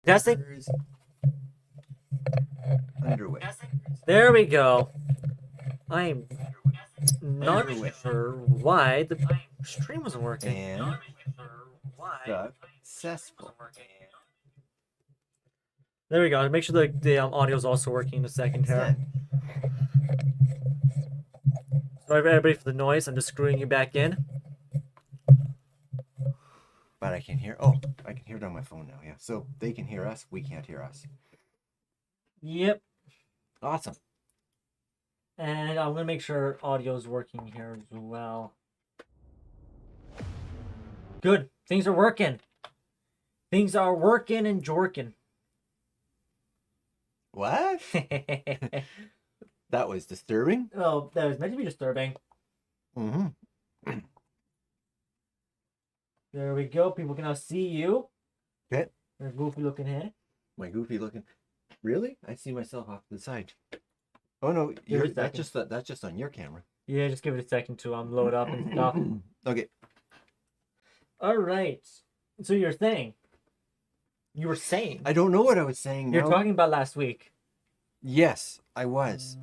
Testing. Underway. There we go. I'm not Underway. sure why the stream wasn't working. And successful. There we go. Make sure the audio is also working in a second here. Sorry everybody for the noise. I'm just screwing you back in. But I can hear. Oh, I can hear it on my phone now. Yeah. So they can hear us. We can't hear us. Yep. Awesome. And I'm gonna make sure audio is working here as well. Good. Things are working. Things are working and jorking. What? That was disturbing. Oh, that was meant to be disturbing. Mm-hmm. There we go. People can now see you. Okay. Your goofy looking head. My goofy looking. Really? I see myself off to the side. Oh no, that's just on your camera. Yeah, just give it a second to load up and stuff. Okay. All right. So you're saying. You were saying. I don't know what I was saying. You're talking about last week. Yes, I was.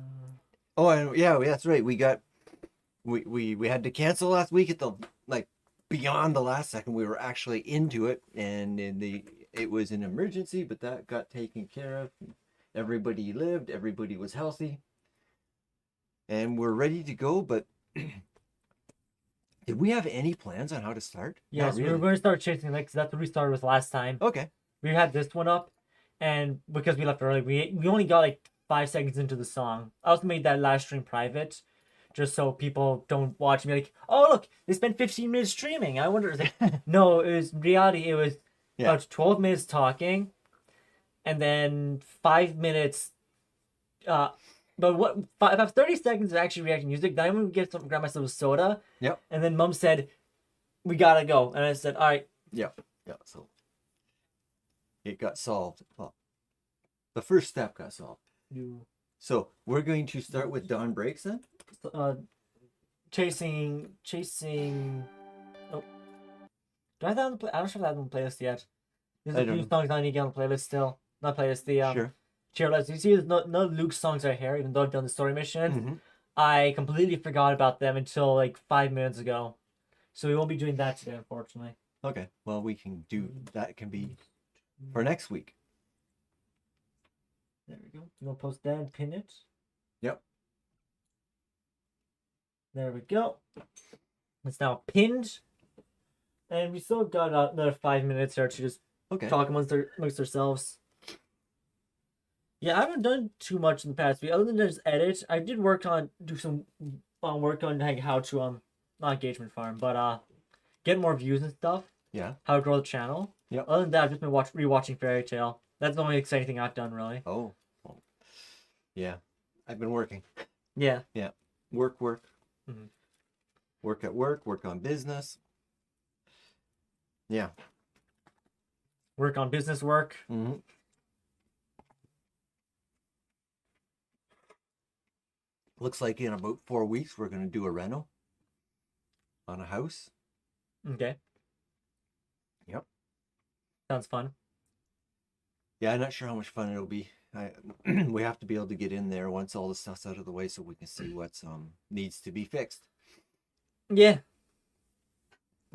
Oh, yeah, that's right. We had to cancel last week at the beyond the last second. We were actually into it, and it was an emergency, but that got taken care of. Everybody lived. Everybody was healthy, and we're ready to go. But did we have any plans on how to start? Yes, we were going to start chasing because that's what we started with last time. Okay. We had this one up, and because we left early, we only got 5 seconds into the song. I also made that live stream private, just so people don't watch me like, oh look, they spent 15 minutes streaming. I wonder. No, it was reality. It was about 12 minutes talking, and then 5 minutes. About 30 seconds of actually reacting music. Then I'm gonna grab myself a soda. Yep. And then Mom said, "We gotta go," and I said, "All right." Yeah. So it got solved. Well, the first step got solved. So we're going to start with Dawn Breaks then. Chasing. Oh, do I have that on the? I don't know if I have that on the playlist yet. There's a few songs I need to get on the playlist still. Not playlist. The tier list. You see, there's no Luke songs right here. Even though I've done the story mission, I completely forgot about them until 5 minutes ago. So we won't be doing that today, unfortunately. Okay. Well, we can do that. Can be for next week. There we go. You want to post that and pin it? Yep. There we go. It's now pinned. And we still got another 5 minutes here to just talk amongst ourselves. Yeah, I haven't done too much in the past week. Other than just edit, I did work on how to not engagement farm, but get more views and stuff. Yeah. How to grow the channel. Yeah. Other than that, I've just been rewatching Fairy Tail. That's the only exciting thing I've done, really. Oh. Yeah. I've been working. Yeah. Yeah. Work. Mm-hmm. Work at work. Work on business. Yeah. Work on business work. Mm-hmm. Looks like in about 4 weeks we're going to do a reno on a house. Okay. Yep. Sounds fun. Yeah, I'm not sure how much fun it'll be. We have to be able to get in there once all the stuff's out of the way so we can see what's needs to be fixed. Yeah.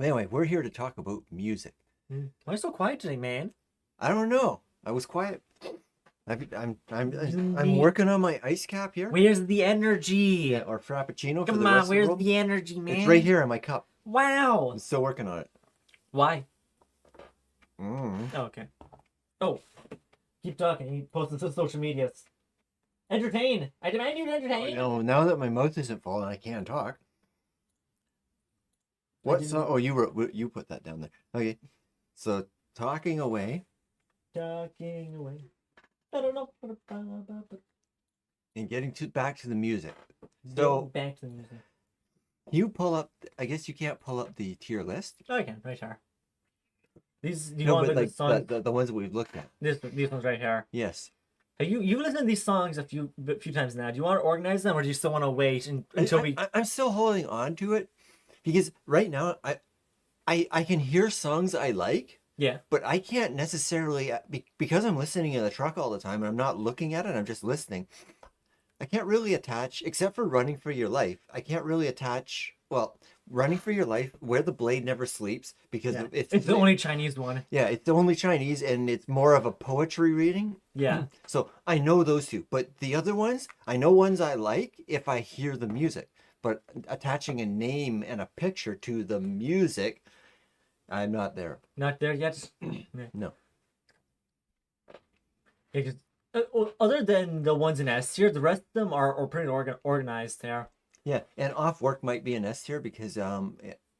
Anyway, we're here to talk about music. Why are you so quiet today, man? I don't know. I was quiet. I'm working on my ice cap here. Where's the energy? Or frappuccino. Come for the on, rest where's of the energy, man? It's right here in my cup. Wow. I'm still working on it. Why? Mm. Oh, okay. Oh, keep talking. You post it to social medias. Entertain. I demand you to entertain. No, now that my mouth isn't full and I can't talk. What song? Oh, you put that down there. Okay. So talking away. Talking away. I don't know. And getting back to the music. So back to the music. You pull up. I guess you can't pull up the tier list. Oh, I can. Right here. These. No, but like the ones that we've looked at. These ones right here. Yes. Hey, you listened to these songs a few times now. Do you want to organize them, or do you still want to wait until I'm still holding on to it because right now I can hear songs I like. Yeah. But I can't necessarily, because I'm listening in the truck all the time and I'm not looking at it, I'm just listening. I can't really attach, except for Running for Your Life. I can't really attach, well, Running for Your Life, Where the Blade Never Sleeps, because Yeah. it's It's the only Chinese one. yeah, it's only Chinese and it's more of a poetry reading. Yeah. So I know those two, but the other ones, I know ones I like if I hear the music. But attaching a name and a picture to the music, I'm not there. Not there yet. Yeah. No. Because, other than the ones in S tier, the rest of them are pretty organized there. Yeah, and Off Work might be an S tier because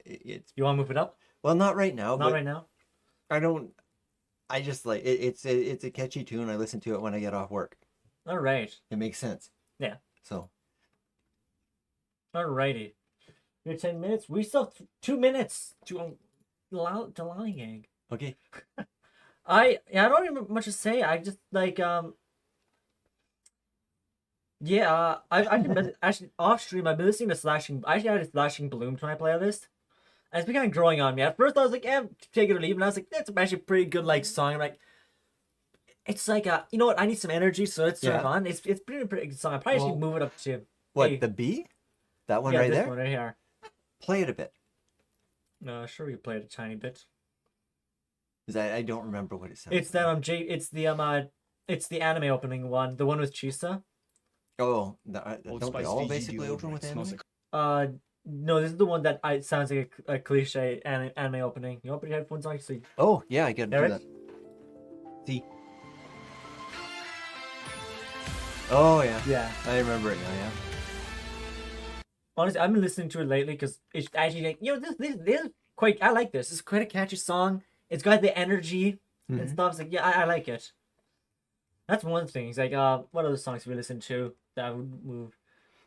it's You want to move it up? well, not right now, Not but right now. I don't. I just like it, it's a catchy tune. I listen to it when I get off work. All right. It makes sense. Yeah. So Alrighty. You're 10 minutes. We still have 2 minutes to Lollygag. okay. I don't even have much to say. I just like I've been actually off stream. I've been listening to Slashing. I actually had a Slashing Bloom to my playlist, and it's been kind of growing on me. At first, I was like, "Yeah, take it or leave," and I was like, "That's actually a pretty good like song." I'm like, it's like you know what? I need some energy, so let's turn it on. It's pretty good song. I probably should move it up to What, hey, the B? That one yeah, right this there? one right here. Play it a bit. No, sure we played a tiny bit. Because I don't remember what it sounds It's that it's the anime opening one, the one with Chisa. Oh, Old don't they Spice all VGD basically deodorant open with smells anime? No, this is the one that it sounds like a cliche anime opening. You open your headphones on, so Oh, yeah, I get to do Eric? that. See? Oh, yeah. yeah. I remember it now, yeah. Honestly, I've been listening to it lately because it's actually like, you know, this is quite. I like this. It's quite a catchy song. It's got the energy and Mhm. stuff. It's like, yeah, I like it. That's one thing. It's like, what other songs have we listened to that would move?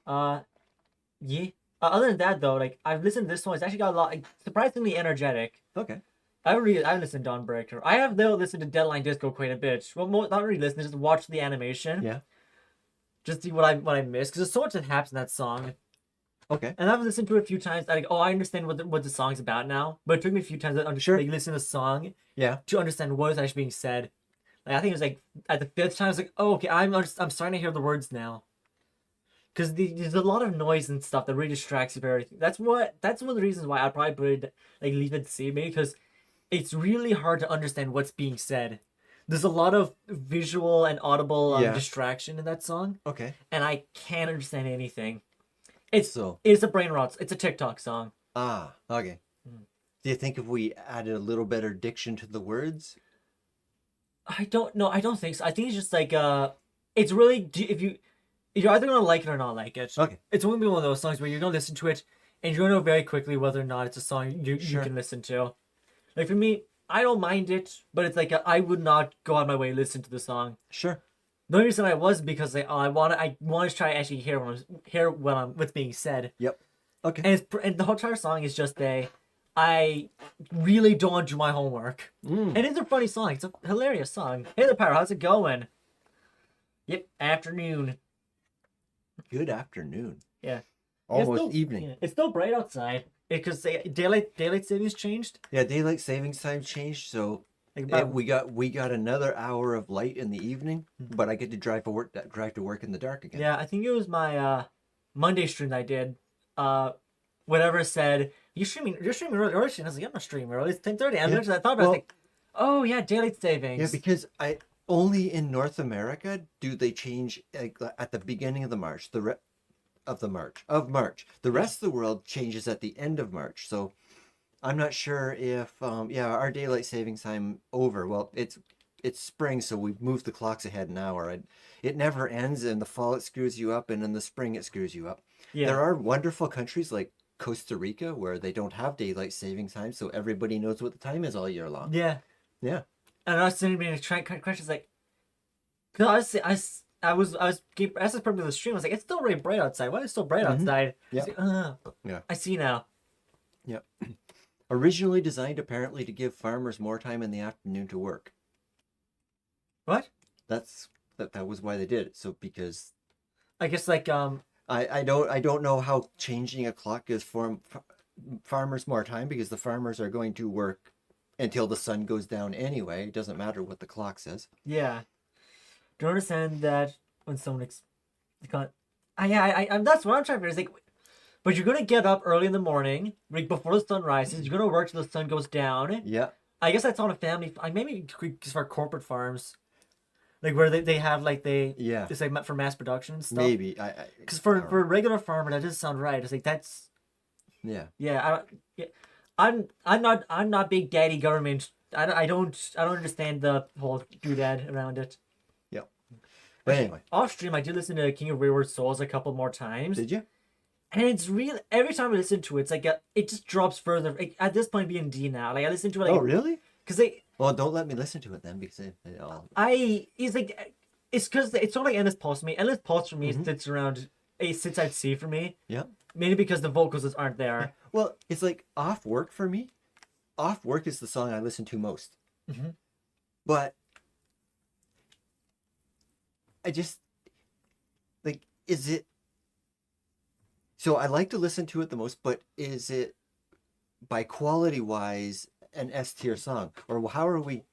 Yeah. Other than that, though, like I've listened to this one. It's actually got a lot, like, surprisingly energetic. Okay. I listened to Dawnbreaker. I have though listened to Deadline Disco quite a bit. Well, not really listen, just watch the animation. Yeah. Just see what I missed because there's so much that happens in that song. Okay. And I've listened to it a few times. Like, I understand what the song's about now. But it took me a few times to Sure. like, listen to the song Yeah. to understand what is actually being said. Like, I think it was like at the fifth time, I was like, oh, okay, I'm starting to hear the words now. Because there's a lot of noise and stuff that really distracts you from everything. That's one of the reasons why I'd probably put it, like, leave it to see me, because it's really hard to understand what's being said. There's a lot of visual and audible Yeah. distraction in that song, Okay. and I can't understand anything. It's So, a brain rot. It's a TikTok song. okay. Do you think if we added a little better diction to the words? I don't know. I don't think so. I think it's just like it's really if you're either gonna like it or not like it. Okay. It's gonna be one of those songs where you're gonna listen to it and you're gonna know very quickly whether or not it's a song you Sure. can listen to. Like for me, I don't mind it, but it's like I would not go out of my way to listen to the song. Sure. The only reason I was because like, I want to try to actually hear what's being said. Yep. Okay. And the whole entire song is just I really don't do my homework. Mm. And it's a funny song. It's a hilarious song. Hey there, Power. How's it going? Yep, afternoon. Good afternoon. Yeah. Almost It's still, evening. yeah, it's still bright outside because daylight savings changed. Yeah, daylight savings time changed, so Like we got another hour of light in the evening, but I get to drive to work in the dark again. yeah, I think it was my Monday stream that I did. Whatever said you're streaming early. I was like, I'm not streaming early. It's 10:30. And Yeah. I thought about it. I was like, oh yeah, daylight savings. Yeah, because I only in North America do they change like, at the beginning of the March, March. The rest of the world changes at the end of March. So I'm not sure if our daylight savings time over. Well, it's spring, so we've moved the clocks ahead an hour. It never ends. In the fall, it screws you up, and in the spring, it screws you up. yeah. There are wonderful countries like Costa Rica where they don't have daylight savings time, so everybody knows what the time is all year long. Yeah. Yeah. And I was sitting there trying questions like, because I was as this part of the stream, I was like, it's still really bright outside. Why is it so bright outside? Yeah. I was like, Yeah. I see now. Yeah. Originally designed apparently to give farmers more time in the afternoon to work. What? That was why they did it. So because I guess like I don't know how changing a clock gives farmers more time because the farmers are going to work until the sun goes down anyway. It doesn't matter what the clock says. Yeah. Don't understand that when someone I that's what I'm trying to figure. Is like, but you're gonna get up early in the morning, like before the sun rises. You're gonna work till the sun goes down. Yeah. I guess that's on a family. Maybe for corporate farms, like where they have like Yeah. it's like for mass production and stuff. Maybe Because for a regular farmer, that doesn't sound right. It's like that's yeah. yeah. I don't. Yeah, I'm not big daddy government. I don't understand the whole doodad around it. Yep. But anyway, Off stream, I did listen to King of Wayward Souls a couple more times. did you? And it's real. Every time I listen to it, it's like it just drops further. Like, at this point, being D now, like I listen to it. Like, Oh, really? Because they, Well, don't let me listen to it then, because it's like it's because it's sort of like Endless Pulse for me. Endless Pulse for me sits around. It sits at C for me. Yeah. Mainly because the vocals just aren't there. Well, it's like Off Work for me. Off Work is the song I listen to most. Mm-hmm. But I just like, is it? So I like to listen to it the most, but is it by quality wise an S tier song, or how are we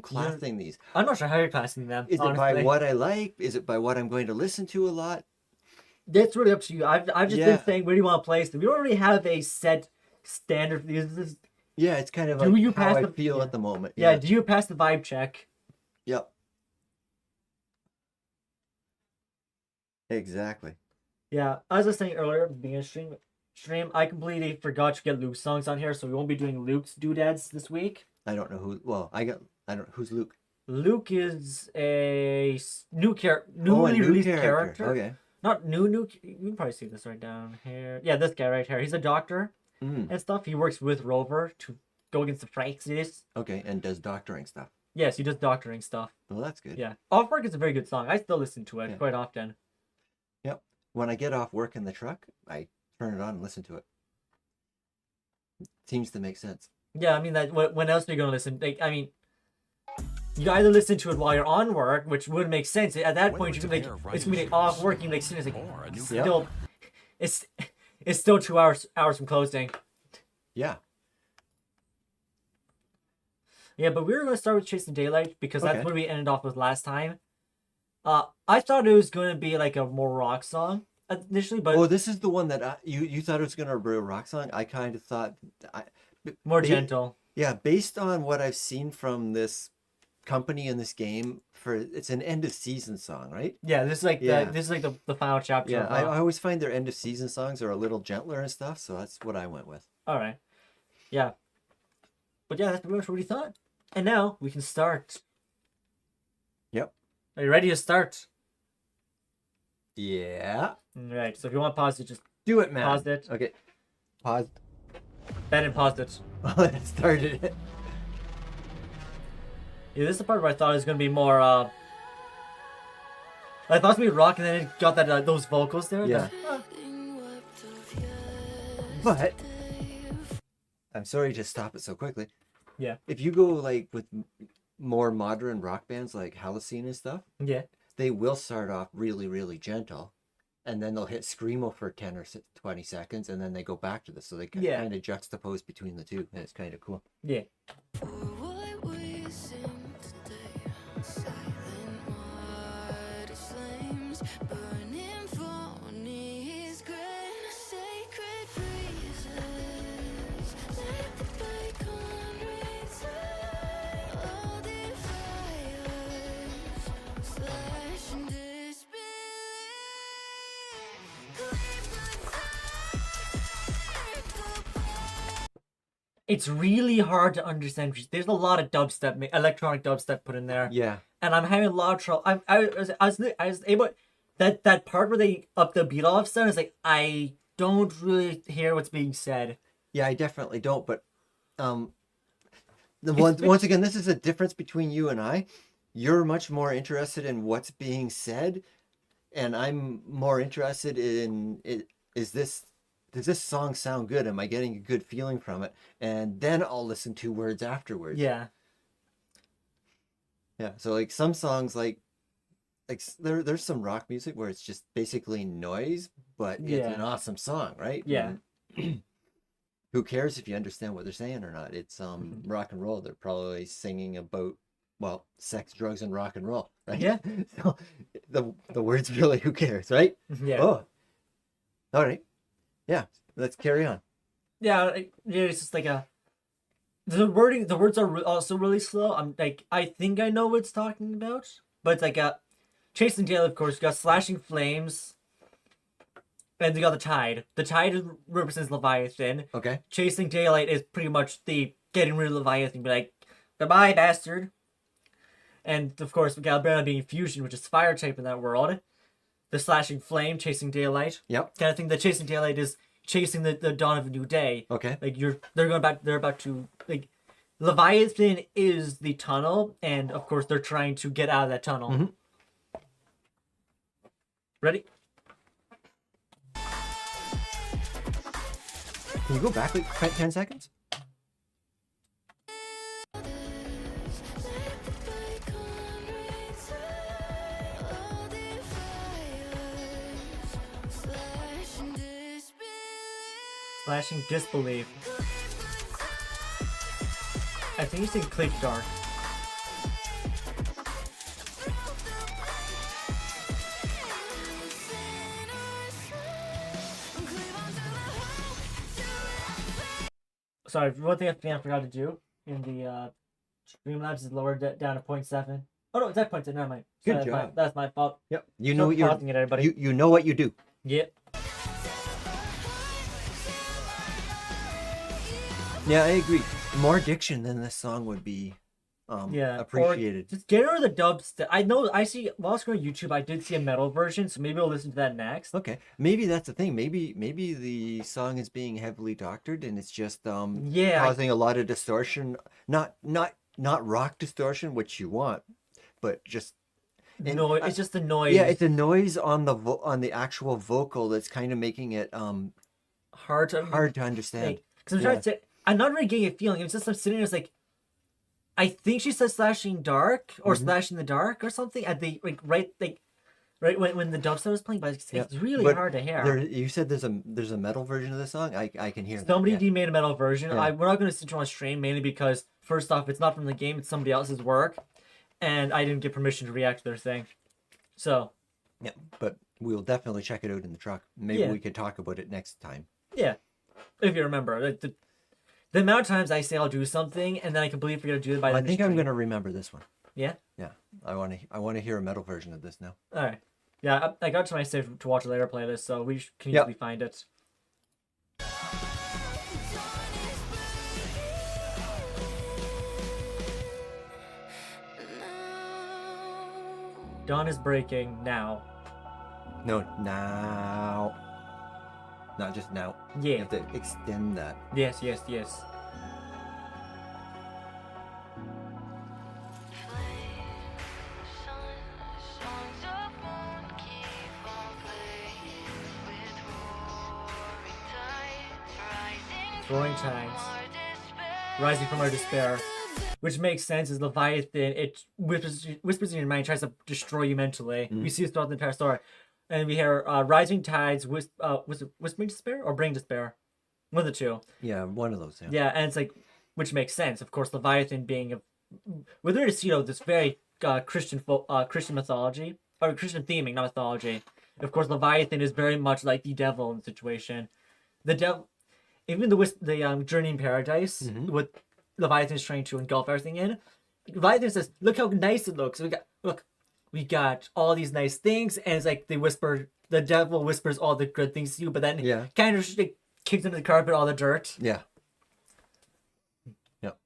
classing these? I'm not sure how you're classing them. Is honestly. it by what I like? Is it by what I'm going to listen to a lot? That's really up to you. I've just been saying where do you want to place them. We don't really have a set standard for these. Yeah, it's kind of Do like you how pass I the- feel yeah. at the moment. Yeah, do you pass the vibe check? Yep. Exactly. Yeah, as I was saying earlier, being a stream, I completely forgot to get Luke's songs on here, so we won't be doing Luke's doodads this week. I don't know who. Well, I don't. Who's Luke? Luke is a newly Oh, a new released character. Okay. Not new. You can probably see this right down here. Yeah, this guy right here. He's a doctor and stuff. He works with Rover to go against the Franks. Okay, and does doctoring stuff. Yes, he does doctoring stuff. Well, that's good. Yeah, Off Work is a very good song. I still listen to it Yeah. quite often. Yep. When I get off work in the truck, I turn it on and listen to it. Seems to make sense. Yeah, I mean that. When else are you gonna listen? Like, I mean, you either listen to it while you're on work, which would make sense. At that point, you can like it's gonna be like off work. You can like soon as like still, it's still 2 hours from closing. Yeah. Yeah, but we were gonna start with Chasing Daylight because that's Okay. what we ended off with last time. I thought it was gonna be like a more rock song initially, but Oh, this is the one that you thought it was gonna be a rock song. I kind of thought, more ba- gentle. yeah, based on what I've seen from this company in this game, it's an end of season song, right? Yeah, this is like Yeah. the final chapter. Yeah, of, I always find their end of season songs are a little gentler and stuff, so that's what I went with. All right. Yeah. But yeah, that's pretty much what we thought. And now we can start. Yep. Are you ready to start? Yeah. All right. So if you want to pause it, just Do it, man. pause it. Okay. Pause. Ben and paused it. Oh, it started it. Yeah, this is the part where I thought it was gonna be more. I thought it was gonna be rock, and then it got that those vocals there. Yeah. But I'm sorry to stop it so quickly. Yeah. If you go like with more modern rock bands like Halcyon and stuff, Yeah. they will start off really, really gentle, and then they'll hit screamo for 10 or 20 seconds, and then they go back to this. So they Yeah. kind of juxtapose between the two, and it's kind of cool. Yeah. It's really hard to understand. There's a lot of dubstep, electronic dubstep put in there. Yeah. And I'm having a lot of trouble. I was able that part where they up the beat off sound is like I don't really hear what's being said. Yeah, I definitely don't. But once again, this is a difference between you and I. You're much more interested in what's being said, and I'm more interested in does this song sound good? Am I getting a good feeling from it? And then I'll listen to words afterwards. Yeah. Yeah. So like some songs, like there's some rock music where it's just basically noise, but it's an awesome song, right? Yeah. who cares if you understand what they're saying or not? It's rock and roll. They're probably singing about, well, sex, drugs, and rock and roll, right? Yeah. So the words really, who cares, right? Yeah. Oh, all right. Yeah, let's carry on. Yeah, it's just like the words are also really slow. I'm like, I think I know what it's talking about, but it's like chasing tail, of course. You got slashing flames, and you got the tide. The tide represents Leviathan. Okay. Chasing daylight is pretty much the getting rid of Leviathan. Be like, goodbye, bastard. And of course, we got Alberta being fusion, which is fire type in that world. The slashing flame, chasing daylight. Yep. Kind of thing. The chasing daylight is chasing the dawn of a new day. Okay. Like they're about to like Leviathan is the tunnel, and of course they're trying to get out of that tunnel. Mm-hmm. Ready? Can you go back like 10 seconds? Slashing disbelief. I think you said click dark. Sorry, one thing I forgot to do in the Streamlabs is lower it down to 0.7. Oh no, it's at 0.7. Never mind. Good Sorry, job. That's my fault. Yep. You know what you're pausing it, everybody. you know what you do. Yep. Yeah, I agree. More diction than this song would be appreciated. Just get rid of the dubstep. I see while scrolling YouTube, I did see a metal version, so maybe I'll listen to that next. Okay. Maybe that's the thing. Maybe the song is being heavily doctored and it's just causing a lot of distortion. Not rock distortion, which you want, but just It's just the noise. Yeah, it's a noise on the actual vocal that's kind of making it hard to understand. Because I'm trying to say, I'm not really getting a feeling. It's just I'm sitting there, it's like, I think she says slashing dark or slashing the dark or something at the right when the dubstep was playing, but it's really hard to hear. You said there's a metal version of the song. I can hear. Somebody made a metal version. Yeah. We're not going to sit on stream mainly because first off, it's not from the game; it's somebody else's work, and I didn't get permission to react to their thing. So. Yeah, but we'll definitely check it out in the truck. Maybe we could talk about it next time. Yeah, if you remember the amount of times I say I'll do something and then I completely forget to do it by the end of the I'm stream. gonna remember this one. Yeah. Yeah, I want to hear a metal version of this now. All right. Yeah, I got to my save to watch a later playlist, so we can easily find it. Dawn is breaking now. No, now. Not just now. Yeah. You have to extend that. Yes. Roaring tides, rising from our despair, which makes sense as Leviathan. It whispers in your mind, tries to destroy you mentally. We see it throughout the entire story, and we hear rising tides, whispering despair or bring despair, one of the two. Yeah, one of those. Yeah. Yeah, and it's like, which makes sense. Of course, Leviathan being within this very Christian mythology or Christian theming, not mythology. Of course, Leviathan is very much like the devil in the situation. The devil. Even the Journey in Paradise, with Leviathan is trying to engulf everything in. Leviathan says, "Look how nice it looks. We got all these nice things," and it's like the devil whispers all the good things to you, but then kind of like, kicks under the carpet all the dirt. Yeah. Yep.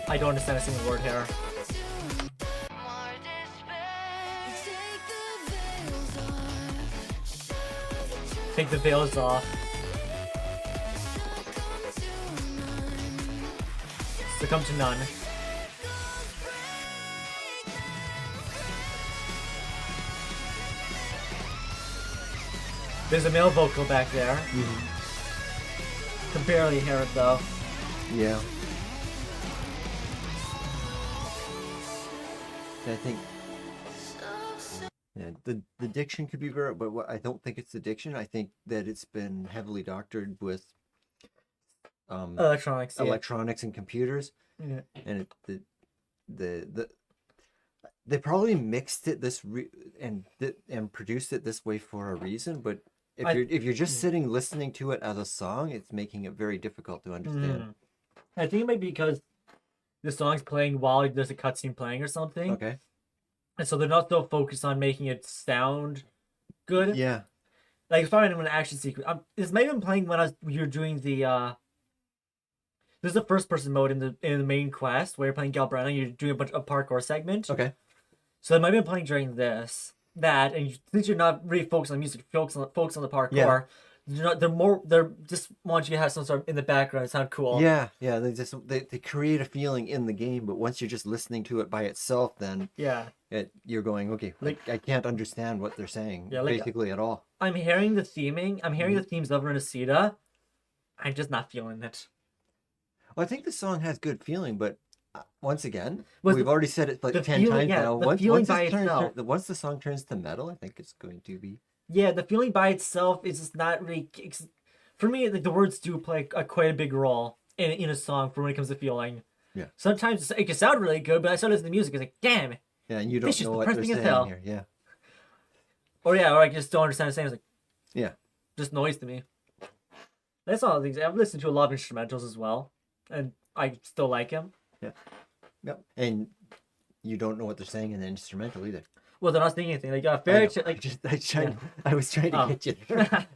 I don't understand a single word here. Take the veils off. Succumb to none. There's a male vocal back there. Can barely hear it though. Yeah. I think. Yeah. And the diction could be very, but I don't think it's the diction. I think that it's been heavily doctored with Electronics. Yeah. electronics and computers, Yeah. and the they probably mixed it and produced it this way for a reason. But if you're just sitting listening to it as a song, it's making it very difficult to understand. I think it might be because the song's playing while there's a cutscene playing or something. Okay. And so they're not so focused on making it sound good. Yeah. Like it's probably in an action sequence. This might have been playing when you're doing the There's a first person mode in the main quest where you're playing Galbrana and you're doing a bunch of parkour segment. Okay. So they might have been playing during that, and since you're not really focused on music, focus on the parkour. Yeah. They're just want you to have some sort of in the background sound cool. Yeah, they create a feeling in the game, but once you're just listening to it by itself, then you're going, okay, I can't understand what they're saying basically at all. I'm hearing the theming. I'm hearing the themes of Renacida. I'm just not feeling it. Well, I think the song has good feeling, but once again, we've already said it like 10 times now. Once the song turns to metal, I think it's going to be. Yeah, the feeling by itself is just not really. For me, like, the words do play quite a big role in a song for when it comes to feeling. Yeah. Sometimes it can sound really good, but I start listening to the music, it's like, damn. Yeah, and you don't know what they're saying here. Yeah. Or I just don't understand the saying. It's like, yeah, just noise to me. That's all the things. I've listened to a lot of instrumentals as well, and I still like them. Yeah. Yep. And you don't know what they're saying in the instrumental either. Well, they're not saying anything. Like Fairy Tale. I was trying to get you there.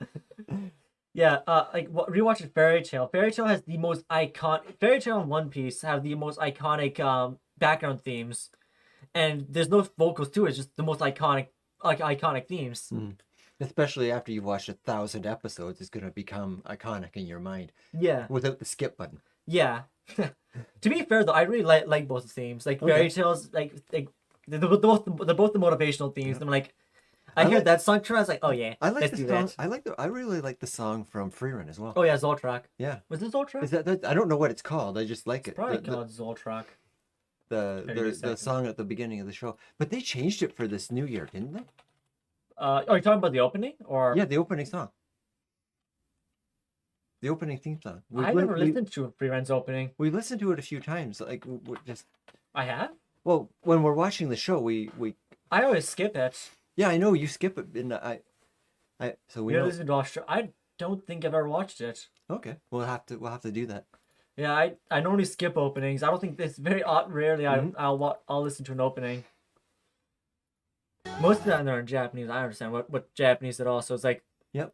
Yeah. Rewatching Fairy Tale. Fairy Tale has the most iconic. Fairy Tale and One Piece have the most iconic background themes, and there's no vocals too. It's just the most iconic themes. Mm. Especially after you've watched 1,000 episodes, it's gonna become iconic in your mind. Yeah. Without the skip button. Yeah. To be fair though, I really like both the themes. Like Fairy Tales, like they're both the motivational themes. I'm like, I hear that song turn, I was like, oh yeah, I like let's do song. that. I really like the song from Freerun as well. Oh yeah, Zoltrak. Yeah. Was it Zoltrak? Is that I don't know what it's called. I just like it. Probably called Zoltrak. The song at the beginning of the show, but they changed it for this new year, didn't they? Are you talking about the opening or? Yeah, the opening song. The opening theme song. I never listened to Freerun's opening. We listened to it a few times. Like just. I have. Well, when we're watching the show, we. I always skip it. Yeah, I know you skip it, and so we. You're listening to Australia. I don't think I've ever watched it. Okay, we'll have to do that. Yeah, I normally skip openings. I don't think it's very rarely I'll listen to an opening. Most of the time they're in Japanese. I understand what Japanese at all. So it's like. Yep.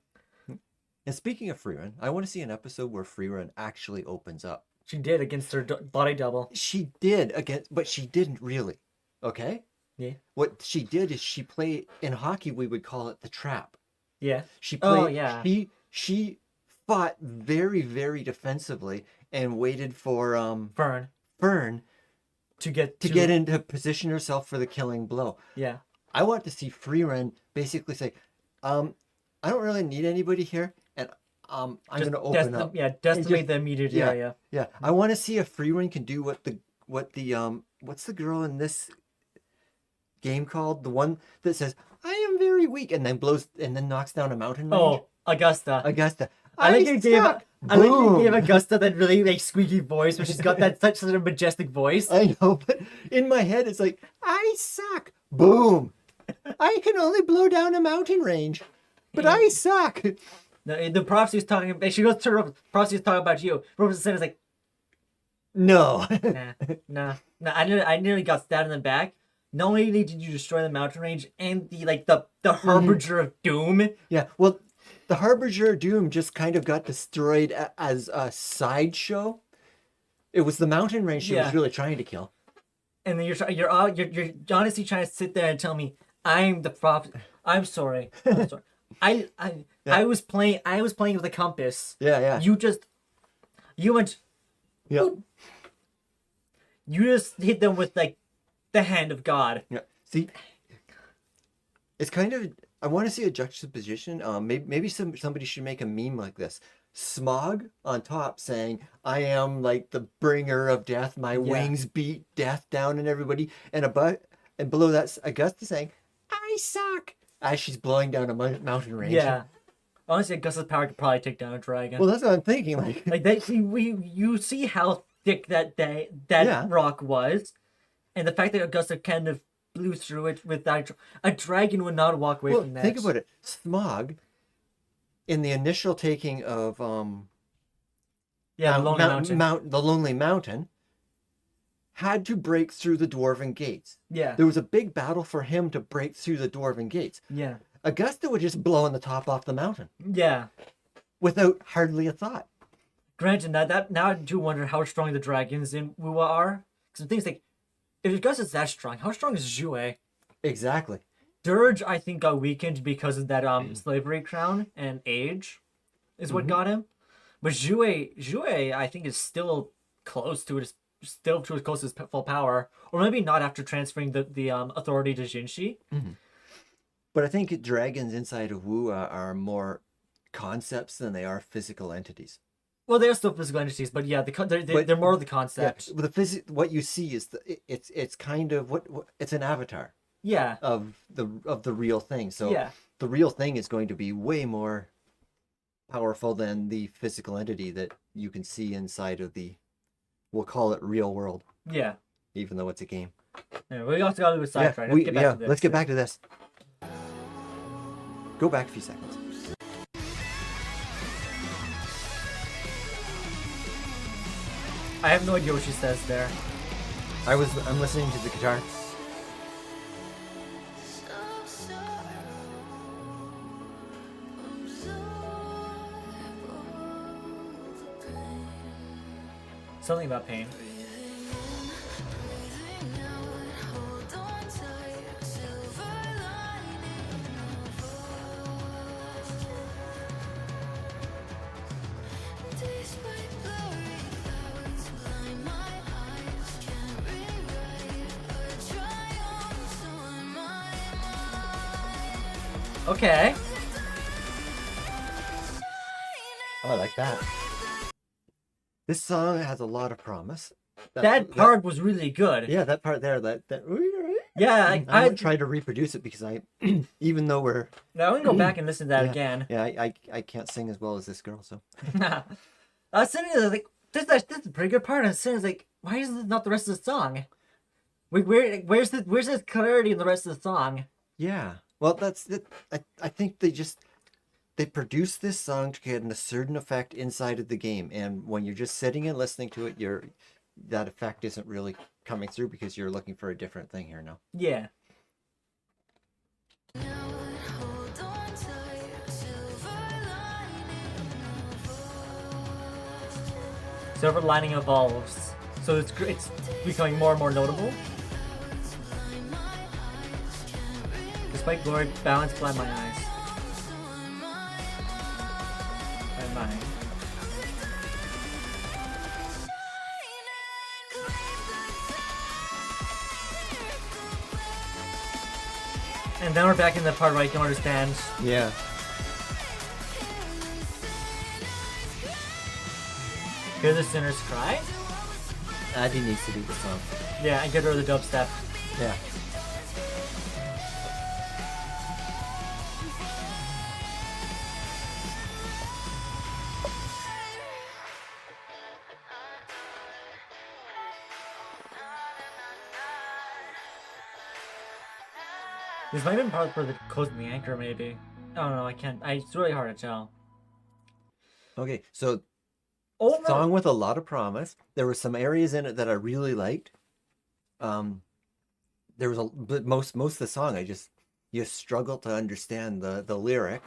And speaking of Freerun, I want to see an episode where Freerun actually opens up. She did against her body double. She did but she didn't really. Okay? Yeah. What she did is she played, in hockey we would call it the trap. Yeah. She played. Oh, yeah. She fought very, very defensively and waited for Fern to get into position herself for the killing blow. Yeah. I want to see Freerun basically say, I don't really need anybody here, and I'm going to open up. Yeah, decimate the immediate area. Yeah, I want to see if Freerun can do what the what's the girl in this game called? The one that says, I am very weak, and then knocks down a mountain range. Oh, Augusta. I like you gave Augusta that really like squeaky voice, where she's got that such sort of majestic voice. I know, but in my head it's like, I suck. Boom. I can only blow down a mountain range, but I suck. The prophecy's talking about. She goes to her. Prophecy's talking about you. Robinson said, "Is like, no, nah. I nearly got stabbed in the back. Not only did you destroy the mountain range and the harbinger of doom. Yeah, well, the harbinger of doom just kind of got destroyed as a sideshow. It was the mountain range she was really trying to kill. And then you're honestly trying to sit there and tell me I'm the prophet. I'm sorry. I was playing with a compass. Yeah. You went. Yeah. Boop. You just hit them with like the hand of God. Yeah. See, it's kind of. I want to see a juxtaposition. Maybe somebody should make a meme like this. Smog on top saying, I am like the bringer of death. My wings beat death down and everybody. And below that's Augusta saying, I I suck. As she's blowing down a mountain range. Yeah. Honestly, Gus's power could probably take down a dragon. Well, that's what I'm thinking. Like you see how thick that Yeah. rock was, and the fact that Augusta kind of blew through it with that a dragon would not walk away from that. Think about it. Smog, in the initial taking of the Lonely Mountain. the Lonely Mountain, had to break through the Dwarven gates. Yeah. There was a big battle for him to break through the Dwarven gates. Yeah. Augusta would just blow the top off the mountain. Yeah. Without hardly a thought. Granted, now I do wonder how strong the dragons in Wuwa are. Because things like, if Augusta's that strong, how strong is Jue? Exactly. Dirge, I think, got weakened because of that slavery crown and age, is what got him. But Jue, I think, is still close to it. Still to as close to his full power, or maybe not after transferring the authority to Jinshi. But I think dragons inside of Wuwa are more concepts than they are physical entities. Well, they're still physical entities, but yeah, they're more of the concept. Yeah, what you see is it's kind of what it's an avatar. Yeah. Of the real thing. So yeah. The real thing is going to be way more powerful than the physical entity that you can see inside of the, we'll call it, real world. Yeah. Even though it's a game. Yeah, we also got to do a sidetrack. Let's get back to this. Go back a few seconds. I have no idea what she says there. I'm listening to the guitar. Something about pain. Okay. Oh, I like that. This song has a lot of promise. That part was really good. Yeah, that part there. Yeah, I try to reproduce it because even though we're. Now I'm gonna go back and listen to that again. Yeah, I can't sing as well as this girl, so. I was sitting there like, that's a pretty good part. And sitting there like, why is this not the rest of the song? Where's this clarity in the rest of the song? Yeah, well, that's it. I think they produced this song to get a certain effect inside of the game, and when you're just sitting and listening to it, that effect isn't really coming through because you're looking for a different thing here now. Yeah. Silver lining evolves, so it's becoming more and more notable. Despite glory, balance blind my eyes. Mine. And then we're back in the part where I don't understand. Yeah. Hear the sinners cry? Addy needs to do the song. Yeah, and get rid of the dubstep. Yeah. This might have been part for the closing the anchor, maybe. I don't know, I can't. It's really hard to tell. Okay, so song with a lot of promise. There were some areas in it that I really liked. There was but most of the song you struggle to understand the lyric.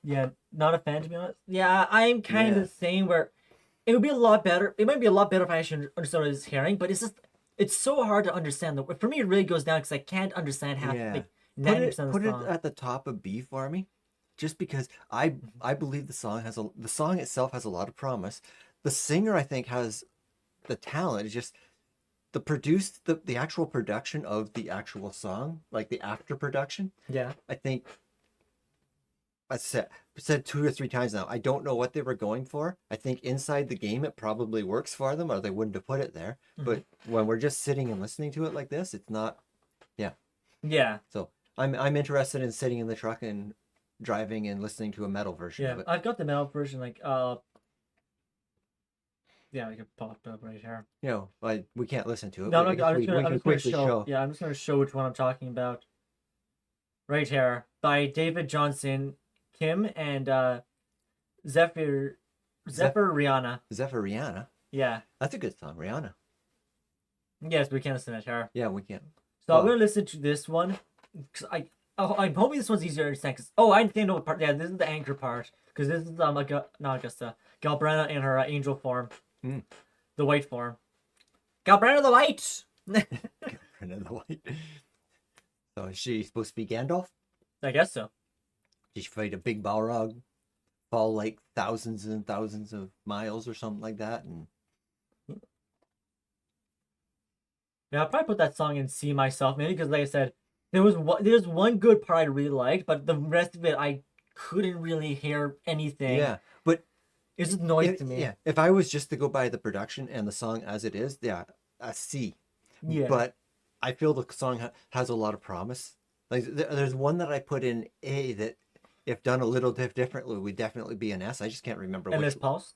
Yeah, not a fan, to be honest. Yeah, I'm kind of the same where it would be a lot better. It might be a lot better if I actually understood what I was hearing, but it's so hard to understand. For me, it really goes down because I can't understand half. Yeah. Like, 90% of the song. Put it at the top of B for me, just because I believe the song itself has a lot of promise. The singer, I think, has the talent. It's just the actual production of the actual song, like the after production. Yeah, I think I said 2 or 3 times now. I don't know what they were going for. I think inside the game it probably works for them, or they wouldn't have put it there. But when we're just sitting and listening to it like this, it's not. Yeah. Yeah. So I'm interested in sitting in the truck and driving and listening to a metal version Yeah, of it. I've got the metal version. Like, yeah, like it popped up right here. You know, like we can't listen to it. No, I no, guess we I'm can just gonna quickly show. show. Yeah, I'm just gonna show which one I'm talking about. Right here, by David Johnson, Kim, and Zephyr, Zeph- Zephyr Rihanna. Zephyr Rihanna. Yeah. That's a good song, Rihanna. Yes, we can listen to her. Yeah, we can. So I'm gonna listen to this one. Cause I'm hoping this one's easier to understand. Cause I think I know what part. Yeah, this is the anchor part. Cause this is not Augusta, Galbrana in her angel form, the white form. Galbrana the White. Galbrana the White. So is she supposed to be Gandalf? I guess so. Did she fight a big Balrog, fall like thousands and thousands of miles or something like that? And yeah, I'll probably put that song in C myself, mainly because, like I said, there's one good part I really liked, but the rest of it I couldn't really hear anything. yeah, but it's just noise to me. Yeah, if I was just to go by the production and the song as it is, yeah, a C. Yeah. But I feel the song has a lot of promise. Like there's one that I put in A that, if done a little differently, would definitely be an S. I just can't remember And which. this Pulse.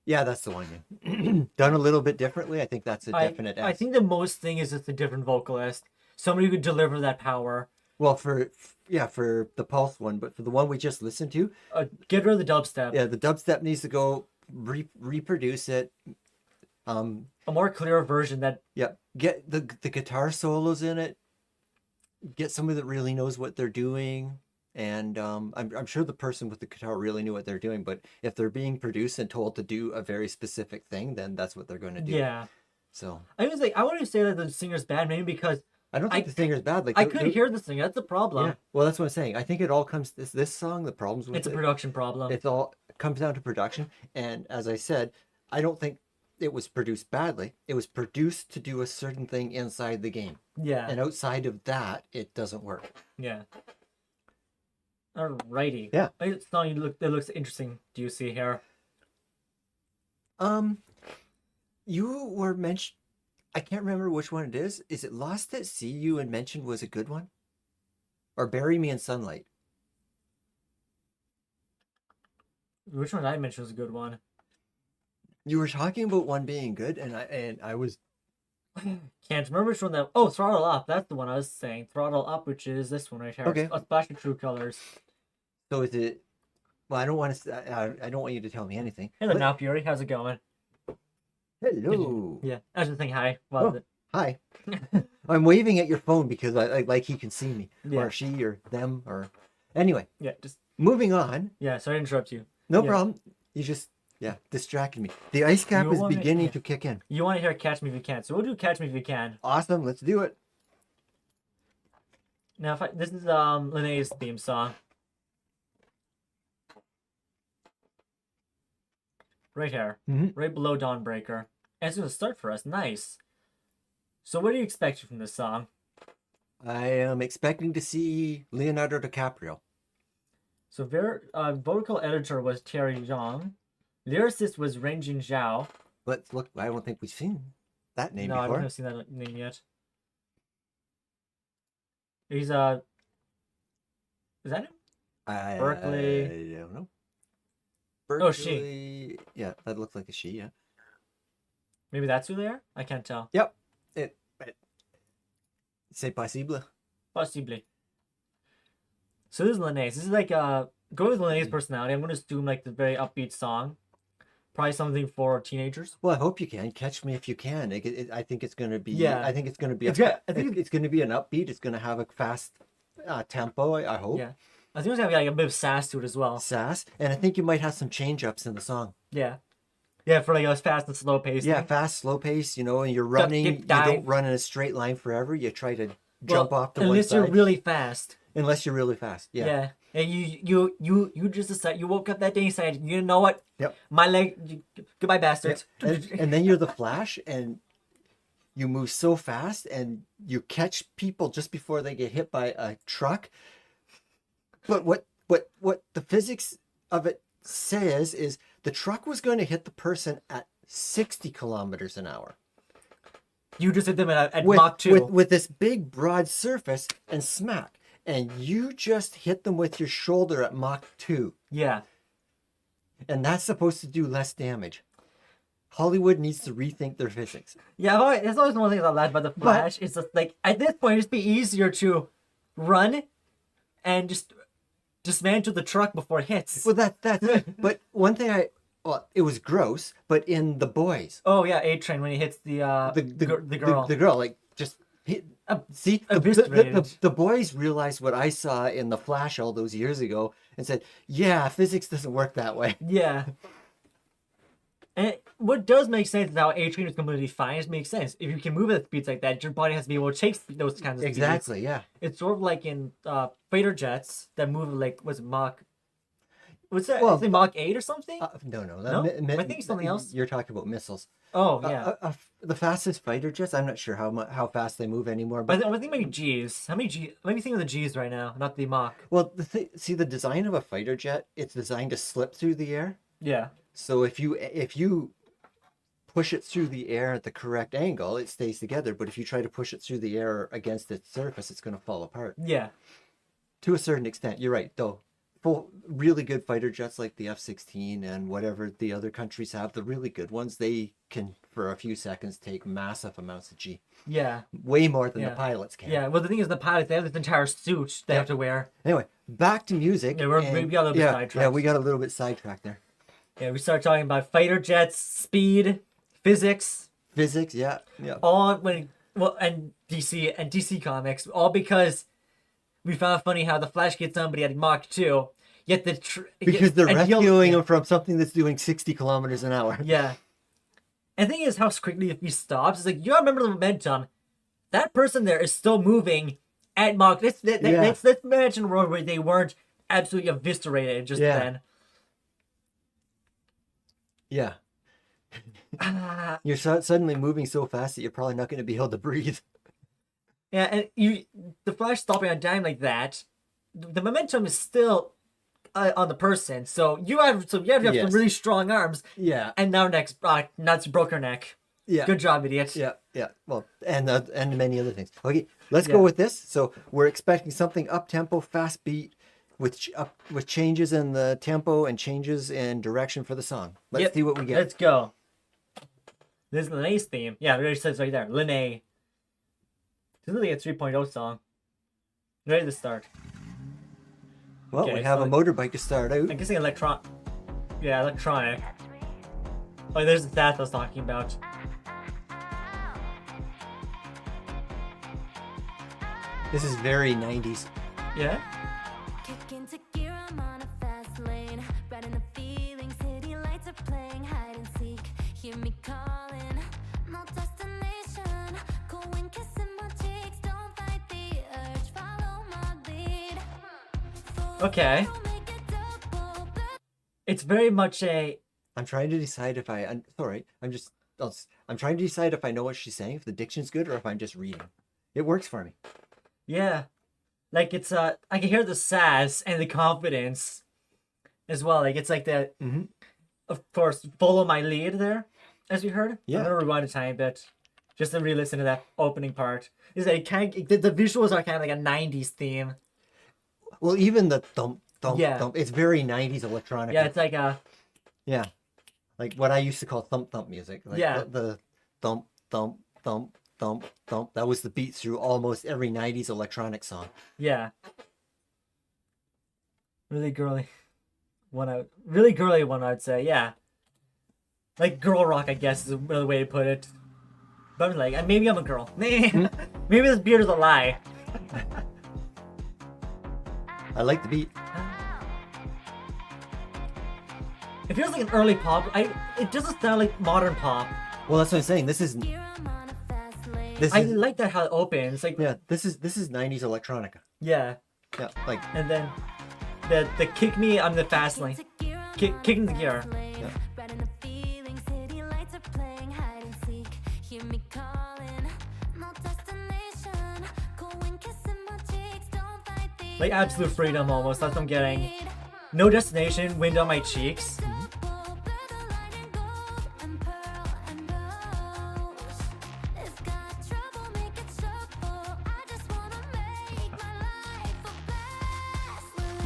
Yeah, that's the one. Yeah. Done a little bit differently, I think that's a definite S. I think the most thing is just a different vocalist, somebody who could deliver that power. Well, for the Pulse one, but for the one we just listened to, get rid of the dubstep. yeah, the dubstep needs to go. Reproduce it. A more clear version that. Yeah, get the guitar solos in it. Get somebody that really knows what they're doing. And I'm sure the person with the guitar really knew what they're doing, but if they're being produced and told to do a very specific thing, then that's what they're going to do. Yeah. So I was like, I want to say that the singer's bad, maybe because I don't think the singer's bad. Like I couldn't hear the singer. That's the problem. Yeah. Well, that's what I'm saying. I think it all comes this song. The problems with it's a production problem. It's all comes down to production. And as I said, I don't think it was produced badly. It was produced to do a certain thing inside the game. Yeah. And outside of that, it doesn't work. Yeah. Alrighty. Yeah. It's not. It looks interesting. Do you see here? You were mentioned. I can't remember which one it is. Is it Lost at Sea you had mentioned was a good one? Or Bury Me in Sunlight? Which one did I mention was a good one? You were talking about one being good, and I was can't remember which one that. Oh, Throttle Up. That's the one I was saying. Throttle Up, which is this one right here. Okay. A Splash of True Colors. So is it? Well, I don't want to. I don't want you to tell me anything. Hello, now Fury. How's it going? Hello. Yeah, I was just saying hi. Hi. I'm waving at your phone because I like he can see me, Yeah. or she, or them, or anyway. Yeah, just Moving on. yeah. Sorry to interrupt you. No Yeah. problem. You just distracted me. The ice cap You is wanna- beginning yeah. to kick in. You want to hear "Catch Me If You Can," so we'll do "Catch Me If You Can." Awesome. Let's do it. Now, this is Linnea's theme song. Right here, right below Dawnbreaker. And it's gonna start for us. Nice. So, what do you expect from this song? I am expecting to see Leonardo DiCaprio. So, vocal editor was Terry Zhang. Lyricist was Renjin Zhao. Let's look. I don't think we've seen that name No, I before. haven't seen that name yet. He's is that him? Berkeley. I don't know. Oh, she. Yeah, that looks like a she. Yeah. Maybe that's who they are. I can't tell. Yep. C'est possible. Possibly. So this is Linnaeus. This is like go with Linnaeus' personality. I'm gonna assume like the very upbeat song. Probably something for teenagers. Well, I hope you can. Catch Me If You Can. I think it's going to be. Yeah. I think it's going to be. I think it's going to be an upbeat. It's going to have a fast tempo. I hope. Yeah. I think it's gonna be like a bit of sass to it as well. Sass, and I think you might have some change ups in the song. Yeah. Yeah, for like a fast and slow pace. Yeah, fast, slow pace. And you're running. You don't run in a straight line forever. You try to jump off to one unless side. you're really fast. Unless you're really fast. Yeah. Yeah. And you just decide you woke up that day and said, you know what? Yep. My leg. Goodbye, bastards. And then you're the Flash, and you move so fast, and you catch people just before they get hit by a truck. But what the physics of it says is the truck was going to hit the person at 60 kilometers an hour. You just hit them at Mach 2. With this big broad surface and smack. and you just hit them with your shoulder at Mach 2. Yeah. And that's supposed to do less damage. Hollywood needs to rethink their physics. Yeah, there's always one thing I like about the Flash. It's just like at this point, it'd be easier to run and just dismantle the truck before it hits. Well, that's it. But one thing it was gross, but in The Boys. Oh yeah, A-Train when he hits the girl. The girl, like, just hit. See, the boys realized what I saw in The Flash all those years ago and said, yeah, physics doesn't work that way. Yeah. And what does make sense is how A-Train is completely fine. It makes sense. If you can move at speeds like that, your body has to be able to chase those kinds of speeds. Exactly, yeah. It's sort of like in fighter jets that move like, what's it, Mach... What's that? Well, is it Mach 8 or something? No. No? I think it's something else. You're talking about missiles. Oh, yeah. The fastest fighter jets, I'm not sure how fast they move anymore. But I think maybe G's. How many G? Let me think of the G's right now, not the Mach. Well, the design of a fighter jet, it's designed to slip through the air. Yeah. So if you push it through the air at the correct angle, it stays together. But if you try to push it through the air against its surface, it's going to fall apart. Yeah. To a certain extent, you're right, though. Really good fighter jets like the F-16 and whatever the other countries have, the really good ones, they can, for a few seconds, take massive amounts of G. Yeah. Way more than the pilots can. Yeah, well, the thing is, the pilots, they have this entire suit they have to wear. Anyway, back to music. Yeah, we got a little bit sidetracked. Yeah, we got a little bit sidetracked there. Yeah, we started talking about fighter jets, speed, physics. Physics, yeah. And DC Comics, all because we found it funny how the Flash gets somebody at Mach 2, yet because they're rescuing him from something that's doing 60 kilometers an hour. Yeah. And the thing is how quickly if he stops, it's like, you gotta remember the momentum. That person there is still moving at Mach. Let's imagine a world where they weren't absolutely eviscerated just then. Yeah. You're suddenly moving so fast that you're probably not going to be able to breathe. Yeah, and the Flash stopping on a dime like that, the momentum is still on the person. So you have some really strong arms. Yeah. And now nuts broke her neck. Yeah. Good job, idiot. Yeah. Well, and many other things. Okay, let's go with this. So we're expecting something up tempo, fast beat, with changes in the tempo and changes in direction for the song. Let's see what we get. Let's go. This is Linnea's theme. Yeah, it already says right there. Linnea. This is really a 3.0 song. Ready to start. Well, we have a motorbike to start out. I'm guessing electronic. Oh, there's the stats I was talking about. This is very 90s. Yeah? Kick into gear, I'm on a fast lane. Riding the feeling, city lights are playing hide and seek. Hear me calling, no destination. Cool wind kissing my cheeks, don't fight the urge, follow my lead. Okay. It's very much a... I'm trying to decide if I'm trying to decide if I know what she's saying, if the diction's good, or if I'm just reading. It works for me. Yeah. Like, it's, I can hear the sass and the confidence as well. Like, it's like the, of course, follow my lead there, as we heard. Yeah. I'm going to rewind a tiny bit, just to re-listen to that opening part. Is like, the visuals are kind of like a 90s theme. Well, even the thump, thump, it's very 90s electronic. Yeah, it's like a... Yeah. Like what I used to call thump music. Like the thump, thump, thump, thump, thump. That was the beat through almost every 90s electronic song. Yeah. Really girly one, I'd say, yeah. Like girl rock, I guess, is a real way to put it. But I'm like, maybe I'm a girl. Maybe this beard is a lie. I like the beat. It feels like an early pop. It doesn't sound like modern pop. Well, that's what I'm saying. This is I like that how it opens. Like, yeah, this is 90s electronica. Yeah. Yeah, like, and then the kick me on the fast lane. Kicking the gear. Yeah. Like absolute freedom almost. That's what I'm getting. No destination, wind on my cheeks.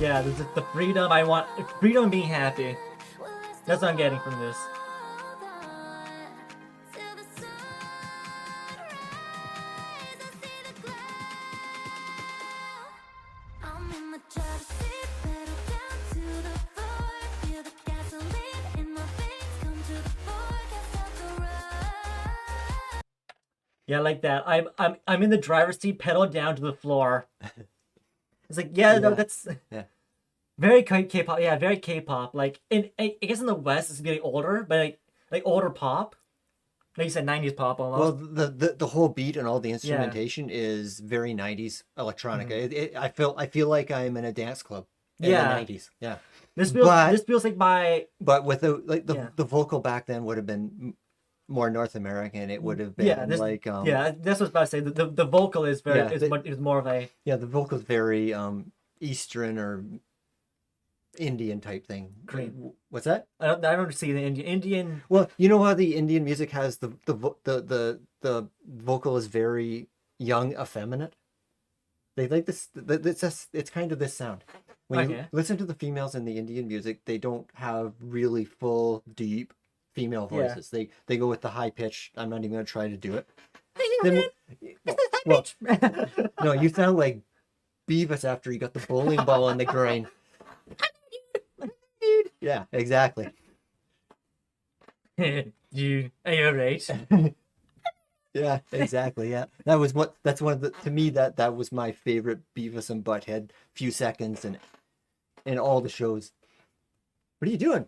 Yeah, the freedom I want, freedom and being happy. That's what I'm getting from this. I'm in the driver's seat, pedal down to the floor. Feel the gasoline in my veins come to the floor. Can't stop the ride. Yeah, I like that. I'm in the driver's seat, pedal down to the floor. It's like, yeah, no, Yeah. that's Yeah. very K-pop. Yeah, very K-pop. Like, I guess in the West it's getting older, but like older pop. Like you said, 90s pop Well, almost. the whole beat and all the instrumentation is very 90s electronica. I feel like I'm in a dance club in Yeah. the 90s. Yeah. This but- feels like my But with the Yeah. the vocal back then would have been more North American. It would have been yeah, this, like yeah, that's what I was about to say. The vocal is very Yeah, is more of a yeah, the vocal's very Eastern or Indian type thing. Great. What's that? I don't see the Indian. Well, you know how the Indian music has the vocal is very young, effeminate. They like this. It's kind of this sound. When you Okay. listen to the females in the Indian music, they don't have really full, deep female Yeah. voices. They go with the high pitch. I'm not even gonna try to do it. Well, No, you sound like Beavis after he got the bowling ball on the groin. Yeah, exactly. you are you right? Yeah, exactly. Yeah, that's one of the, to me that was my favorite Beavis and Butthead few seconds and in all the shows. What are you doing?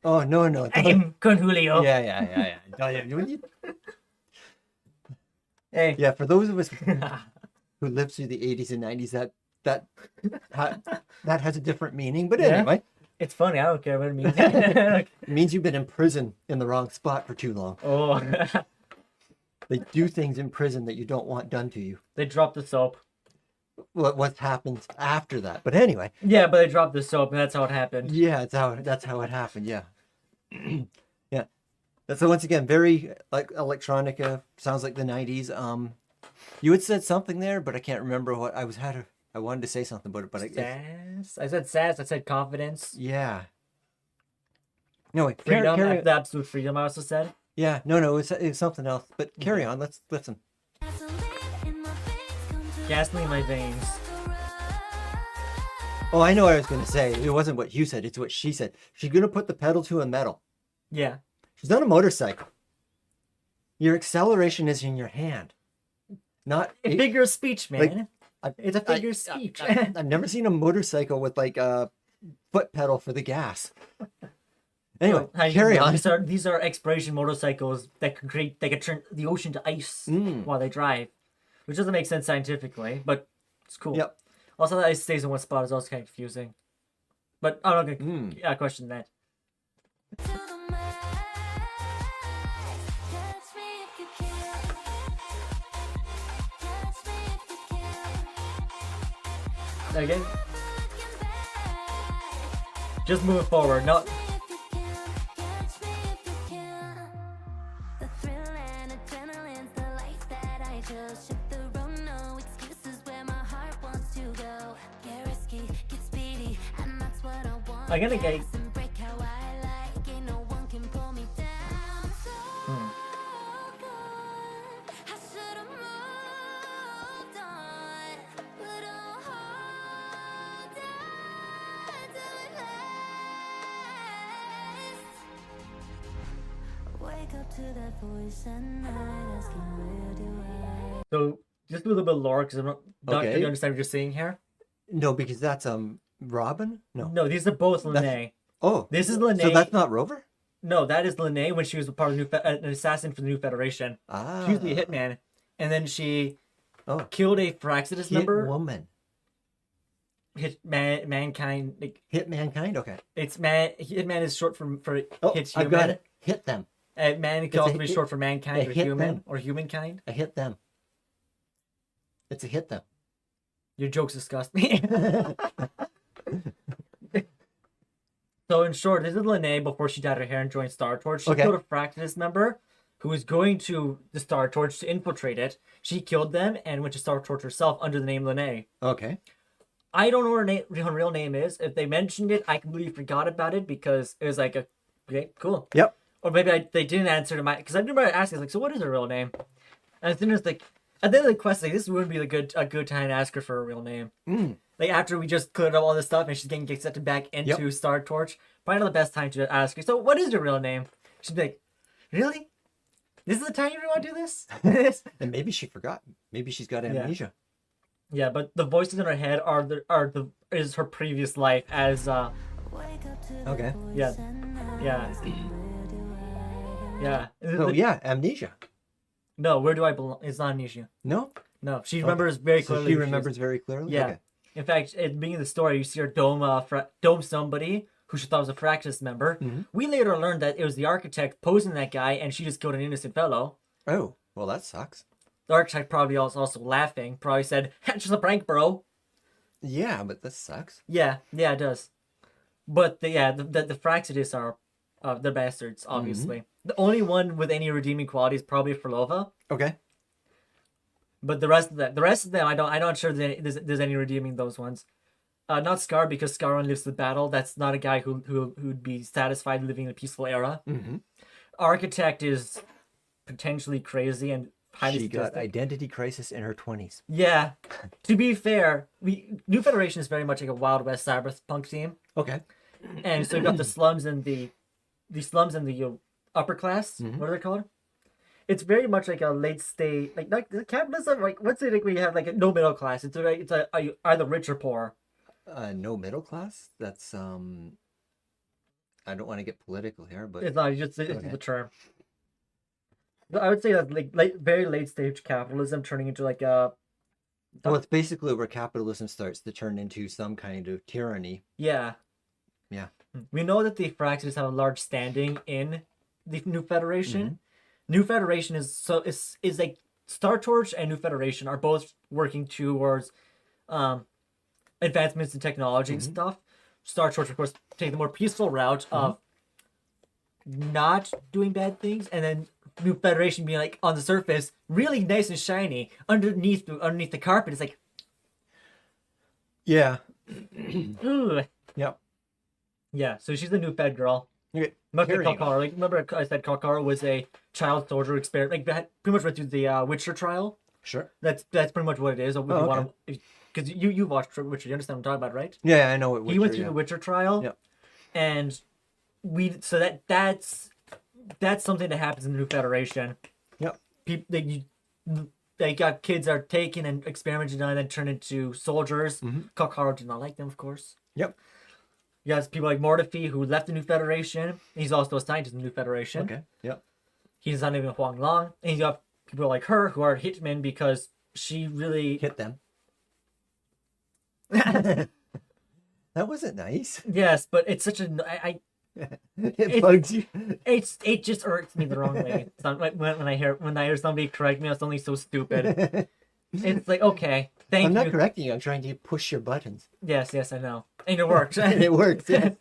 Oh no. I'm con Julio. Yeah. No, yeah. When you- Hey. Yeah, for those of us who lived through the 80s and 90s, that has a different meaning. But Yeah. anyway, It's funny. I don't care what it means. it means you've been in prison in the wrong spot for too long. Oh, They do things in prison that you don't want done to you. they dropped the soap. What happens after that? But anyway, Yeah, but they dropped the soap, and that's how it happened. yeah, that's how it happened. Yeah, yeah. So once again, very like electronica. Sounds like the 90s. You had said something there, but I can't remember what I wanted to say something about it, but Sass. I said sass. I said confidence. yeah. No, wait, Freedom. carry, The absolute freedom. I also said. yeah, no, it's something else. But carry on. Let's listen. Gasoline in my veins come to the Gasoline in my veins. the ride. Oh, I know what I was gonna say. It wasn't what you said. It's what she said. She's gonna put the pedal to a metal. Yeah. She's on a motorcycle. Your acceleration is in your hand, not. A figure of speech, man. I- It's a figure of speech. I've never seen a motorcycle with like a foot pedal for the gas. Anyway, How do you carry know? on. These are exploration motorcycles that can turn the ocean to ice Mm. while they drive, which doesn't make sense scientifically, but it's cool. Yep. Also, that ice stays in one spot is also kind of confusing. But I'm not gonna Mm. question that. To the max. Catch me if you can. Catch me if you can. Again, Never looking back. just move forward. Not. Catch me if you can. Catch me if you can. The thrill and adrenaline's the life that I chose. Hit the road, no excuses where my heart wants to go. Get risky, get speedy, and that's what I want. I'm gonna get. And break how I like. Ain't no one can pull me down. So good. I should've moved on, but I'll hold on till it lasts. Wake up to that voice at night asking where do I. So just do a little bit of lore because I'm not Okay. you understand what you're seeing here. No, because that's Robin. No. No, these are both That's- Lene. Oh, This is Lene. so that's not Rover. No, that is Lene when she was a part of an assassin for the New Federation. Ah, She used to be a hitman, and then she Oh, killed a Fraxidus hit member. woman. Mankind. Like, Hit mankind. Okay. it's man. Hitman is short for Oh, hit I've human. got it. Hit them. Man can a also be hit- short for mankind a or hit human them. or humankind. I hit them. It's a hit them. Your jokes disgust me. So in short, this is Lene before she dyed her hair and joined Star Torch. She Okay. killed a Fractus member who was going to the Star Torch to infiltrate it. She killed them and went to Star Torch herself under the name Lene. Okay. I don't know what her real name is. If they mentioned it, I completely forgot about it because it was like okay, cool. Yep. Or maybe they didn't answer to my because I remember asking like, so what is her real name? And as soon as like at the end of the quest, like this wouldn't be a good time to ask her for a real name. Like after we just cleared up all this stuff and she's getting accepted back into Star Torch, probably not the best time to ask her. So what is your real name? She'd be like, really? This is the time you really want to do this? And maybe she forgot. Maybe she's got amnesia. Yeah, but the voices in her head is her previous life as Okay. yeah. Oh yeah, amnesia. No, where do I belong? It's not amnesia. No. No, she remembers very So clearly. she remembers very clearly. Yeah. Okay. In fact, at the beginning of the story, you see her dome somebody who she thought was a Fractus member. We later learned that it was the architect posing that guy, and she just killed an innocent fellow. Oh, well, that sucks. The architect probably also laughing. Probably said, "It's just a prank, bro." Yeah, but this sucks. Yeah, it does. But the Fraxitus are they're bastards, obviously. The only one with any redeeming qualities is probably Frolova. Okay. But the rest of them, I'm not sure there's any redeeming those ones. Not Scar because Scar only lives the battle. That's not a guy who'd be satisfied living in a peaceful era. Architect is potentially crazy and highly She got statistic. identity crisis in her 20s. Yeah. To be fair, New Federation is very much like a Wild West cyberpunk team, Okay. and so you got the slums and the upper class. What are they called? It's very much like a late stage, like not capitalism. Like what's it like? We have like a no middle class. It's are you either rich or poor? No middle class. That's I don't want to get political here, but It's not. It's the term. I would say that's like very late stage capitalism turning into like a well, it's basically where capitalism starts to turn into some kind of tyranny. yeah. We know that the Fraxis have a large standing in the New Federation. New Federation is like Star Torch and New Federation are both working towards advancements in technology and stuff. Star Torch, of course, take the more peaceful route of not doing bad things, and then New Federation being like on the surface really nice and shiny. Underneath the carpet, it's like Yeah. ooh. Yep. Yeah, so she's the new Fed girl. Okay. Much like Carrying on. Kalkara. Like, remember I said Kalkara was a child soldier experiment. Like that pretty much went through the Witcher trial. Sure. That's pretty much what it is. Okay. Because you watched Witcher, you understand what I'm talking about, right? Yeah, I know what He went Witcher, through the Witcher trial. Yep. And that's something that happens in the New Federation. Yep. People they got kids are taken and experimented on and then turned into soldiers. Kalkara did not like them, of course. Yep. You got people like Mortefi who left the New Federation. He's also a scientist in the New Federation. Okay. Yep. He's not even Huang Long. And you got people like her who are hitmen because she really Hit them. That wasn't nice. yes, but it's such a It bugs you. it just irks me the wrong way. It's not like when I hear somebody correct me on something so stupid. It's like okay, thank I'm you. not correcting you. I'm trying to push your buttons. Yes, I know, and it works. And it works. Yeah.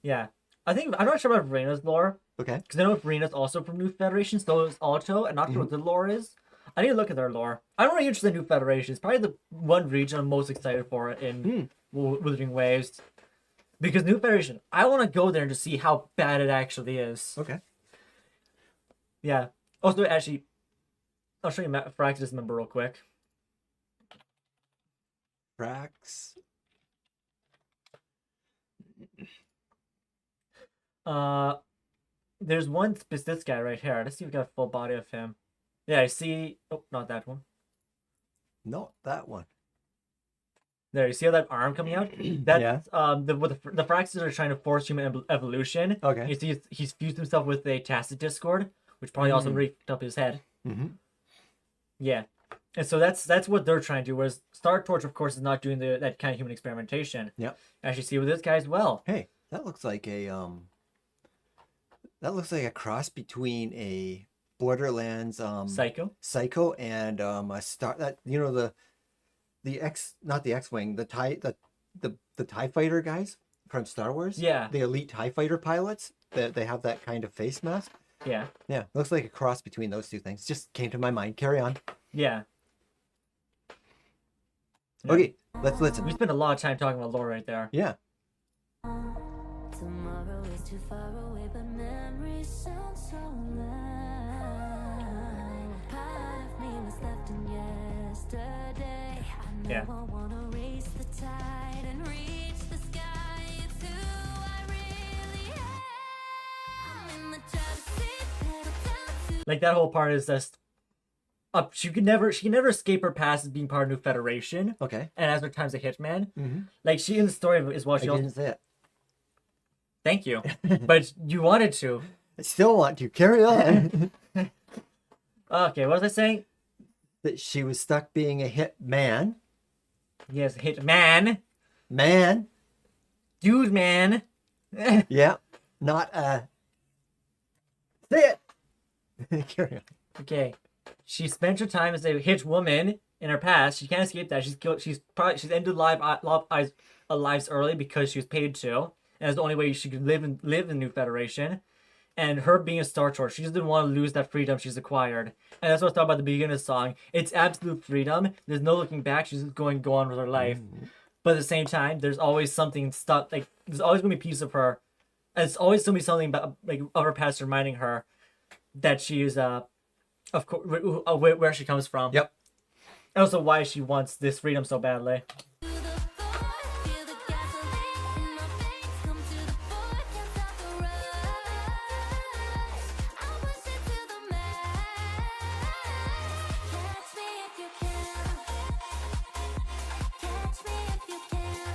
Yeah, I'm not sure about Reina's lore. Okay. Because I know Reina's also from New Federation, so is Alto, and not sure what the lore is. I need to look at their lore. I'm really interested in New Federation. It's probably the one region I'm most excited for in Wuthering Waves. Because New Federation, I want to go there and just see how bad it actually is. Okay. Yeah. Also, actually, I'll show you Fraxis member real quick. Frax. There's one, it's this guy right here. Let's see if we got a full body of him. Yeah, I see. Oh, not that one. Not that one. There, you see how that arm coming out? That's Yeah. the Fraxis are trying to force human evolution. Okay. You see, he's fused himself with a tacit discord, which probably also raked up his head. Yeah, and so that's what they're trying to do. Whereas Star Torch, of course, is not doing that kind of human experimentation. Yep. As you see with this guy as well. Hey, that looks like a cross between a Borderlands Psycho. and a Star that the X-wing, the TIE fighter guys from Star Wars. Yeah. The elite TIE fighter pilots. They have that kind of face mask. Yeah. Yeah, looks like a cross between those two things. Just came to my mind. Carry on. Yeah. Okay. Let's listen. We spent a lot of time talking about lore right there. Yeah. Tomorrow is too far away, but memories sound so loud. Part of me was left in yesterday. I know Yeah. I wanna race the tide and reach the sky. It's who I really am. I'm in the driver's seat, pedal down to Like that whole part is just up. She can never escape her past as being part of New Federation, Okay. and as her time's a hitman. Mm-hmm. Like she in the story is what I she also. didn't say it. Thank you, but you wanted to. I still want to carry on. Okay, what was I saying? That she was stuck being a hit man. Yes, hitman, dude, man. Yeah. Not a. Say it. Carry on. Okay, she spent her time as a hit woman in her past. She can't escape that. She's ended lives early because she was paid to, and it's the only way she could live in the New Federation. And her being a Star Torch, she just didn't want to lose that freedom she's acquired. And that's what I thought about the beginning of the song. It's absolute freedom. There's no looking back. She's just go on with her life. But at the same time, there's always something stuck. Like there's always gonna be a piece of her. And it's always gonna be something about like of her past reminding her that she is of course where she comes from. Yep. And also why she wants this freedom so badly. the floor. Feel the gasoline in my veins. Come to the fore, can't stop the rush. I push it to the max. Catch me if you can. Catch me if you can.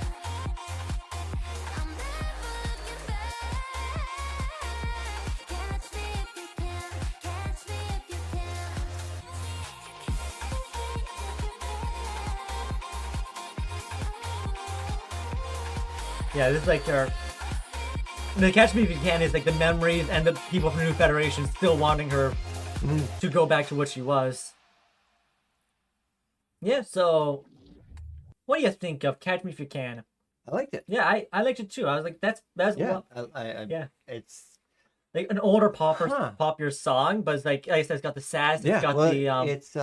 I'm never looking back. Catch me if you can. Catch me if you Yeah, this is like her. The Catch Me If You Can is like the memories and the people from the New Federation still wanting her to go back to what she was. Yeah, so what do you think of Catch Me If You Can? I liked it. Yeah, I liked it too. I was like, that's Yeah. Yeah. It's. like an older popular Huh. popular song, but it's like I said, it's got the sass, Yeah. it's got Well, the it's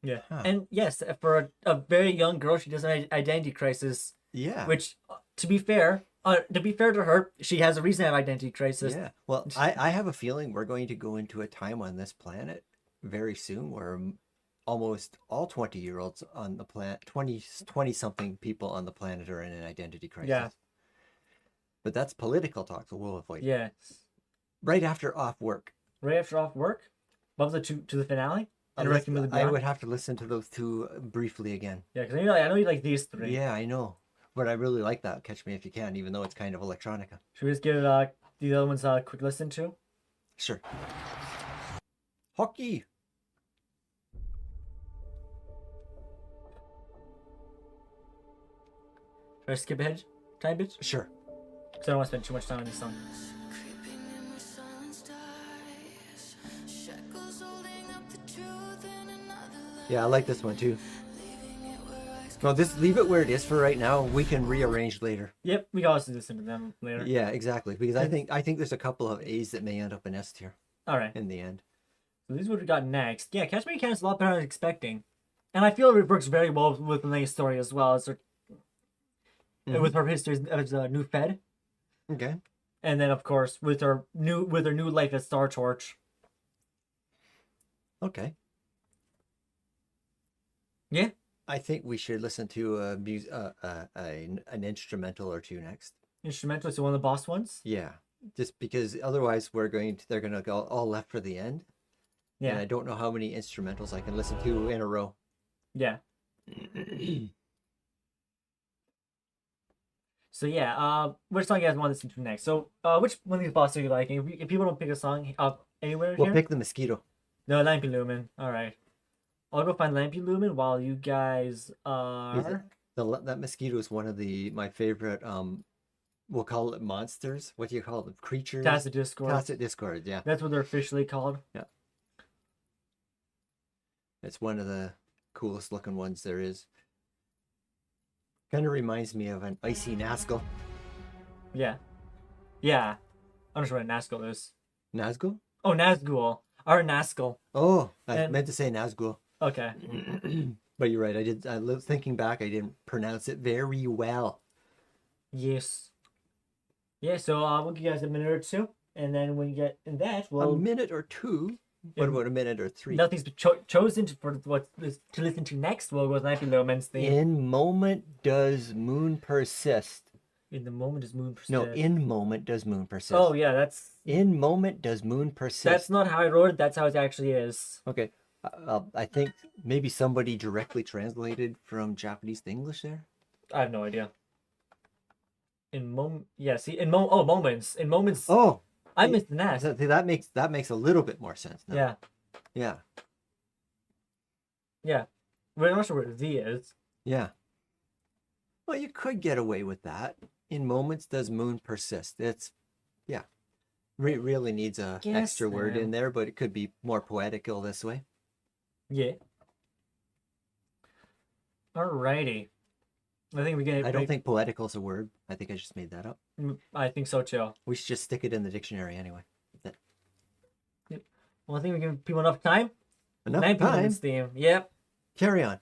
yeah, Huh. and yes, for a very young girl, she does an identity crisis, Yeah. which to be fair to her, she has a reason to have identity crisis. Yeah. Well, I have a feeling we're going to go into a time on this planet very soon where almost all 20-year-olds on the planet, 20 something people on the planet are in an identity crisis. Yeah. But that's political talk, so we'll avoid. Yes. Right after off work. Right after off work, above the to the finale, and Wrecking Movie I Beyond. would have to listen to those two briefly again. Yeah, because I know you like these three. Yeah, I know. But I really like that Catch Me If You Can, even though it's kind of electronica. Should we just give the other ones a quick listen to? Sure. Hockey. Should I skip ahead time bit? Sure. Because I don't want to spend too much time on this song. creeping in where silence dies. Shackles holding up the truth in another life. Yeah, I like this one too. Leaving it where I No, just leave it where it is for right now. We can rearrange later. Yep, we can also listen to them later. Yeah, exactly. Because I think there's a couple of A's that may end up in S tier All right. in the end. So this is what we got next. Yeah, Catch Me If You Can is a lot better than I was expecting. And I feel it works very well with Renee's story as well as with her history as a new Fed. Okay. And then of course with her new life as Star Torch. Okay. Yeah. I think we should listen to an instrumental or two next. Instrumental is one of the boss ones. Yeah. Just because otherwise they're gonna go all left for the end. And Yeah. I don't know how many instrumentals I can listen to in a row. Yeah. So yeah, which song you guys want to listen to next? So which one of these bosses are you liking? If people don't pick a song anywhere We'll here? pick the mosquito. No, Lampy Lumen. Alright. I'll go find Lampy Lumen while you guys are That mosquito is one of my favorite we'll call it monsters. What do you call them? Creatures? Tacit Discord. Tacit Discord, yeah. That's what they're officially called. Yeah. It's one of the coolest looking ones there is. Kind of reminds me of an icy Nazgul. Yeah. Yeah. I'm not sure what a Nazgul is. Nazgul? Oh, Nazgul. Or Nazgul. Oh, I And- meant to say Nazgul. Okay. But you're right. Thinking back, I didn't pronounce it very well. Yes. Yeah, so we'll give you guys a minute or two, and then when you get in that, A we'll minute or two. What about a minute or three? nothing's been chosen for what to listen to next. We'll go with Nightly Lumen's theme. In moment does moon persist. In the moment does moon persist. No, in moment does moon persist. Oh yeah, that's In moment does moon persist. that's not how I wrote it. That's how it actually is. Okay. I think maybe somebody directly translated from Japanese to English there. I have no idea. In moment, yeah. See, moments. In moments. Oh, I missed an S. see, that makes a little bit more sense now. Yeah, Yeah. yeah. We're not sure where the is. Yeah. Well, you could get away with that. In moments does moon persist. It's, yeah. Really needs a Guess extra word so. in there, but it could be more poetical this way. Yeah. Alrighty. I think we get. I don't think poetical is a word. I think I just made that up. I think so too. We should just stick it in the dictionary anyway. Well, I think we give people enough time. Enough Nine people in time. this theme. Yep. Carry on.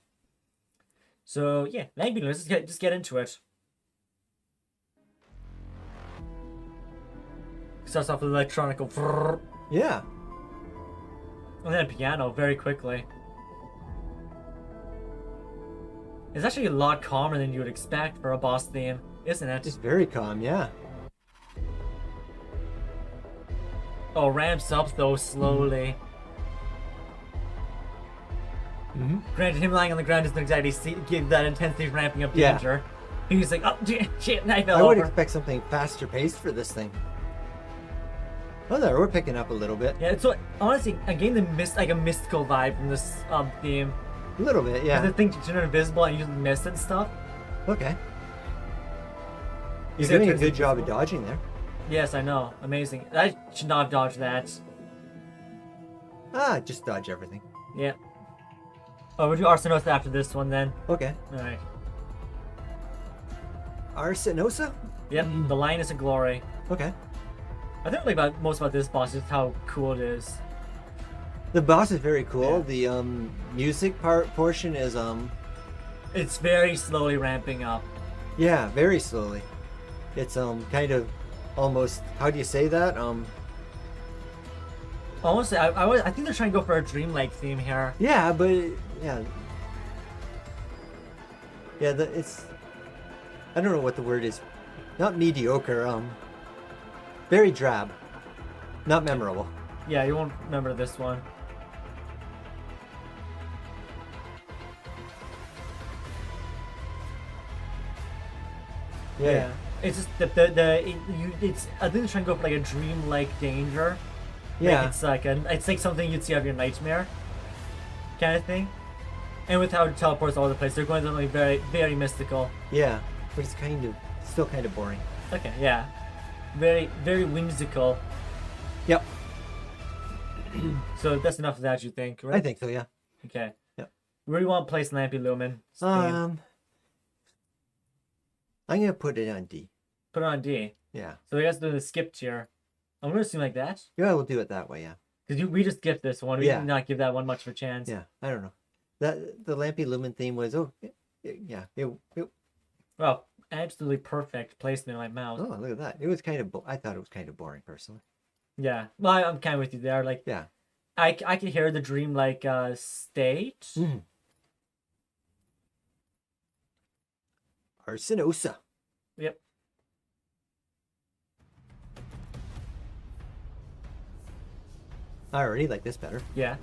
So yeah, 9 people. Let's just get into it. Starts off with electronic, and Yeah. then piano very quickly. It's actually a lot calmer than you would expect for a boss theme, isn't it? Just very calm, yeah. Oh, ramps up though slowly. Mm-hmm. Granted, him lying on the ground doesn't exactly give that intensity of ramping up Yeah. danger. He's like, oh shit, I I fell would over. expect something faster paced for this thing. Oh, there, we're picking up a little bit. Yeah, it's honestly, I gained a mystical vibe from this theme. A little bit, Yeah. The yeah. things turn invisible and you just miss and stuff. Okay. You're So it doing a turns good job of invisible. dodging there. Yes, I know. Amazing. I should not have dodged that. Ah, just dodge everything. Yeah. Oh, we'll do Arsenosa after this one then. Okay. Alright. Arsenosa? Yep, the Lioness of Glory. Okay. I think what I like most about this boss is how cool it is. The boss is very cool. Yeah. The music portion is It's very slowly ramping up. yeah, very slowly. It's kind of almost, how do you say that? Honestly, I think they're trying to go for a dreamlike theme here. Yeah, but yeah. Yeah, it's, I don't know what the word is. Not mediocre, very drab. Not memorable. Yeah, you won't remember this one. Yeah. It's just it's I think they're trying to go for like a dreamlike danger. Yeah. Like it's like something you'd see out of your nightmare, kind of thing. And with how it teleports all over the place, they're going to something very, very mystical. Yeah. But it's still kind of boring. Okay, yeah, very, very whimsical. Yep. So that's enough of that, you think, right? I think so, yeah. Okay. Yep. Where do you want to place Lampy Lumen? I'm gonna put it on D. Put it on D. Yeah. So we got to do the skip tier. I'm gonna assume like that, Yeah, we'll do it that way, yeah. because we just skipped this one. We Yeah. did not give that one much of a chance. Yeah. I don't know. The Lampy Lumen theme was yeah. Well, absolutely perfect placement in my mouth. Oh, look at that. It was kind of I thought it was kind of boring personally. Yeah. Well, I'm kind of with you there. Like, Yeah. I can hear the dreamlike state. Mm. Arsenosa. Yep. I already like this better. Yeah.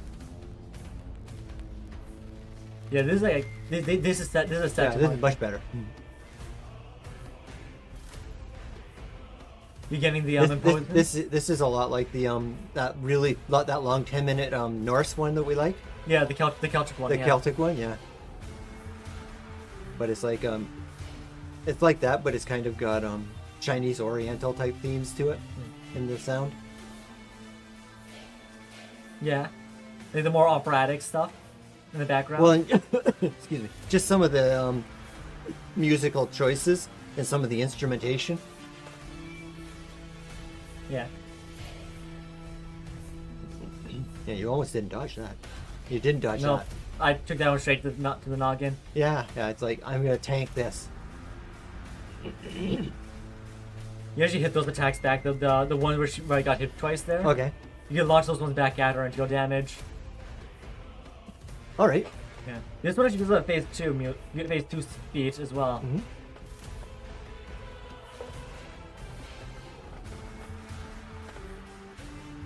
Yeah, this is like this is set. This is a set. Yeah, this is much better. You're getting the This is a lot like the that long 10-minute Norse one that we like. yeah, the Celtic one. The yeah. Celtic one, yeah. But it's like that, but it's kind of got Chinese Oriental type themes to it in the sound. Yeah, like the more operatic stuff in the background. Well, and, excuse me, just some of the musical choices and some of the instrumentation. yeah. Yeah, you almost didn't dodge that. You didn't dodge No. that. I took that one straight to the noggin. Yeah, it's like, I'm gonna tank this. You actually hit those attacks back. The one where I got hit twice there. Okay. You can launch those ones back at her and deal damage. Alright. Yeah. This one actually gives a phase 2 phase 2 speed as well. Mm-hmm.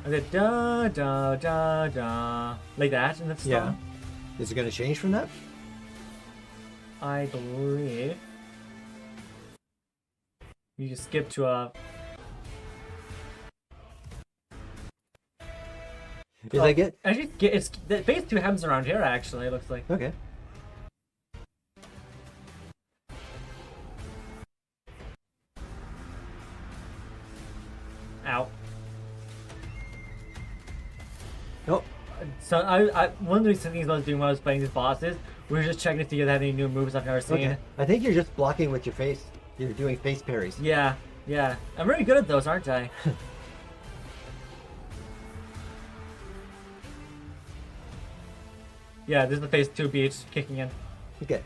And then da da da da like that in the song. Yeah. Is it gonna change from that? I believe. You just skip to a. Did I get? Actually, it's the phase 2 happens around here. Actually, it looks like. Okay. Ow. Nope. So I one of the things I was doing when I was playing these bosses, we were just checking to see if they had any new moves I've never seen. Okay. I think you're just blocking with your face. You're doing face parries. Yeah, yeah. I'm very good at those, aren't I? Yeah, this is the phase 2 beat kicking in. Okay.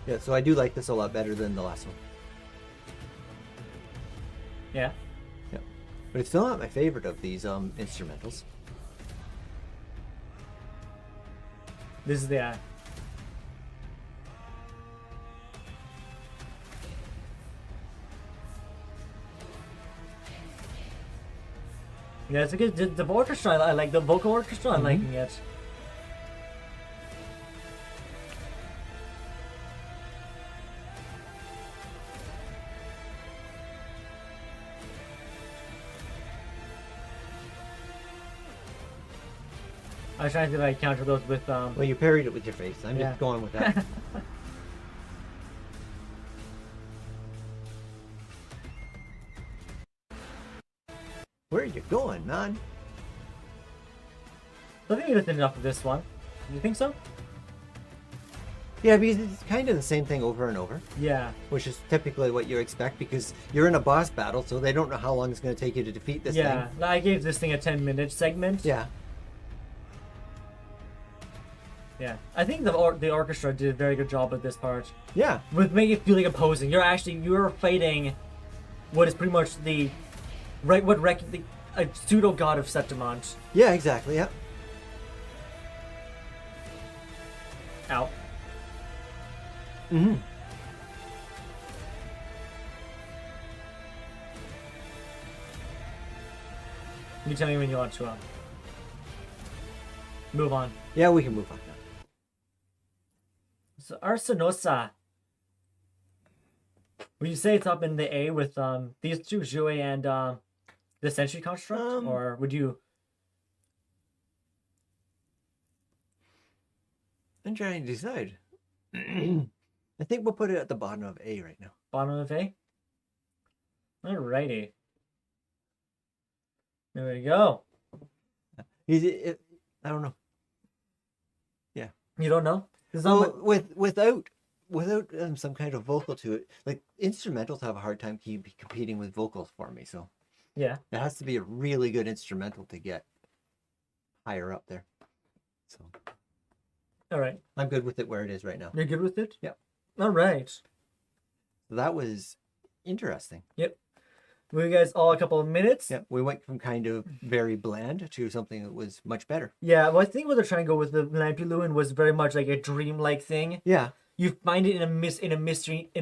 Yeah, so I do like this a lot better than the last one. Yeah. Yeah. But it's still not my favorite of these instrumentals. This is the. Yeah, it's a good. The orchestra, I like the vocal orchestra. I'm liking it. I was trying to like counter those with Well, you parried it with your face. I'm Yeah. just going with that. Where are you going, man? I think it's enough of this one. Do you think so? Yeah, because it's kind of the same thing over and over, Yeah. which is typically what you expect because you're in a boss battle, so they don't know how long it's going to take you to defeat this Yeah. thing. I gave this thing a 10-minute segment. Yeah. Yeah. I think the orchestra did a very good job with this part. Yeah. With making it feel like opposing. You're fighting what is pretty much the a pseudo god of Septimont. Yeah, exactly. Yeah. Ow. Mm-hmm. You tell me when you want to move on. Yeah, we can move on now. So Arsenosa. Would you say it's up in the A with these two, Jouet and the Century Construct? Or would you I'm trying to decide. I think we'll put it at the bottom of A right now. bottom of A? Alrighty. There we go. I don't know. You don't know? This is Well, without some kind of vocal to it, like instrumentals have a hard time competing with vocals for me. So yeah. it has to be a really good instrumental to get higher up there. So Alright. I'm good with it where it is right now. You're good with it? Yep. Alright. So that was interesting. Yep. We guys all a couple of minutes. Yeah, we went from kind of very bland to something that was much better. Yeah, well, I think what they're trying to go with the Lampuloon was very much like a dream-like thing. Yeah. You find it in a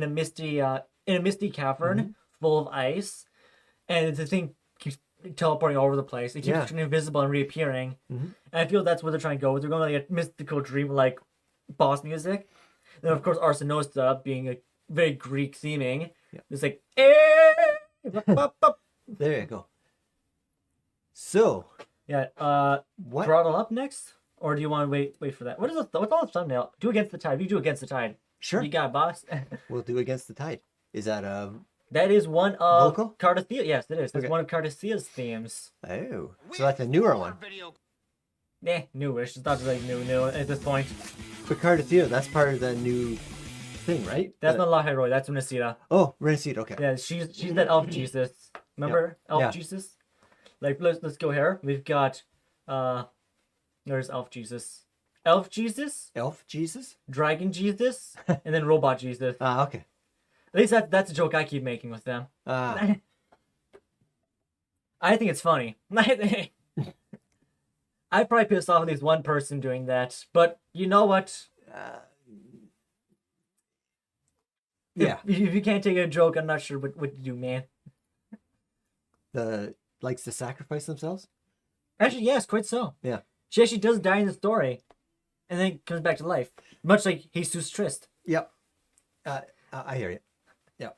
misty cavern full of ice, and the thing keeps teleporting all over the place. It keeps Yeah. turning invisible and reappearing. Mhm. And I feel that's what they're trying to go with. They're going like a mystical dream-like boss music. And of course, Arsenosa being a very Greek theming. Yeah. It's like There you go. So yeah. what? Throttle up next, or do you want to wait for that? What's all the thumbnail? Do against the tide. You do against the tide. Sure. You got it, boss. We'll do Against the Tide. Is that a That is one of Vocal? Cardathea. Yes, it is. That's Okay. one of Cardathea's themes. oh? So that's a newer one. Newish. It's not really new at this point. But Cardathea, that's part of the new thing, right? That's not La Heroi. That's Unisita. Oh, Renacita. Okay. Yeah, she's that elf Jesus. Remember elf Yeah. Jesus? Like let's go here. We've got there's elf Jesus, Elf Jesus. dragon Jesus, and then robot Jesus. Ah, okay. At least that's a joke I keep making with them. Ah, I think it's funny. I probably pissed off at least one person doing that, but you know what? yeah. If you can't take a joke, I'm not sure what to do, man. The likes to sacrifice themselves. Actually, yes, quite so. Yeah. She actually does die in the story, and then comes back to life, much like Jesus Trist. Yep. I hear you. Yep.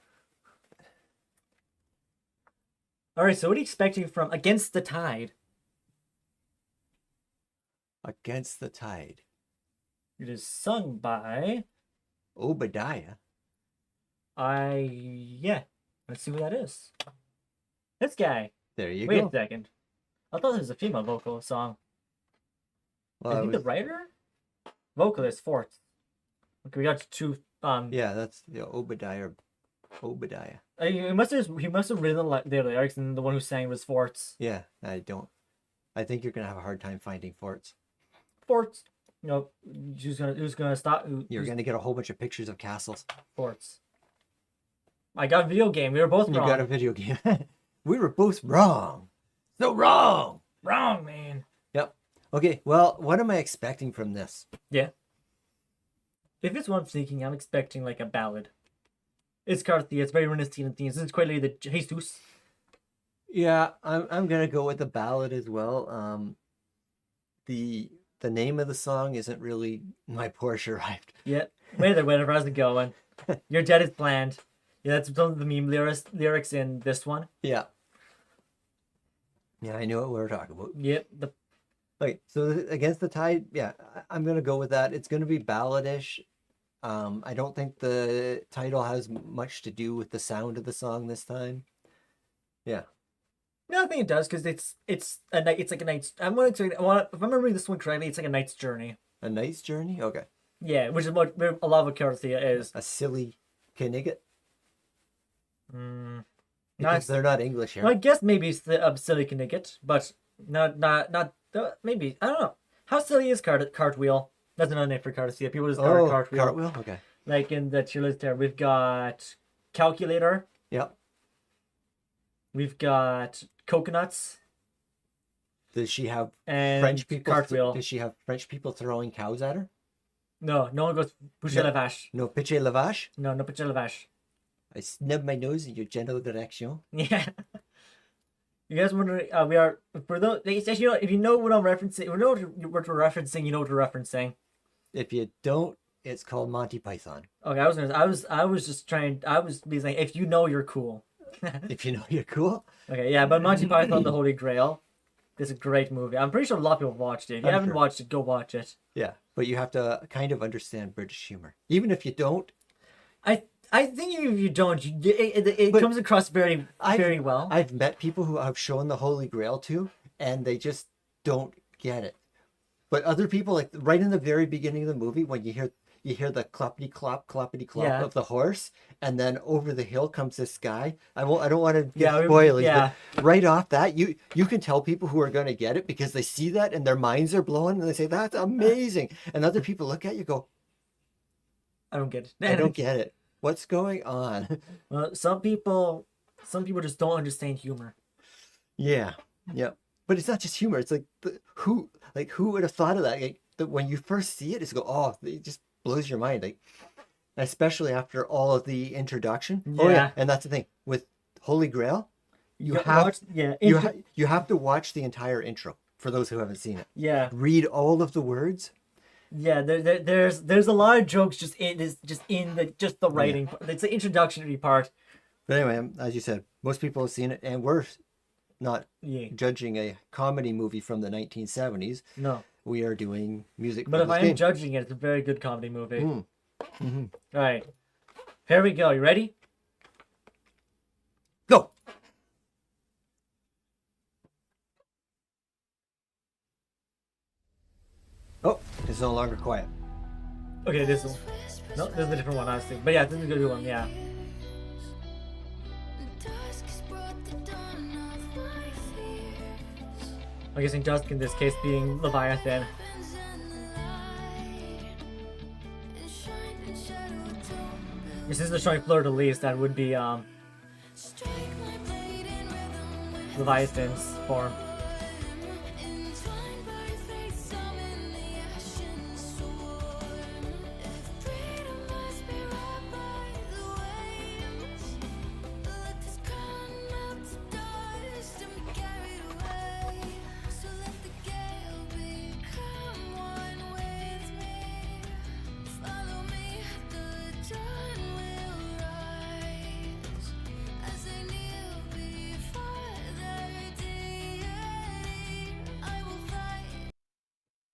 All right, so what are you expecting from Against the Tide? Against the Tide. It is sung by Obadiah. yeah. Let's see who that is. This guy. There you Wait go. a second. I thought it was a female vocal song. Well, Is it he the was- writer? Vocalist, fourth. Okay, we got two. yeah, that's Obadiah. Obadiah. He must have written the lyrics, and the one who sang was Forts. Yeah, I think you're gonna have a hard time finding forts. Forts. You know, who's gonna stop? You're gonna get a whole bunch of pictures of castles. Forts. I got a video game. We were both You wrong. got a video game. We were both wrong. So wrong. Wrong, man. Yep. Okay. Well, what am I expecting from this? Yeah. If it's what I'm thinking, I'm expecting like a ballad. It's Carthy. It's very Renaissance themes. It's quite like the Jesus. Yeah, I'm gonna go with the ballad as well. The name of the song isn't really my Porsche arrived. Yeah. Whatever. How's it going? Your dead is planned. Yeah, that's some of the meme lyrics in this one. Yeah. Yeah, I know what we're talking about. Yep. Okay, so Against the Tide, yeah, I'm gonna go with that. It's gonna be balladish. I don't think the title has much to do with the sound of the song this time. Yeah. No, I think it does because it's a night. It's like a night's. I'm going to. If I'm remembering this one correctly, it's like a knight's journey. A nice journey? Okay. Yeah, which is what a lot of Carthia is. A silly Knigget? Mm, Because they're not English here. well, I guess maybe it's the silly Knigget, but not maybe I don't know. How silly is Cartwheel? That's another name for Carthia. People just call it Cartwheel. Cartwheel? Okay. Like in the tier list there, we've got Calculator. Yep. We've got Coconuts Does she have and French people? Cartwheel. Does she have French people throwing cows at her? No one goes Boucher No. la vache. No, pitche la vache? No Boucher la vache. I snub my nose in your general direction. Yeah. You guys wondering? We are for those. If you know what I'm referencing, you know what we're referencing. You know what we're referencing. If you don't, it's called Monty Python. Okay, I was just trying. I was being like, if you know, you're cool. If you know you're cool. Okay, yeah, but Monty Python: The Holy Grail is a great movie. I'm pretty sure a lot of people watched it. If you I'm haven't sure. watched it, go watch it. Yeah, but you have to kind of understand British humor. Even if you don't, I think if you don't, it But comes across very well. I've met people who I've shown the Holy Grail to, and they just don't get it. But other people, like right in the very beginning of the movie, when you hear the cloppity clop Yeah. of the horse, and then over the hill comes this guy. I don't want to Yeah, give spoilers, yeah. but right off that, you can tell people who are going to get it because they see that and their minds are blown, and they say that's amazing. And other people look at you, and go, I don't get it. I don't get it. What's going on? Well, some people just don't understand humor. Yeah, yeah. But it's not just humor. It's like who would have thought of that? Like when you first see it, it's go, oh, it just blows your mind. Like especially after all of the introduction. Oh Yeah. yeah, and that's the thing with Holy Grail. You Go have watch- yeah, you have to watch the entire intro for those who haven't seen it. yeah. Read all of the words. Yeah, there's a lot of jokes just in the writing. It's the introductory part. But anyway, as you said, most people have seen it, and we're not Yeah. judging a comedy movie from the 1970s. No. We are doing music. But for if this I am game. judging it, it's a very good comedy movie. Mm. Mhm. All right. Here we go. You ready? Go. Oh, it's no longer quiet. Okay, this one. No, this is a different one, honestly. But yeah, this is a good one. Yeah. I'm guessing Dusk in this case being Leviathan. This is the showing Fleur de Lis, that would be Leviathan's form.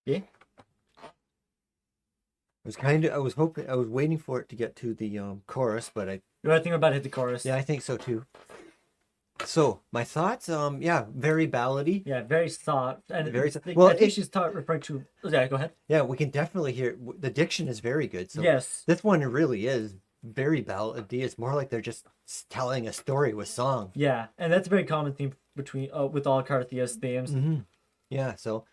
Yeah. I was waiting for it to get to the chorus, but You gotta think about it, the chorus. I think so too. So my thoughts, yeah, very ballady. Yeah, very soft. And Very I think she's referring to. Yeah, go ahead. Yeah, we can definitely hear the diction is very good. So Yes. this one really is very ballady. It's more like they're just telling a story with song. Yeah, and that's a very common theme between with all Carthia's themes. Mm-hmm. Yeah, so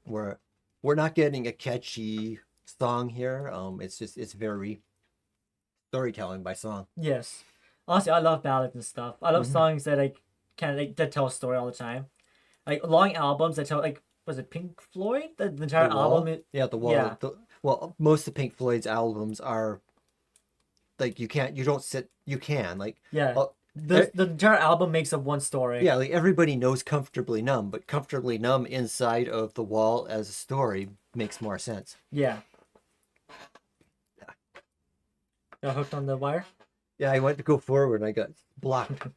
we're not getting a catchy song here. It's very storytelling by song. Yes. Honestly, I love ballads and stuff. I love Mhm. songs that that tell a story all the time. Like long albums that tell, like, was it Pink Floyd? The entire The Wall? album. Yeah, the wall. Yeah. Well, most of Pink Floyd's albums are like you can like Yeah. oh, The entire album makes up one story. yeah, like everybody knows Comfortably Numb, but Comfortably Numb inside of The Wall as a story makes more sense. Yeah. Got hooked on the wire? Yeah, I went to go forward and I got blocked.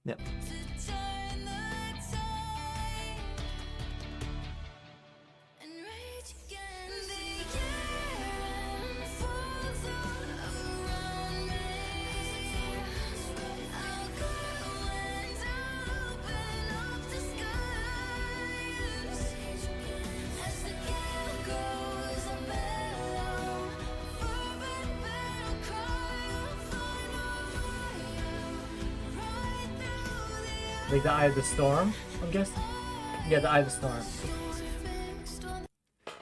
Yeah. Like the Eye of the Storm, I'm guessing? Yeah, the Eye of the Storm.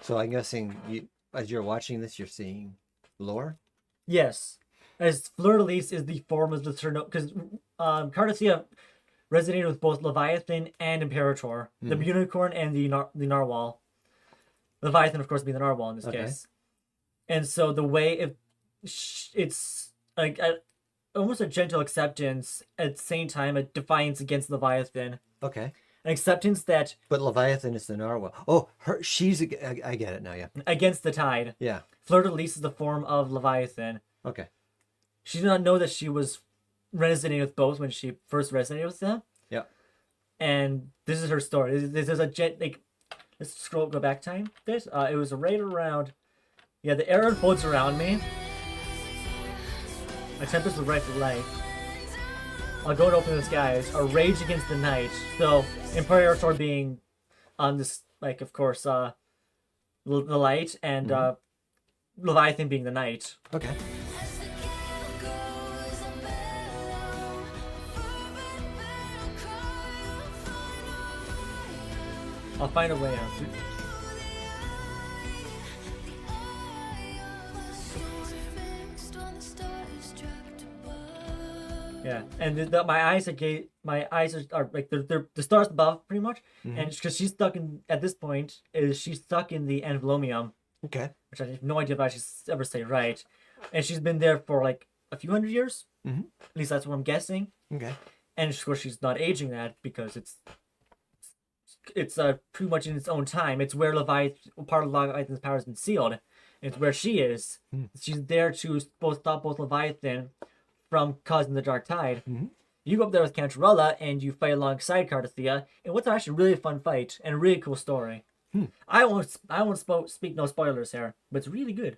So I'm guessing as you're watching this, you're seeing lore. Yes. As Fleur de Lis is the form of the Cerno, because Cardacia resonated with both Leviathan and Imperator, the unicorn and the narwhal. Leviathan, of course, being the narwhal in this Okay. case. And so the way it's like almost a gentle acceptance at the same time, a defiance against Leviathan. Okay. An acceptance that But Leviathan is the narwhal. Oh, she's I get it now, yeah. against the tide. Yeah. Fleur de Lis is the form of Leviathan. Okay. She did not know that she was resonating with both when she first resonated with them. Yeah. And this is her story. This is let's go back time. It was right around. Yeah, the air unfolds around me. My tempest was right for life. I'll go to open the skies. A rage against the night. So Imperator being on this, like, of course, the light, and Leviathan being the night. Okay. I'll find a way out. Yeah, and my eyes are like they're the stars above pretty much, and because she's stuck in at this point she's stuck in the Anvolumium, Okay. which I have no idea if I should ever say right, and she's been there for like a few hundred years, Mhm. at least that's what I'm guessing, Okay. and of course she's not aging that because it's pretty much in its own time. It's where part of Leviathan's power has been sealed. It's where she is. She's there to stop both Leviathan from causing the Dark Tide. You go up there with Cantarella and you fight alongside Cardacia, and what's actually a really fun fight and a really cool story. I won't speak no spoilers here, but it's really good.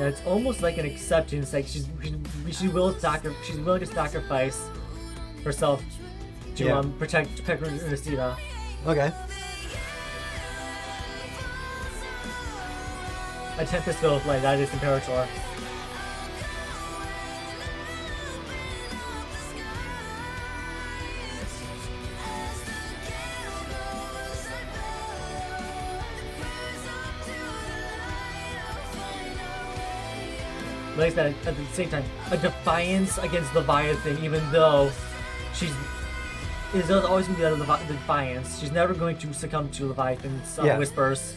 Yeah, it's almost like an acceptance. Like she's willing to sacrifice herself to Yeah. protect Reseda. Okay. A tempest filled with light. That is Imperator. Like I said, at the same time, a defiance against Leviathan, even though there's always going to be that defiance. She's never going to succumb to Leviathan's Yeah. whispers.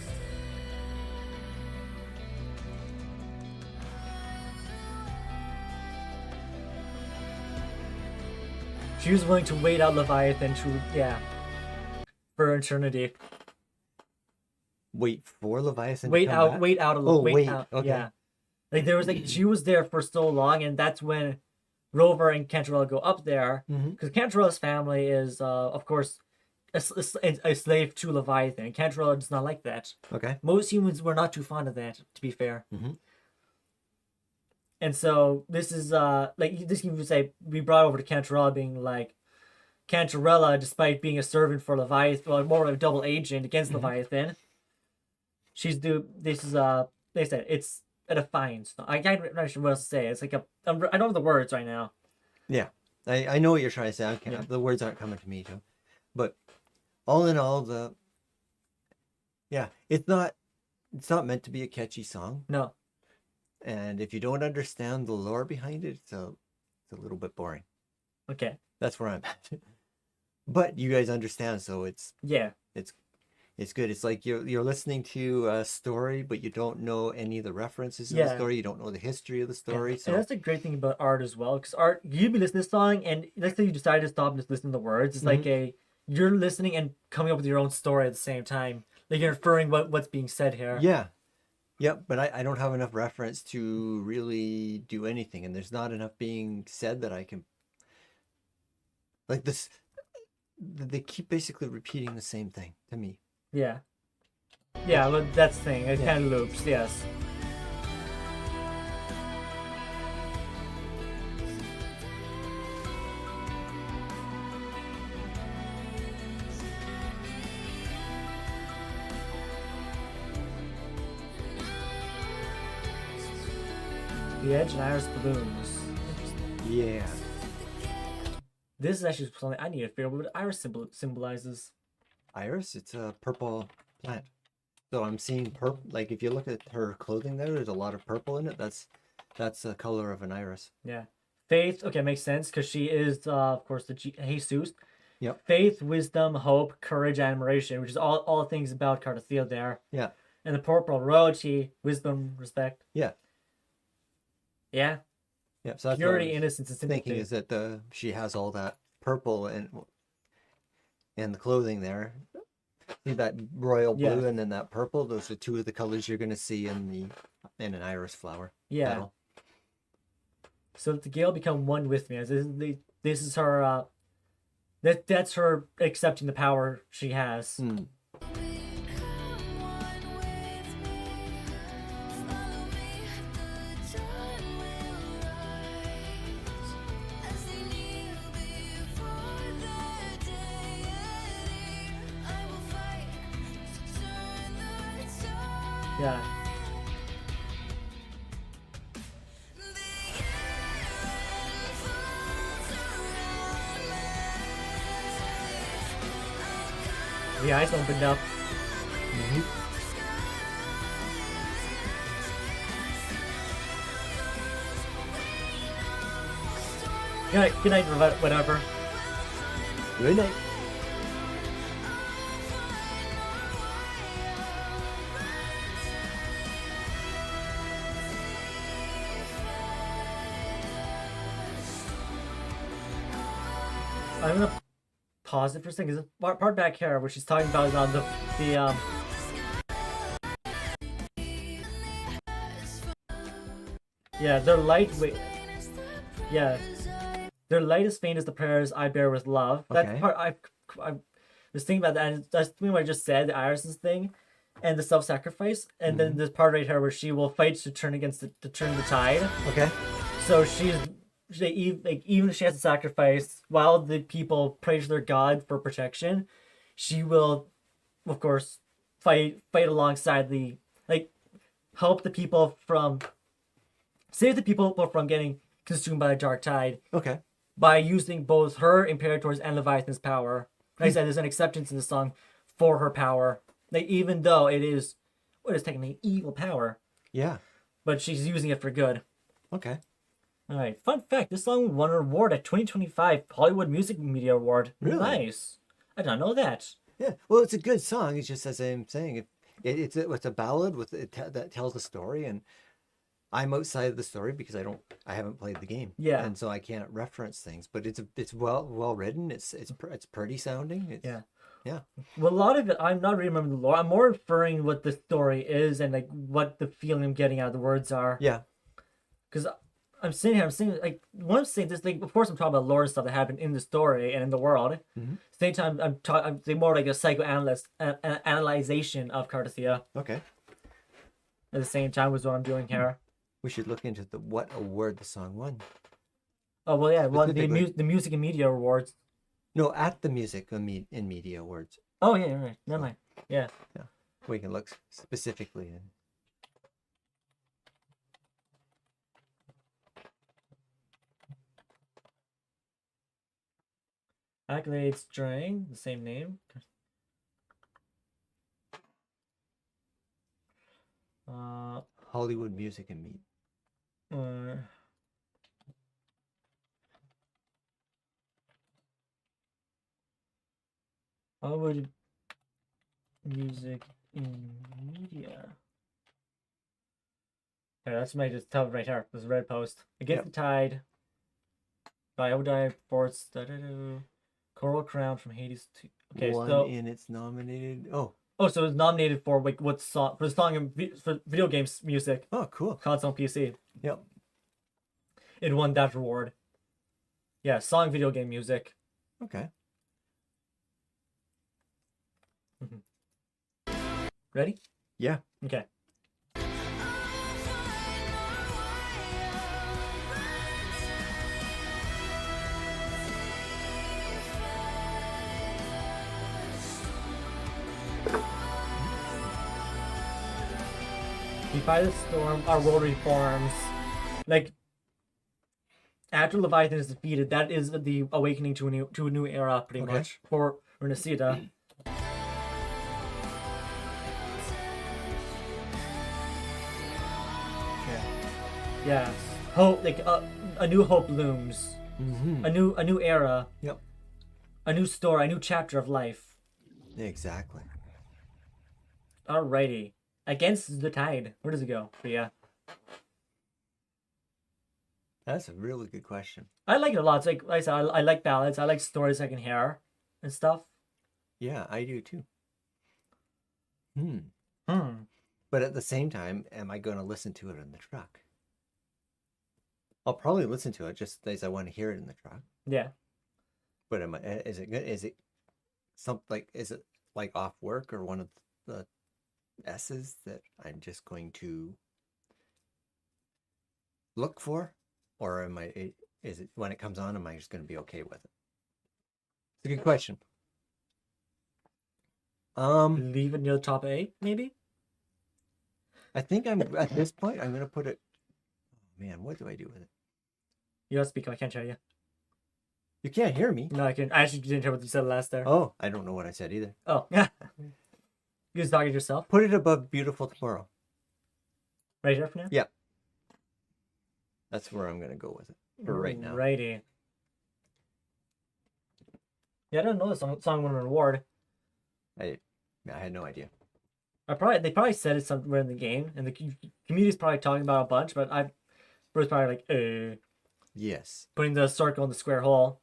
She was willing to wait out Leviathan for eternity. Wait for Leviathan. Wait to come out, back? wait out, Oh, wait. out. Okay. Yeah, she was there for so long, and that's when Rover and Cantarella go up there because Cantarella's family is, of course, a slave to Leviathan. Cantarella does not like that. Okay. Most humans were not too fond of that, to be fair. Mhm. And so this is this you would say we brought over to Cantarella being like Cantarella, despite being a servant for Leviathan, or more of a double agent against Leviathan. They said it's a defiance. I can't not sure what else to say. It's like I don't know the words right now. Yeah. I know what you're trying to say. The words aren't coming to me too. But all in all, it's not meant to be a catchy song. No. And if you don't understand the lore behind it, it's a little bit boring. Okay. That's where I'm at. But you guys understand, so it's good. It's like you're listening to a story, but you don't know any of the references in the story. You don't know the history of the story. So and that's the great thing about art as well, because art, you'd be listening to this song, and next time you decide to stop and just listen to the words, it's like you're listening and coming up with your own story at the same time. Like you're inferring what's being said here. Yeah. Yep, but I don't have enough reference to really do anything, and there's not enough being said that I can... Like this, they keep basically repeating the same thing to me. Yeah. Yeah, well, that's the thing. It kind of loops, yes. The Edge and Iris Balloons. Yeah. This is actually something I need to figure out what Iris symbolizes. Iris, it's a purple plant. So I'm seeing purple. Like if you look at her clothing there's a lot of purple in it. That's the color of an iris. Yeah. Faith, okay, makes sense because she is, of course, the Jesus. Yep. Faith, wisdom, hope, courage, admiration, which is all things about Cardathia there. Yeah. And the purple, royalty, wisdom, respect. Yeah. Yeah. Yeah. So that's purity, what I was innocence, and sympathy. thinking is that she has all that purple and the clothing there. See that royal blue and then that purple. Those are two of the colors you're going to see in an iris flower. Yeah. Petal. So that the Gale become one with me. This is her. That's her accepting the power she has. Yeah. The eyes opened up. Good night, whatever. Good night. I'm gonna pause it for a second. There's a part back here where she's talking about yeah, their lightweight. Yeah, their light is faint as the prayers I bear with love. That part I was thinking about that, and that's what I just said. The irises thing. and the self-sacrifice, and then this part right here where she will fight to turn against to turn the tide. Okay. So even if she has to sacrifice while the people praise their god for protection, she will, of course, fight alongside the help the people from save the people from getting consumed by the dark tide Okay. by using both her Imperator's and Leviathan's power. Like I said, there's an acceptance in the song for her power. Like even though it is technically evil power, Yeah. but she's using it for good. Okay. All right. Fun fact: this song won an award at 2025 Hollywood Music Media Award. Really? Nice. I did not know that. Yeah. Well, it's a good song. It's just as I'm saying, it's a ballad that tells a story, and I'm outside of the story because I haven't played the game. Yeah. And so I can't reference things. But it's well written. It's pretty sounding. Yeah. Yeah. Well, a lot of it, I'm not really remembering the lore. I'm more referring what the story is and like what the feeling I'm getting out of the words are. Yeah. Because I'm sitting like when I'm saying this, like of course I'm talking about lore and stuff that happened in the story and in the world. Mhm. Same time I'm saying more like a psychoanalyst analyzation of Cardathia. Okay. At the same time was what I'm doing here. We should look into what award the song won. Oh well, yeah, well Specifically. the music and media awards. No, at the Music and Media Awards. Oh yeah, right. Never mind. Yeah. We can look specifically in. Accolades string, the same name. Hollywood Music and Media. Hollywood Music in Media. Okay, that's my just tell right here. This red post. Against the Tide. By Obadiah Forts. Coral Crown from Hades. Okay, so and it's nominated. Oh, so it's nominated for like what song for the song for video games music, oh, cool. console, and PC. Yep. It won that award. Yeah, song, video game music. Okay. Ready? Yeah. Okay. We fight the storm, our world reforms. Like after Leviathan is defeated, that is the awakening to a new era, pretty Okay. much for Renacida. Yes, hope like a new hope looms, Mm-hmm. a new era, Yep. a new story, a new chapter of life. Exactly. Alrighty, against the tide. Where does it go? But yeah, That's a really good question. I like it a lot. It's like I said, I like ballads. I like stories I can hear and stuff. Yeah, I do too. Hmm. But at the same time, am I going to listen to it in the truck? I'll probably listen to it just as I want to hear it in the truck. Yeah. But am I? Is it good? Is it something like? Is it like off work or one of the S's that I'm just going to look for, or am I? Is it when it comes on? Am I just going to be okay with it? It's a good question. Leave it near the top 8, maybe. I think I'm at this point. I'm going to put it. Oh man, what do I do with it? You don't speak. I can't hear you. You can't hear me. No, I can. I actually didn't hear what you said last there. Oh, I don't know what I said either. Oh, yeah. You just talking to yourself Put it above Beautiful Tomorrow. right here for now. Yeah. That's where I'm going to go with it for right now. Righty. Yeah, I don't know this song won an award. I had no idea. They probably said it somewhere in the game, and the community's probably talking about it a bunch. But I was probably like, Yes. putting the circle in the square hole.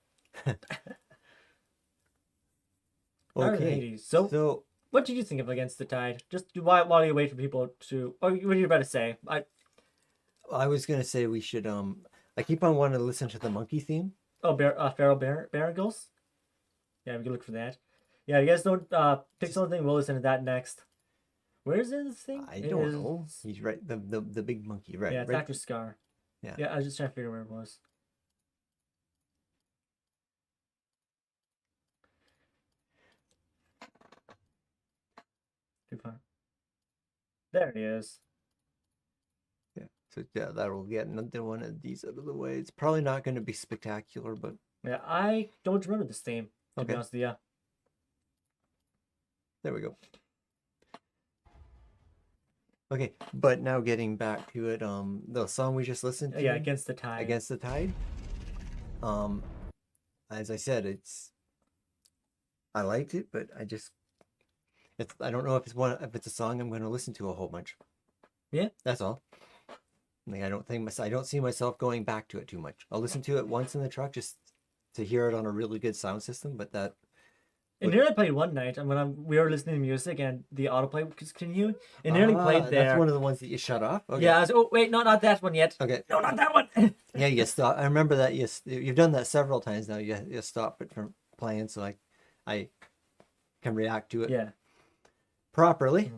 Okay. Alrighty, so what did you think of Against the Tide? Just while you wait for people to. Oh, what are you about to say? I was going to say we should. I keep on wanting to listen to the monkey theme. Feral Barangles? Yeah, we can look for that. Yeah, if you guys don't pick something, we'll listen to that next. Where's this thing? I don't know. He's right. The big monkey, right? Yeah, it's right. after Scar. Yeah. Yeah, I was just trying to figure where it was. Too far. There he is. Yeah. So yeah, that'll get another one of these out of the way. It's probably not going to be spectacular, but Yeah, I don't remember this theme, to be Okay. honest with you. there we go. Okay, but now getting back to it, the song we just listened to, Yeah, Against the Tide. Against the Tide. As I said, I liked it, but I don't know if it's a song I'm going to listen to a whole bunch. Yeah. That's all. Like, I don't see myself going back to it too much. I'll listen to it once in the truck just to hear it on a really good sound system, but that. It nearly played one night, and we were listening to music and the autoplay was continuing. It nearly played there. That's one of the ones that you shut off. Okay. Yeah. Oh wait, no, not that one yet. Okay. No, not that one. Yeah, you stop. I remember that you've done that several times now. You stop it from playing, so I can react to it Yeah. properly.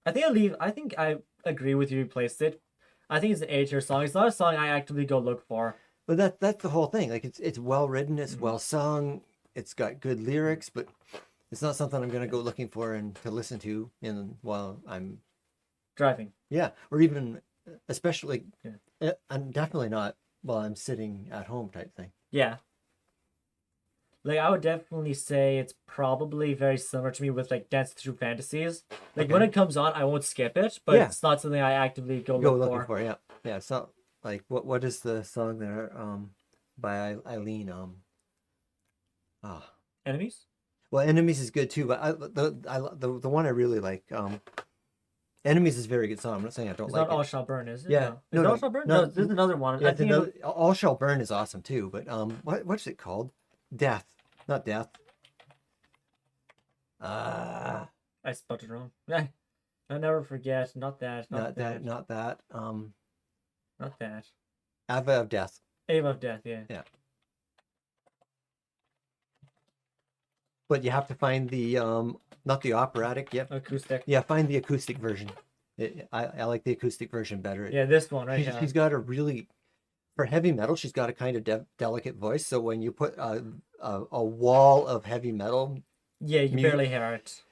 I think I agree with you. Replaced it. I think it's an A-tier song. It's not a song I actively go look for. But that's the whole thing. Like it's well written, it's well sung, it's got good lyrics, but it's not something I'm gonna go looking for and to listen to while I'm Driving. Yeah, or even especially. Yeah. I'm definitely not while I'm sitting at home type thing. Yeah. Like, I would definitely say it's probably very similar to me with, like, Dance Through Fantasies. Like, when it comes on, I won't skip it, but Yeah. it's not something I actively go Go look looking for. for, yeah. Yeah, it's not like what is the song there by Eileen Enemies? well, Enemies is good too, but the one I really like Enemies is a very good song. I'm not saying I don't It's like not All it. Shall Burn, is it? Yeah. No. Is No, it no, All Shall Burn? no, No, there's another one. Yeah, I think All Shall Burn is awesome too, but what's it called? Death. Not Death. I spelled it wrong. I'll never forget. Not that. Not that. Not that. Ava of Death. Ava of Death, yeah. Yeah. But you have to find the not the operatic. Yep. Acoustic. Yeah, find the acoustic version. I like the acoustic version better. Yeah, this one right here. She's got a really, for heavy metal, she's got a kind of delicate voice. So when you put a wall of heavy metal, Yeah, you can barely hear it.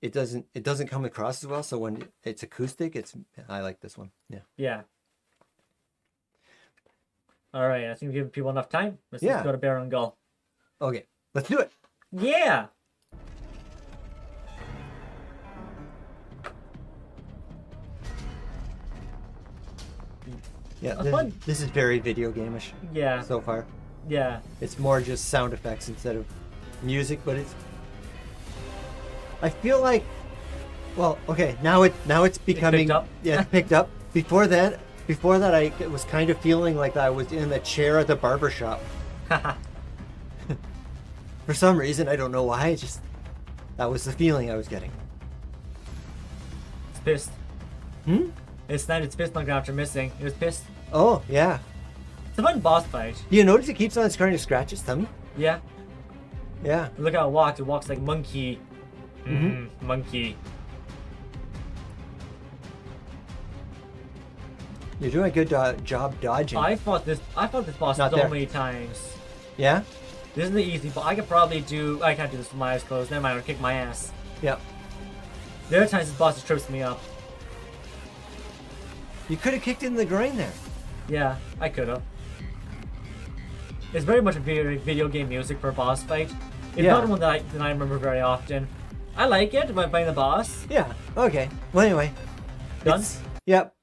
it doesn't come across as well. So when it's acoustic, I like this one. Yeah. Yeah. All right, I think we've given people enough time. Let's Yeah. just go to Bear and Gull. Okay, let's do it. Yeah. Yeah, Fun. this is very video game-ish Yeah. so far. Yeah. It's more just sound effects instead of music, but I feel like, well, okay, now it's becoming, picked up? yeah, it's picked up. Before that, I was kind of feeling like I was in the chair at the barber shop. For some reason, I don't know why. That was the feeling I was getting. It's pissed. It's not. It's pissed on the ground after missing. It was pissed. Oh yeah. It's a fun boss fight. Do you notice it keeps on starting to scratch its tummy? Yeah. Yeah. Look how it walks. It walks like monkey. Monkey. You're doing a good job dodging. I fought this boss Not so there. many times. Yeah. This is the easy boss. I can't do this with my eyes closed. Never mind. I'll kick my ass. Yeah. The other times this boss just trips me up. You could have kicked it in the groin there. Yeah, I could have. It's very much a video game music for a boss fight. It's Yeah. not one that I remember very often. I like it when playing the boss. Yeah. Okay. Well, anyway. Done? Yep.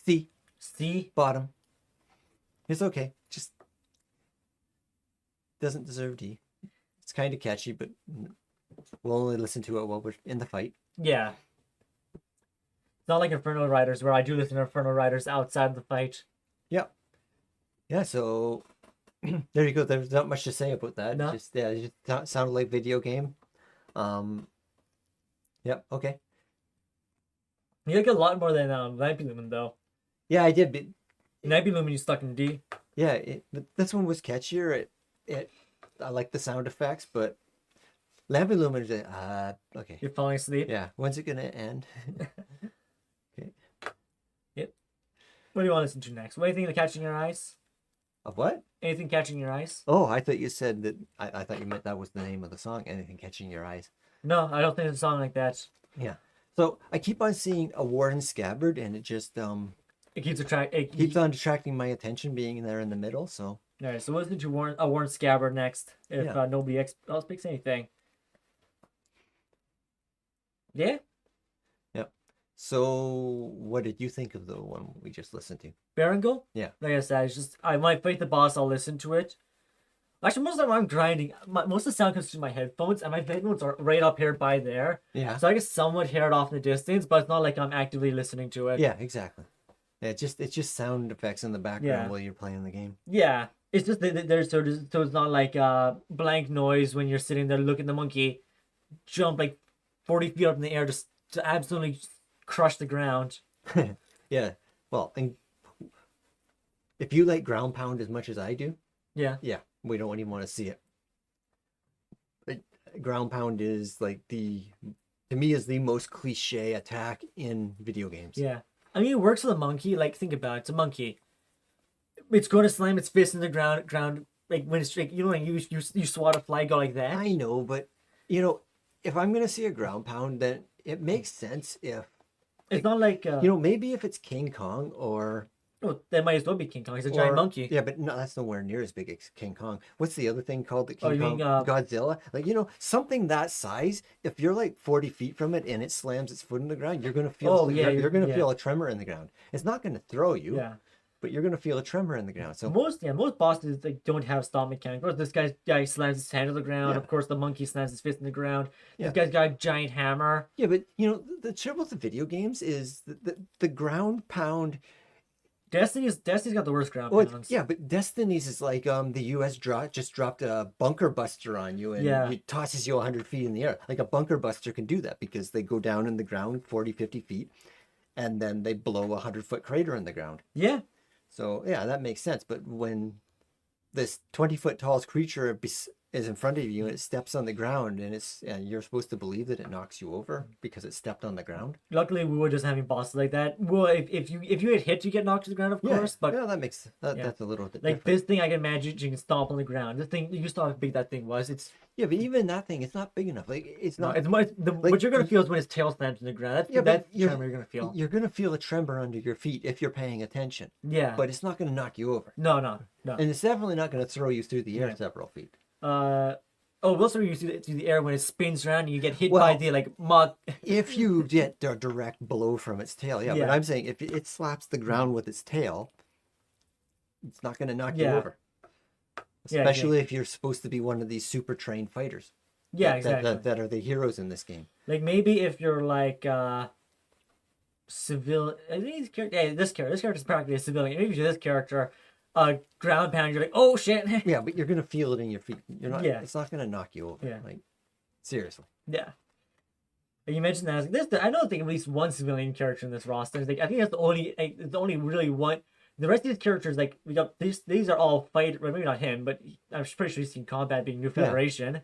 C. C. Bottom. It's okay. Just doesn't deserve D. It's kind of catchy, but we'll only listen to it while we're in the fight. Yeah. It's not like Inferno Riders where I do listen to Inferno Riders outside of the fight. Yep. Yeah. So there you go. There's not much to say about that. No. It just sounded like video game. Yep. Okay. You like a lot more than Night-Lumen though. Yeah, I did. But Night-Lumen you stuck in D. yeah, but this one was catchier. I like the sound effects, but Lamp Illuminator. Okay. You're falling asleep. Yeah. When's it gonna end? Okay. Yep. What do you want to listen to next? What anything catching your eyes? Of what? Anything catching your eyes? Oh, I thought you said that. I thought you meant that was the name of the song. Anything catching your eyes? No, I don't think it's a song like that. Yeah. So I keep on seeing a Warren Scabbard, and it just It keeps attracting. keeps on attracting my attention, being there in the middle. So All right, so we'll listen to Warren Scabbard next. If Yeah. Nobody else picks anything. Yeah, so what did you think of the one we just listened to? Berengal. Yeah. Like I said, it's just I might fight the boss. I'll listen to it. Actually, most of the time I'm grinding. Most of the sound comes through my headphones, and my headphones are right up here by there. Yeah. So I can somewhat hear it off in the distance, but it's not like I'm actively listening to it. Yeah, exactly. Yeah, it's just sound effects in the background Yeah. while you're playing the game. Yeah, it's just that there's so it's not like blank noise when you're sitting there looking at the monkey jump like 40 feet up in the air just to absolutely crush the ground. Yeah. Well, and if you like ground pound as much as I do, Yeah, yeah, we don't even want to see it. Ground pound is like to me is the most cliche attack in video games. yeah. I mean, it works for the monkey. Like, think about it. It's a monkey. It's going to slam its fist in the ground. Like when it's like you swat a fly, go like that. I know, but if I'm gonna see a ground pound, then it makes sense if It's not like maybe if it's King Kong or oh, that might as well be King Kong. He's a giant monkey. Yeah, but no, that's nowhere near as big as King Kong. What's the other thing called that Oh, King you Kong? mean, Godzilla. Like something that size. If you're like 40 feet from it and it slams its foot in the ground, you're gonna feel. Oh, yeah, you're gonna yeah. feel a tremor in the ground. It's not gonna throw you. Yeah. But you're gonna feel a tremor in the ground. So Most bosses like don't have stop mechanics. Of course, this guy slams his hand to the ground. Yeah. Of course, the monkey slams his fist in the ground. Yeah. This guy's got a giant hammer. yeah, but the trouble with the video games is the ground pound. Destiny's got the worst ground Oh, pounds. yeah, but Destiny's is like the U.S. just dropped a bunker buster on you and Yeah. it tosses you 100 feet in the air. Like a bunker buster can do that because they go down in the ground 40, 50 feet and then they blow a 100-foot crater in the ground. Yeah. So, yeah, that makes sense. But when this 20-foot tall creature is in front of you and it steps on the ground and you're supposed to believe that it knocks you over because it stepped on the ground. Luckily, we were just having bosses like that. Well, if you get hit, you get knocked to the ground, of course. But yeah, that makes Yeah. that's a little bit like different. this thing, I can imagine you can stomp on the ground. This thing, you saw how big that thing was. It's Yeah, but even that thing, it's not big enough. Like it's no, not. it's much. What you're gonna feel is when his tail slams in the ground. That's Yeah, but that's tremor you're gonna feel. You're gonna feel a tremor under your feet if you're paying attention, Yeah. but it's not gonna knock you over, no. and it's definitely not gonna throw you through the air Yeah. several feet. Oh, we'll throw you through the air when it spins around and you get hit Well- by the like mud. If you get a direct blow from its tail, yeah. Yeah. But I'm saying if it slaps the ground with its tail, it's not gonna knock you Yeah. over. Yeah, Especially if you're supposed to be one of these super trained fighters. Yeah, that, exactly. That are the heroes in this game. Like maybe if you're like civil, I think this character's practically a civilian. Maybe if you're this character, ground pound, you're like, oh shit. Yeah, but you're gonna feel it in your feet. You're not. Yeah. It's not gonna knock you over. Yeah. Like seriously. Yeah. And you mentioned that. I was like, I don't think at least one civilian character in this roster. It's like, I think that's the only really one. The rest of these characters, like we got these are all fight. Well, maybe not him, but I'm pretty sure he's seen combat being New Federation.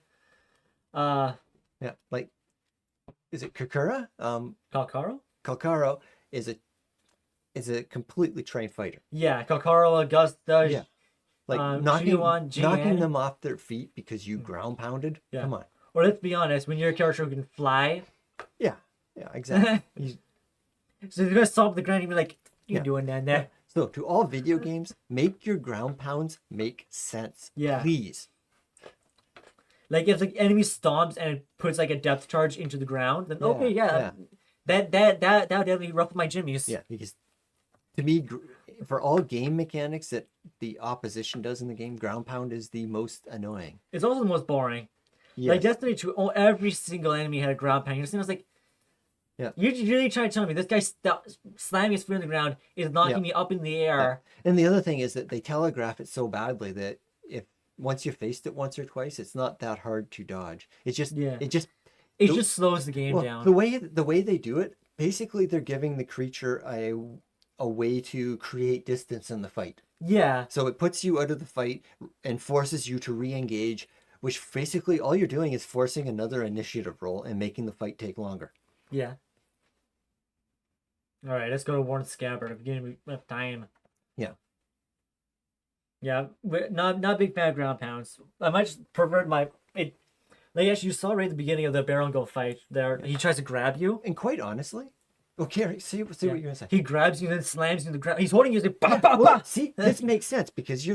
Yeah. Like, is it Kakura? Kalkaro? Kalkaro is a completely trained fighter. Yeah, Kalkaro, Augusta. Yeah. Like Shinwan, knocking Jian. them off their feet because you ground pounded. Yeah. Come on. Or let's be honest, when you're a character who can fly, Yeah. Yeah. Exactly. so you're gonna stop the ground and be like, "You Yeah. doing that there?" So to all video games, make your ground pounds make sense. Yeah. Please. Like if the enemy stomps and it puts like a depth charge into the ground, then okay, yeah. that would definitely ruffle my jimmies. Yeah. Because to me, for all game mechanics that the opposition does in the game, ground pound is the most annoying. It's also the most boring. Yes. Like Destiny 2, every single enemy had a ground pound. I was like, Yeah. you really trying to tell me this guy slamming his foot on the ground is knocking Yeah. me up in the air? And the other thing is that they telegraph it so badly that if once you faced it once or twice, it's not that hard to dodge. It's just Yeah. it just It the- just slows the game well, down. the way they do it, basically they're giving the creature a way to create distance in the fight. Yeah. So it puts you out of the fight and forces you to re-engage which basically all you're doing is forcing another initiative roll and making the fight take longer. Yeah. All right, let's go to Warren Scabbard. Beginning of time. Yeah. Yeah, not a big fan of ground pounds. I might just pervert my it. Like actually, you saw right at the beginning of the Baron Go fight. There, he tries to grab you. And quite honestly, okay, see what you're gonna say. He grabs you and then slams you in the ground. He's holding you. He's like, bah, bah, Well, bah. see, this makes sense because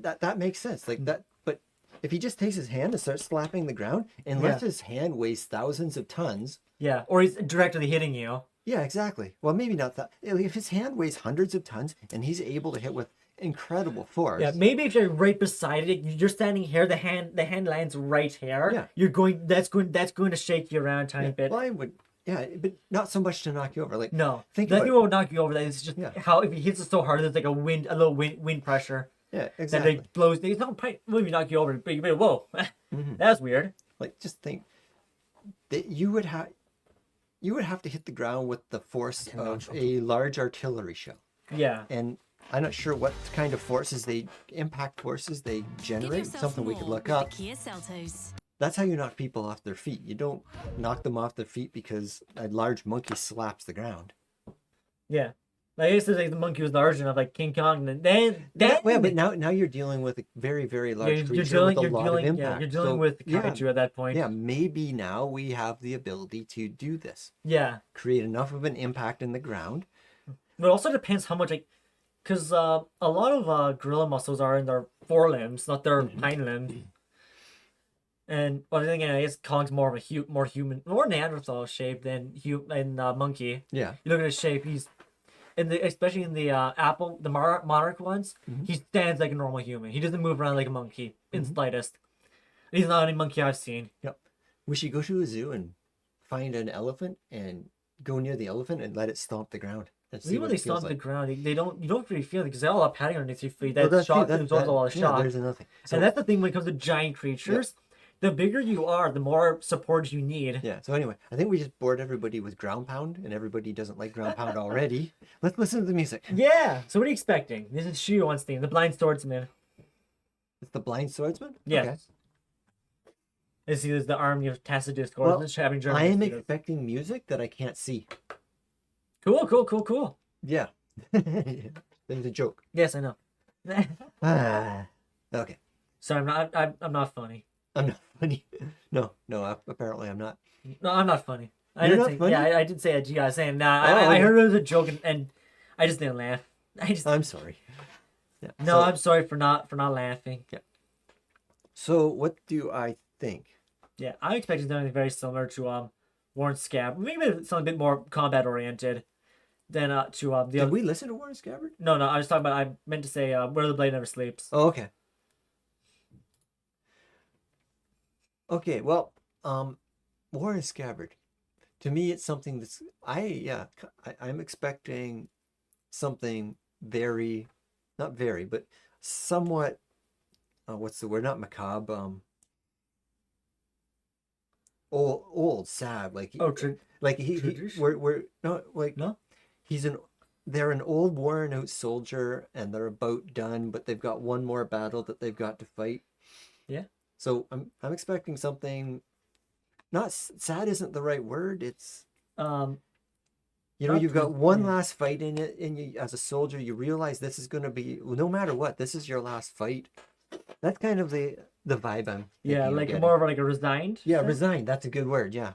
that makes sense like that. But if he just takes his hand and starts slapping the ground, unless his hand weighs thousands of tons. Yeah, or he's directly hitting you. Yeah, exactly. Well, maybe not that. If his hand weighs hundreds of tons and he's able to hit with incredible force. Yeah, maybe if you're right beside it, you're standing here. The hand lands right here. Yeah. You're going. That's going to shake you around a tiny bit. Well, I would. Yeah, but not so much to knock you over. Like No, think nothing about. will knock you over. That it's just how if he hits it so hard, there's like a little wind pressure. Yeah, That exactly. like blows. It's not maybe knock you over, but you be whoa, that's weird. Like just think that you would have to hit the ground with the force of a large artillery shell. Yeah. And I'm not sure what kind of impact forces they generate. Something we could look up. That's how you knock people off their feet. You don't knock them off their feet because a large monkey slaps the ground. Yeah. Like I guess like the monkey was large enough, like King Kong, and then Yeah, but now you're dealing with a very, very large creature with a lot of impact. Yeah, you're dealing with kaiju at that point. Yeah, maybe now we have the ability to do this. Yeah. Create enough of an impact in the ground. But it also depends how much, like, because a lot of gorilla muscles are in their forelimbs, not their hind limbs. And well, I think I guess Kong's more of a more human, more Neanderthal shape than monkey. Yeah. You look at his shape; he's especially in the monarch ones. He stands like a normal human. He doesn't move around like a monkey in the slightest. He's not any monkey I've seen. Yep. We should go to a zoo and find an elephant and go near the elephant and let it stomp the ground. Even when they stomp the ground, you don't really feel it because they all have padding underneath your feet. Well, That shock absorbs a lot of shock. There's nothing. And that's the thing when it comes to giant creatures. The bigger you are, the more support you need. Yeah. So anyway, I think we just bored everybody with ground pound, and everybody doesn't like ground pound already. Let's listen to the music. Yeah. So what are you expecting? This is Shiyuan's theme, the Blind Swordsman. It's the Blind Swordsman. Yes. Okay. This is the army of Tacitus. Well, having German I am mosquitoes. expecting music that I can't see. Cool. Yeah. There's a joke. Yes, I know. Okay. Sorry, I'm not funny. I'm not funny. No, apparently I'm not. No, I'm not funny. You're not funny? Yeah, I did say it. I was saying nah. Oh, I okay. heard it was a joke and I just didn't laugh. I'm sorry. Yeah. No, I'm sorry for not laughing. Yeah. So what do I think? Yeah, I'm expecting something very similar to Warren Scab. Maybe something a bit more combat oriented than to the Did other. we listen to Warren Scabbard? No, I was talking about. I meant to say Where the Blade Never Sleeps. Oh, okay. Okay, well, Warren Scabbard. To me, it's something that's I'm expecting something very, not very, but somewhat. What's the word? Not macabre. Old, sad. Like we're no like No? they're an old worn out soldier and they're about done, but they've got one more battle that they've got to fight. Yeah. So I'm expecting something. Not sad isn't the right word. It's you've got one last fight in it, and you as a soldier you realize this is going to be no matter what, this is your last fight. That's kind of the vibe I'm like more of like a resigned. Yeah, sense? resigned. That's a good word. Yeah.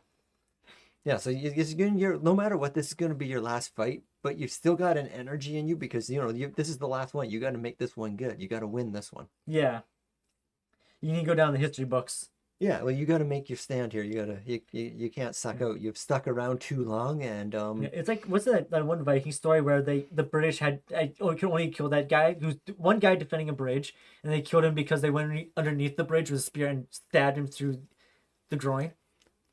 Yeah. So no matter what, this is going to be your last fight, but you've still got an energy in you because this is the last one. You got to make this one good. You got to win this one. Yeah. You need to go down the history books. Yeah. Well, you got to make your stand here. You can't suck out. You've stuck around too long, and Yeah, it's like what's that one Viking story where the British could only kill that guy who's one guy defending a bridge, and they killed him because they went underneath the bridge with a spear and stabbed him through the groin.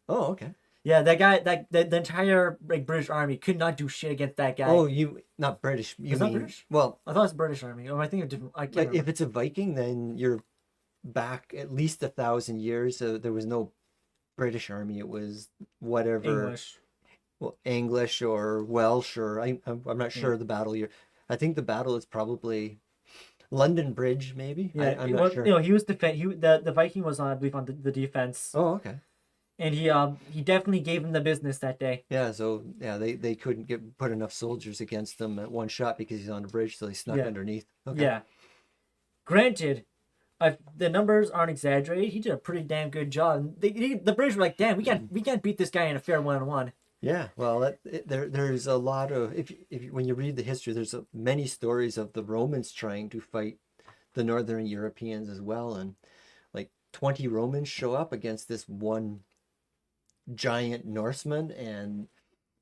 Oh, okay. Yeah, that guy, the entire British army could not do shit against that guy. Oh, you not British. You Is mean that British? well? I thought it was British army. Or I think of different. I can't Like remember. if it's a Viking, then you're back at least 1,000 years. There was no British army. It was whatever. English. Well, English or Welsh or I'm not sure the battle year. I think the battle is probably London Bridge, maybe. Yeah, I'm well, not sure. You know, he was the Viking was on, I believe, on the defense, Oh, okay. and he definitely gave him the business that day. Yeah, so yeah, they couldn't put enough soldiers against him at one shot because he's on the bridge, so they snuck Yeah. underneath. Okay. Yeah. Granted, the numbers aren't exaggerated. He did a pretty damn good job. And the British were like, "Damn, we can't beat this guy in a fair 1-on-1." Yeah, well, there's a lot of when you read the history, there's many stories of the Romans trying to fight the Northern Europeans as well, and like 20 Romans show up against this one giant Norseman and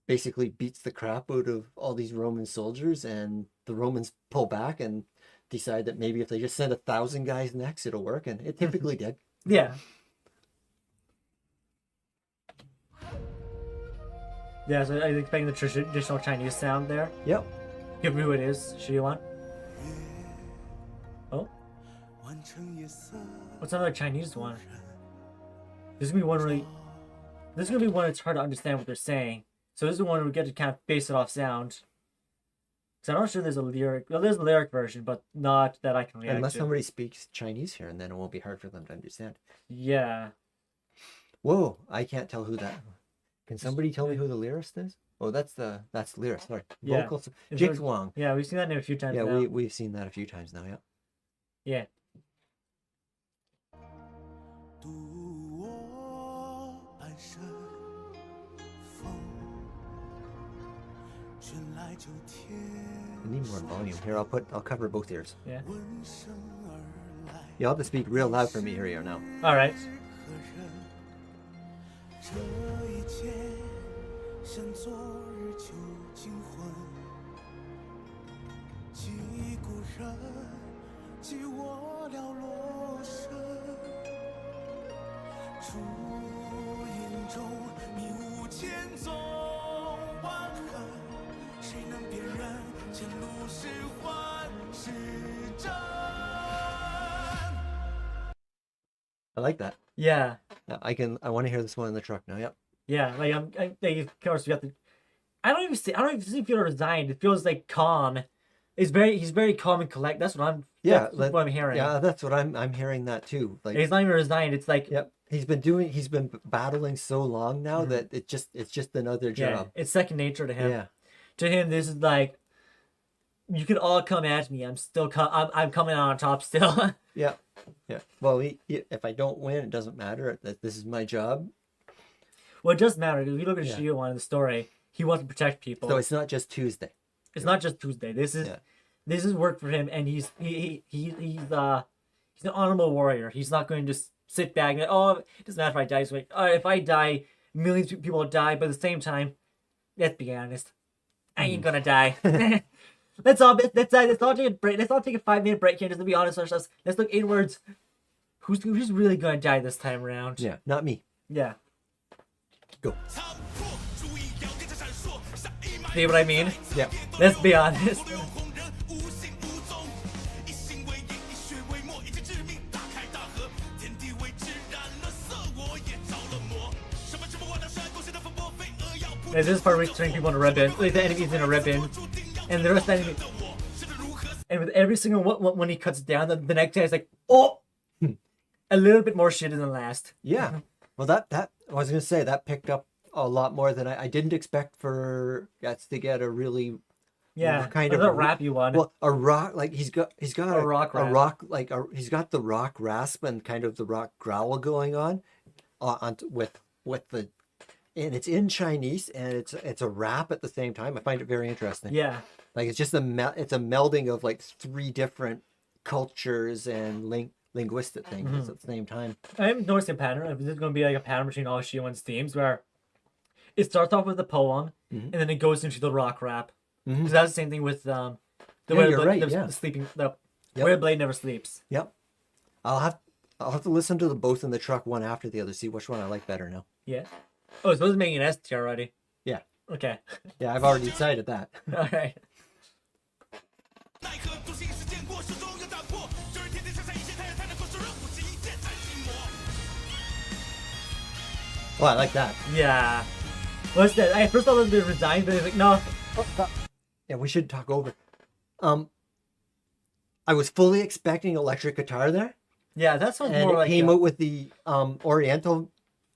basically beats the crap out of all these Roman soldiers, and the Romans pull back and decide that maybe if they just send 1,000 guys next, it'll work, and it typically did. Yeah. Yeah, so I was expecting the traditional Chinese sound there. Yep. Give me who it is. Shi-Yuan. Oh. What's another Chinese one? This is gonna be one really. This is gonna be one that's hard to understand what they're saying. So this is the one we get to kind of base it off sound. Because I'm not sure there's a lyric. Well, there's a lyric version, but not that I can react Unless to. somebody speaks Chinese here, and then it won't be hard for them to understand. Yeah. Whoa, I can't tell who that. Can somebody tell me who the lyricist is? Oh, that's lyricist. Sorry, Yeah. vocals. It's Jix really- Wang. Yeah, we've seen that name a few times Yeah, now. we've seen that a few times now. Yeah. Yeah. 渡我半生风，春来秋天 I need more volume here. I'll cover both ears. Yeah. 闻声而来， You'll have to speak real loud for me. Here you are now. All right. 何人？这一切像昨日旧惊魂，击故人，击我了罗生。烛影中迷雾千踪万痕，谁能辨认前路是幻是真？ I like that. Yeah. Now, I want to hear this one in the truck now. Yep. Yeah. Like of course we got the. I don't even feel resigned. It feels like calm. He's very calm and collect. That's what Yeah. That's what I'm hearing. Yeah, that's what I'm hearing that too. Like, He's not even resigned. It's like. yep. He's been battling so long now that it's just another Yeah. job. It's second nature to him. Yeah. To him, this is like. You can all come at me. I'm still I'm coming out on top still. Yeah. Yeah. Well, if I don't win, it doesn't matter. That this is my job. Well, it does matter because if you look at Yeah. Shio in the story, he wants to protect people. So it's not just Tuesday. It's not just Tuesday. This is work for him, and he's an honorable warrior. He's not going to just sit back and it doesn't matter if I die. He's like, if I die, millions of people will die. But at the same time, let's be honest, I ain't gonna die. Let's all take a break. Let's all take a 5-minute break here just to be honest with ourselves. Let's look inwards. Who's really gonna die this time around? Yeah. Not me. Yeah. Go. See what I mean? Yeah. Let's be honest. Yeah, this is part where he's turning people into ribbon. Like the enemies into ribbon, and the rest of the enemy. And with every single one, when he cuts it down, the next guy is like, oh, a little bit more shit than last. Yeah. Well, that I was gonna say that picked up a lot more than I didn't expect for Gats to get a really kind of a rappy one. Well, a rock like he's got A rock rasp. He's got the rock rasp and kind of the rock growl going on with the. And it's in Chinese, and it's a rap at the same time. I find it very interesting. Yeah. Like it's just it's a melding of like 3 different cultures and linguistic things at the same time. I'm noticing a pattern. This is going to be like a pattern between all Shion's themes where it starts off with a poem and then it goes into the rock rap. Because that's the same thing with the way you're right, the sleeping. The way Blade never sleeps. Yep. I'll have to listen to both in the truck, one after the other, see which one I like better now. Yeah. Oh, so it's making an S tier already. Yeah. Okay. Yeah, I've already decided that. All right. Oh, I like that. Yeah. What's that? I first thought it was a bit resigned, but it's like, no. Yeah, we should talk over. I was fully expecting electric guitar there, Yeah, that sounds and more it like came out with the Oriental.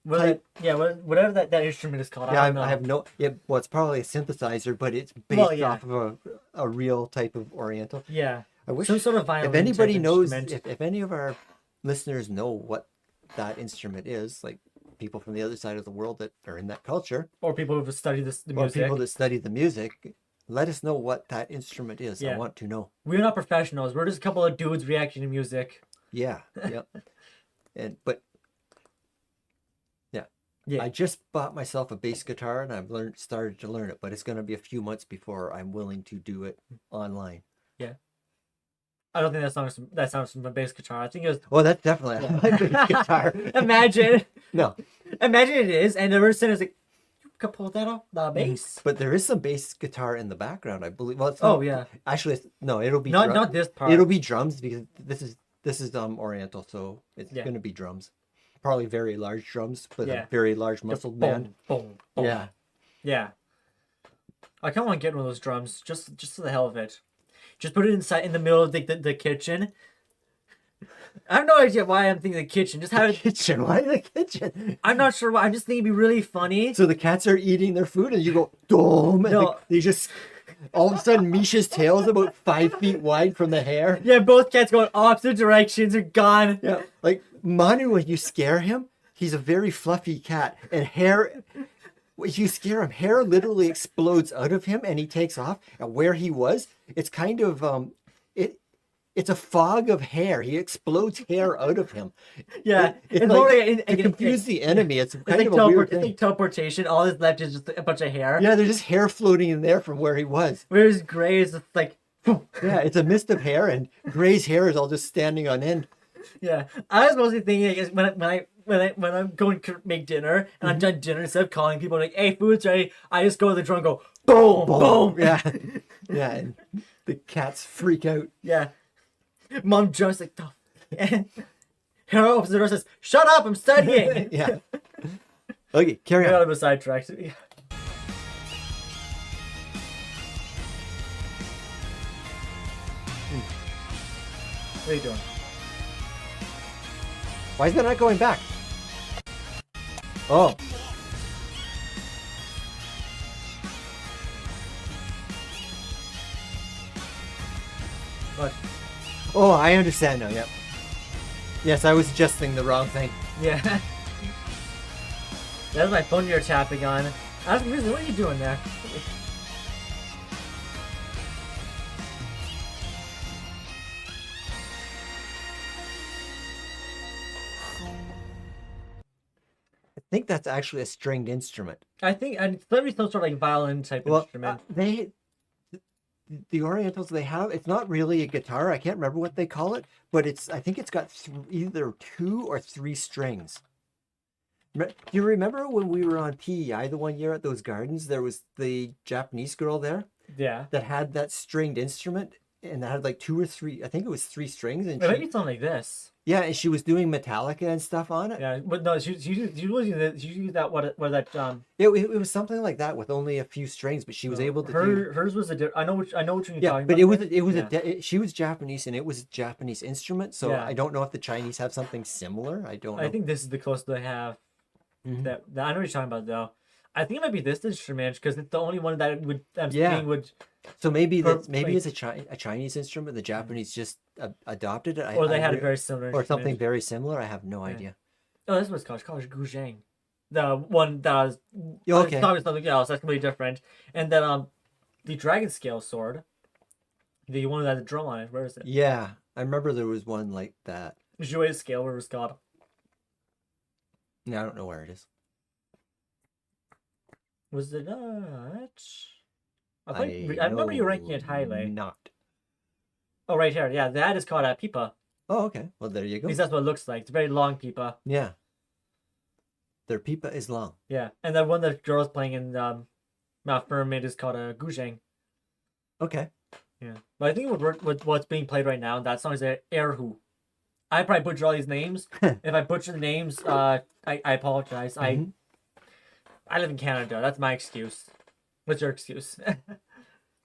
whatever that instrument is called. Yeah, I don't know. I have no. Well, it's probably a synthesizer, but it's based Well, yeah. off of a real type of Oriental. Yeah. I wish Some sort of violin if anybody type knows, instrument. if any of our listeners know what that instrument is, like people from the other side of the world that are in that culture, Or people who've studied the or music. people that study the music, let us know what that instrument is. I Yeah. want to know. We're not professionals. We're just a couple of dudes reacting to music. Yeah, yep. But Yeah. I just bought myself a bass guitar and I've started to learn it, but it's going to be a few months before I'm willing to do it online. I don't think that sounds from a bass guitar. I think it was. Well, that's definitely a bass guitar. Imagine No, it is, and the person is like, you could pull that off the bass. but there is some bass guitar in the background, I believe. Well, it's Oh not, yeah, actually, no, it'll be not this part. It'll be drums because this is Oriental, so it's Yeah. going to be drums. Probably very large drums with Yeah. a very large muscled band. Boom, boom. Yeah. Yeah. I kind of want to get one of those drums just for the hell of it. Just put it in the middle of the kitchen. I have no idea why I'm thinking the kitchen. Just have it. Kitchen? Why the kitchen? I'm not sure why. I'm just thinking it'd be really funny. So the cats are eating their food, and you go, "Dome!" And No. they just all of a sudden, Misha's tail is about 5 feet wide from the hair. Yeah, both cats going opposite directions are gone. Yeah, like Manu, when you scare him, he's a very fluffy cat, and hair. When you scare him, hair literally explodes out of him, and he takes off. And where he was, it's kind of it's a fog of hair. He explodes hair out of him. Yeah, It's it's like, more like to confuse the enemy. It's It's kind like, of a weird it's thing. like teleportation. All that's left is just a bunch of hair. Yeah, there's just hair floating in there from where he was. Whereas Gray is just like, Yeah, it's a mist of hair, and Gray's hair is all just standing on end. yeah. I was mostly thinking like, when I'm going to make dinner and I'm done dinner, instead of calling people like, "Hey, food's ready," I just go to the drum and go, boom, boom. Yeah, yeah, and the cats freak out. Yeah. Mom jumps like, "Tough." Hera opens the door and says, "Shut up! I'm studying." Yeah. Okay, carry Get out on. of a sidetrack. Yeah. What are you doing? Why is that not going back? Oh. What? Oh, I understand now, yep. Yes, I was adjusting the wrong thing. Yeah. That's my phone you're tapping on. Ask me, what are you doing there? I think that's actually a stringed instrument. I think, and it's probably some sort of like violin type Well, instrument. the Orientals they have, it's not really a guitar. I can't remember what they call it, but I think it's got either 2 or 3 strings. Do you remember when we were on PEI the one year at those gardens? There was the Japanese girl there Yeah. that had that stringed instrument, and that had like 2 or 3. I think it was 3 strings, and Maybe it's something like this. yeah, and she was doing Metallica and stuff on it. Yeah, but no, she used that what that It was something like that with only a few strings, but she was able to do. hers was I know what you're Yeah, talking but about. it was Yeah. she was Japanese, and it was a Japanese instrument. So Yeah. I don't know if the Chinese have something similar. I don't know. I think this is the closest they have. Mhm. That I know what you're talking about though. I think it might be this instrument because it's the only one that would Yeah. saying would, So maybe Or, maybe like- it's a Chinese instrument. The Japanese just adopted it. or they I had a re- very similar or something instrument. very similar. I have no idea. Oh, that's what it's called. It's called guzheng. The one that was Okay. it's probably something else. That's completely different. And then the dragon scale sword, the one that had the drum on it. Where is it? Yeah, I remember there was one like that. Jouet scale. Where it was called. Yeah, I don't know where it is. Was it not? I remember you ranking it highly. Not. Oh, right here. Yeah, that is called a pipa. Oh, okay. Well, there you At go. least that's what it looks like. It's a very long pipa. Yeah. Their pipa is long. Yeah, and then one that the girl's playing in Mount Pyramid is called a guzheng. Okay. Yeah, but I think with what's being played right now, that song is Erhu. I probably butcher all these names. If I butcher the names, I apologize. Mhm. I live in Canada. That's my excuse. What's your excuse?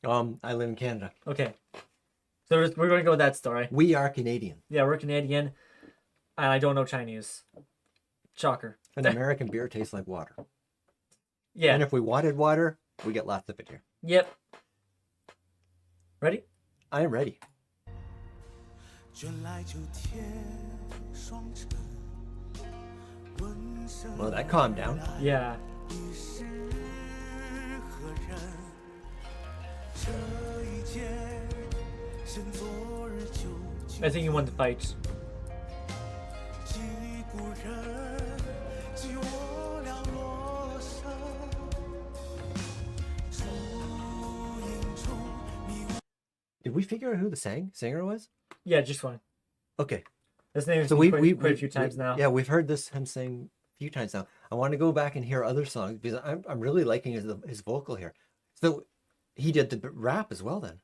I live in Canada. Okay. So we're going to go with that story. We are Canadian. Yeah, we're Canadian, and I don't know Chinese. Shocker. An American beer tastes like water. Yeah. And if we wanted water, we get lots of it here. Yep. Ready? I am ready. 卷来就天双尘，问声 Well, that calmed down. Yeah. 你是何人？这一剑像昨日旧情 I think he won the fight. 击鼓人，击我了罗生。烛影中迷雾 Did we figure out who the singer was? Yeah, just one. Okay. This name is So quite a few times now. Yeah, we've heard him sing a few times now. I want to go back and hear other songs because I'm really liking his vocal here. So he did the rap as well then,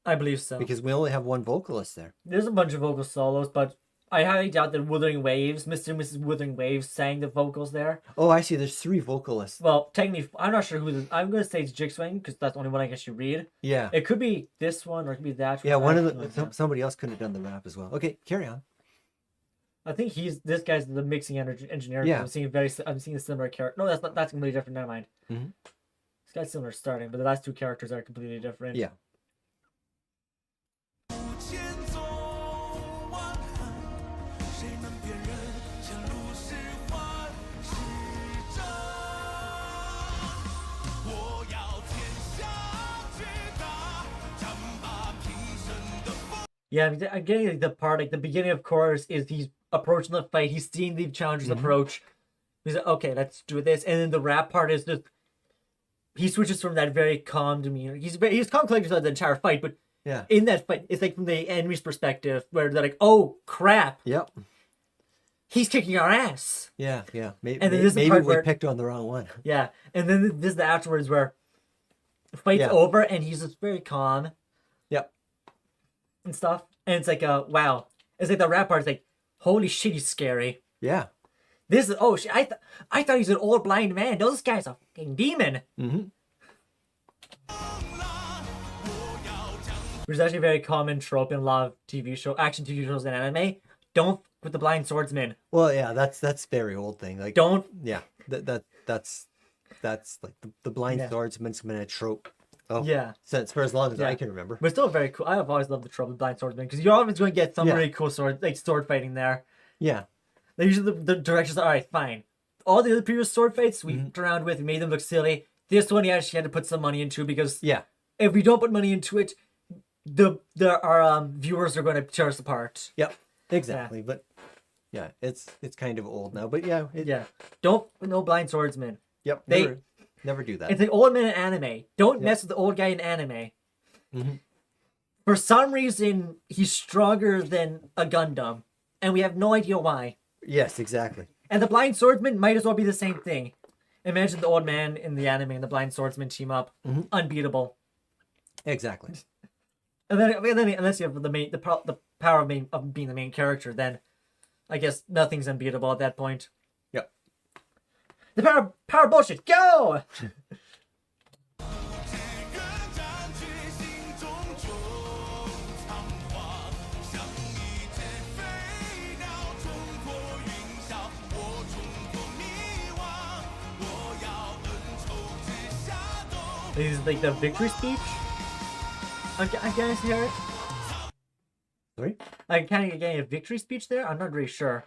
I believe so. because we only have one vocalist there. There's a bunch of vocal solos, but I highly doubt that Wuthering Waves, Mr. and Mrs. Wuthering Waves, sang the vocals there. Oh, I see. There's 3 vocalists. Well, technically, I'm not sure who the... I'm going to say it's Jigswing, because that's the only one I guess you read. Yeah. It could be this one, or it could be that one. Yeah, one I of have no the idea. somebody else could have done the rap as well. Okay, carry on. I think this guy's the mixing engineer. Yeah. I'm seeing a similar character. No, that's completely different. Never mind. Mhm. This guy's similar starting, but the last 2 characters are completely different. Yeah. 千走万痕，谁能辨认前路是幻是真？我要天下之大，战罢平生的风。 Yeah, I'm getting like, the part, like the beginning of chorus is he's approaching the fight, he's seeing the challengers approach. He's like, okay, let's do this. And then the rap part is just, he switches from that very calm demeanor. He's calm collected throughout the entire fight, but Yeah. in that fight, it's like from the enemy's perspective, where they're like, oh crap, Yep. he's kicking our ass. Yeah. Yeah. Maybe, And then there's the maybe part we where- picked on the wrong one. Yeah, and then this is the afterwards where the fight's Yeah. over and he's just very calm Yep. and stuff. And it's like, wow. It's like the rap part's like, holy shit, he's scary. Yeah. This is, oh shit, I thought he's an old blind man. No, this guy's a fucking demon. Mm-hmm. Which is actually a very common trope in a lot of action TV shows and anime. Don't f- with the blind swordsman. Well, yeah, that's very old thing. Like, Don't, yeah, that's like the blind Yeah. swordsman's been a trope. Oh, yeah. since for as long as Yeah. I can remember. But still very cool. I've always loved the trope of blind swordsman because you're always going to get some Yeah. really cool sword fighting there. Yeah. Like usually the directions are, all right, fine. All the other previous sword fights we Mm-hmm. fucked around with and made them look silly. This one he actually had to put some money into because Yeah. if we don't put money into it, our viewers are going to tear us apart. Yep. Exactly. But yeah, it's kind of old now. But yeah. Yeah. Don't no blind swordsman. Yep. They- Never do that. It's like old man in anime. Don't Yep. mess with the old guy in anime. Mhm. For some reason, he's stronger than a Gundam, and we have no idea why. Yes, exactly. And the blind swordsman might as well be the same thing. Imagine the old man in the anime and the blind swordsman team up, Mhm. unbeatable. Exactly. And then unless you have the power of being the main character, then I guess nothing's unbeatable at that point. Yep. The power bullshit, go! 只愿占据心中中藏花，像一只飞鸟冲破云霄，我冲破迷惘，我要恩仇之下斗。 This is like the victory speech. I guess hear it. Sorry? I kind of getting a victory speech there. I'm not really sure.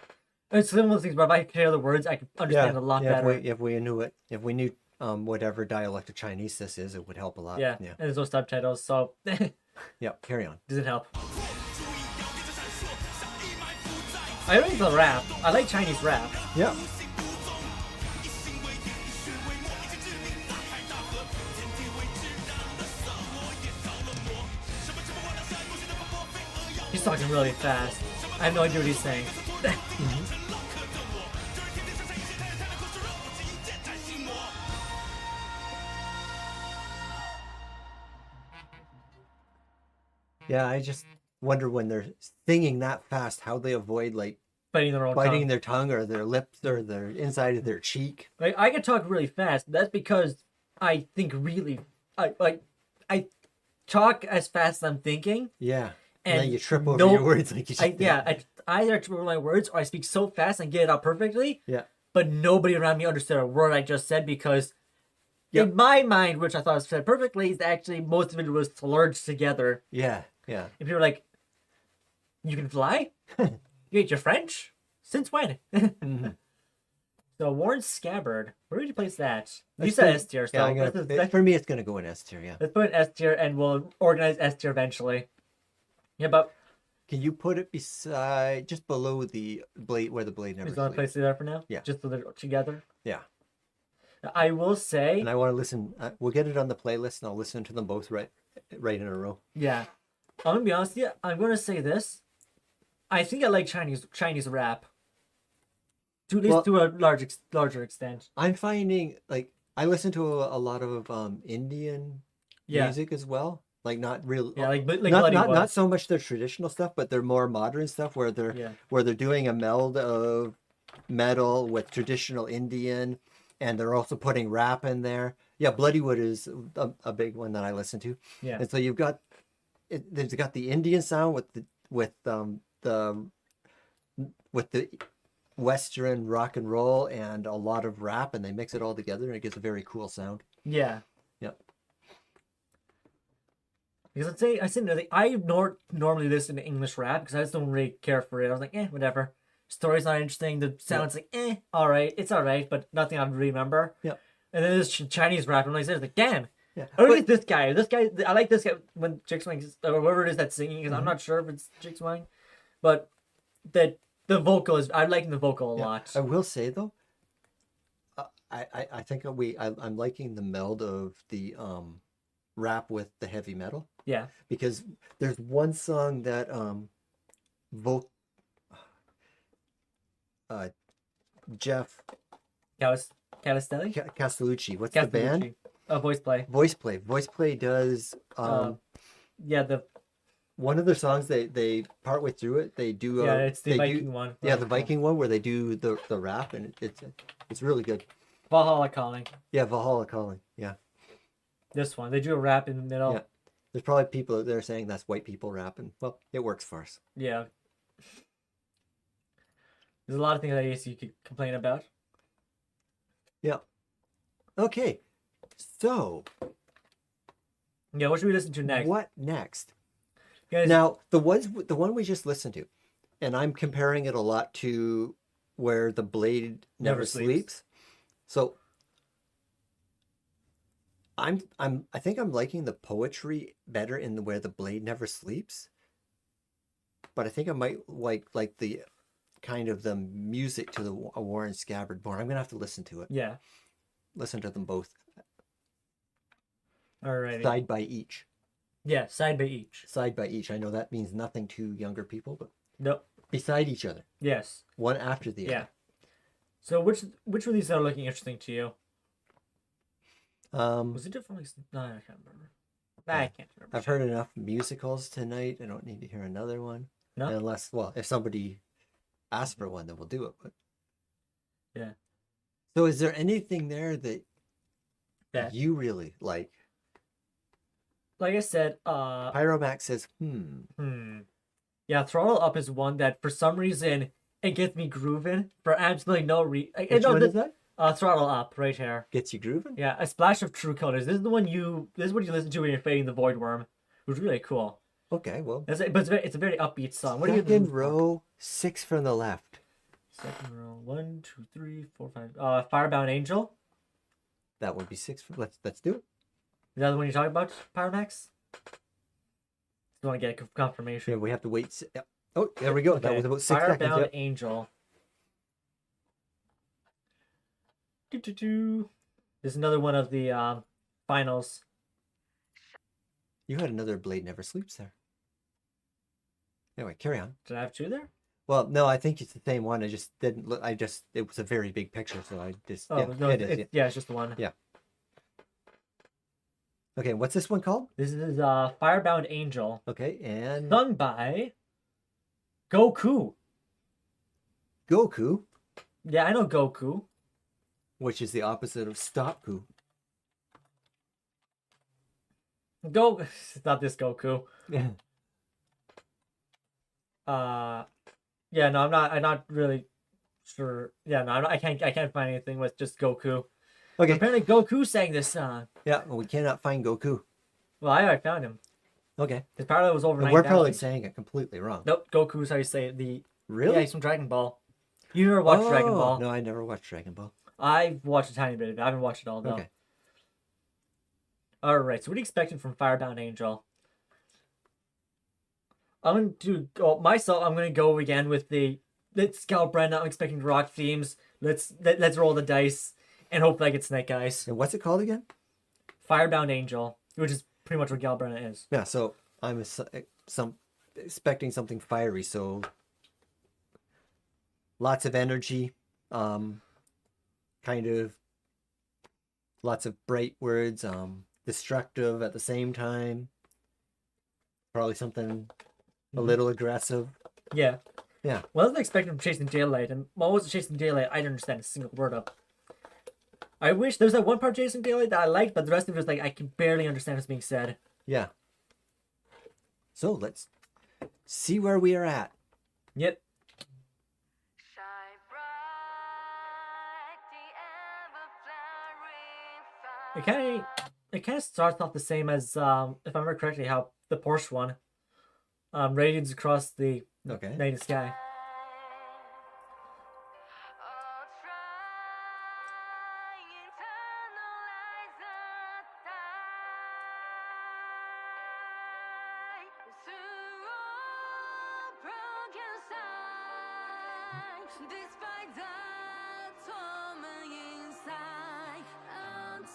It's one of those things where if I could hear the words, I could understand a lot better. If we knew it, if we knew whatever dialect of Chinese this is, it would help a lot. Yeah, Yeah. and there's no subtitles, so Yep. Carry on. doesn't help. I like the rap. I like Chinese rap. Yeah. He's talking really fast. I have no idea what he's saying. Yeah, I just wonder when they're singing that fast, how they avoid like Biting their own biting tongue. their tongue or their lips or their inside of their cheek. Like I can talk really fast. That's because I think really. I talk as fast as I'm thinking, Yeah. And then you trip over no- your words like you just did. I either trip over my words or I speak so fast and get it out perfectly. Yeah. But nobody around me understood a word I just said because Yep. in my mind, which I thought was said perfectly, is actually most of it was slurred together. Yeah. Yeah. And people were like, "You can fly? You ate your French? Since when?" Mhm. So Warren Scabbard, where would you place that? You Let's said put- S tier, so Yeah, I'm gonna, for me, it's gonna go in S tier. Yeah. let's put an S tier, and we'll organize S tier eventually. Yeah, but Can you put it beside, just below the blade, where the blade never is the only place sleeps? to there for now? Yeah. Just so they're together. Yeah. I will say, And I want to listen. We'll get it on the playlist, and I'll listen to them both right in a row. yeah. I'm gonna be honest with you. I'm gonna say this. I think I like Chinese rap. To at least Well- to a larger extent. I'm finding like I listen to a lot of Indian Yeah. music as well. Like not real. Yeah, like not Bloody not, Was. not so much their traditional stuff, but their more modern stuff where they're Yeah. doing a meld of metal with traditional Indian, and they're also putting rap in there. Yeah, Bloodywood is a big one that I listen to. Yeah. And so you've got they've got the Indian sound with the Western rock and roll and a lot of rap, and they mix it all together, and it gives a very cool sound. Yeah. Yep. Because I normally listen to English rap because I just don't really care for it. I was like, whatever. Story's not interesting. The sound's like, all right. It's all right, but nothing I remember. Yep. And then this Chinese rap, and like, damn. Yeah. I like this guy. This guy, I like this guy when Chick's Wang, or whoever it is that's singing, because I'm not sure if it's Chick's Wang, but the vocal is, I'm liking the vocal a lot. I will say though, I think I'm liking the meld of the rap with the heavy metal. Yeah. Because there's one song that Jeff Castelli? Castellucci, what's the band? Voice play. Voice play does Yeah, one of their songs they partway through it they do it's the they Viking do, one. yeah, the Viking one where they do the rap, and it's really good. Valhalla Calling. Yeah, Valhalla Calling. Yeah. This one. They do a rap in the middle. Yeah. There's probably people out there saying that's white people rapping. Well, it works for us. Yeah. There's a lot of things I guess you could complain about. Yeah. Okay. So, Yeah, what should we listen to next? what next? Guys, Now, the one we just listened to, and I'm comparing it a lot to where the blade never Never sleeps. Sleeps. So, I think I'm liking the poetry better in the where the blade never sleeps. But I think I might like the kind of the music to the Warren Scabbard more. I'm gonna have to listen to it. yeah. Listen to them both Alrighty. side by each. Yeah, side by each. Side by each. I know that means nothing to younger people, but Nope. beside each other, Yes. one after the Yeah. So which of these are looking interesting to you? other. Was it different? No, I can't remember. I can't remember. I've heard enough musicals tonight. I don't need to hear another one. No? Unless, well, if somebody asks for one, then we'll do it. But Yeah. so, is there anything there that Yeah. you really like? Like I said, Pyromax says, yeah, Throttle Up is one that for some reason it gets me grooving for absolutely no reason. Which one is that? Throttle Up right here. Gets you grooving? Yeah, A Splash of True Colors. This is what you listen to when you're fighting the Void Worm. It was really cool. Okay, well. But it's a very upbeat song. What do you Second row, 6 from the left. Second row. 1, 2, 3, 4, 5. Firebound Angel. That would be 6. Let's do it. Is that the one you're talking about, Pyromax? You want to get confirmation? Yeah, we have to wait. Oh, there we go. That Okay, was about 6 seconds. Firebound Yep. Angel. This is another one of the finals. You had another Blade Never Sleeps there. Anyway, carry on. Did I have two there? Well, no, I think it's the same one. I just didn't look. It was a very big picture, so I just. Oh, Yeah, no, it is. Yeah. it's just the one. Yeah. Okay, what's this one called? This is Firebound Angel, Okay, and sung by Goku. Goku, Yeah, I know Goku. which is the opposite of Stopku. It's not this Goku. Yeah. Yeah, no, I'm not really sure. Yeah, no, I can't find anything with just Goku. Okay. Apparently, Goku sang this song. Yeah, well, we cannot find Goku. Well, I found him. Okay. His power level was over And 9,000. we're probably saying it completely wrong. Nope, Goku's how you say it. Yeah, Really? he's from Dragon Ball. You never watched Dragon Ball? No, I never watched Dragon Ball. I've watched a tiny bit of it. I haven't watched it all, though. Okay. Alright, so what are you expecting from Firebound Angel? I'm going to go... Myself, I'm going to go again with the... Let's Scout Brenda. I'm expecting rock themes. Let's roll the dice. And hopefully I get Snake Eyes. And what's it called again? Firebound Angel. Which is pretty much what Gal Brenna is. Yeah, so I'm expecting something fiery, so lots of energy, kind of lots of bright words, destructive at the same time, probably something a little aggressive. Yeah. Yeah. Well, I wasn't expecting from Chasing Daylight, and while I wasn't Chasing Daylight, I didn't understand a single word of. I wish there's that one part of Chasing Daylight that I liked, but the rest of it was like I can barely understand what's being said. Yeah. So let's see where we are at. Yep. Shine bright, the ever-flaring fire. It kind of starts off the same as if I remember correctly how the Porsche one radiates across the Okay. night sky.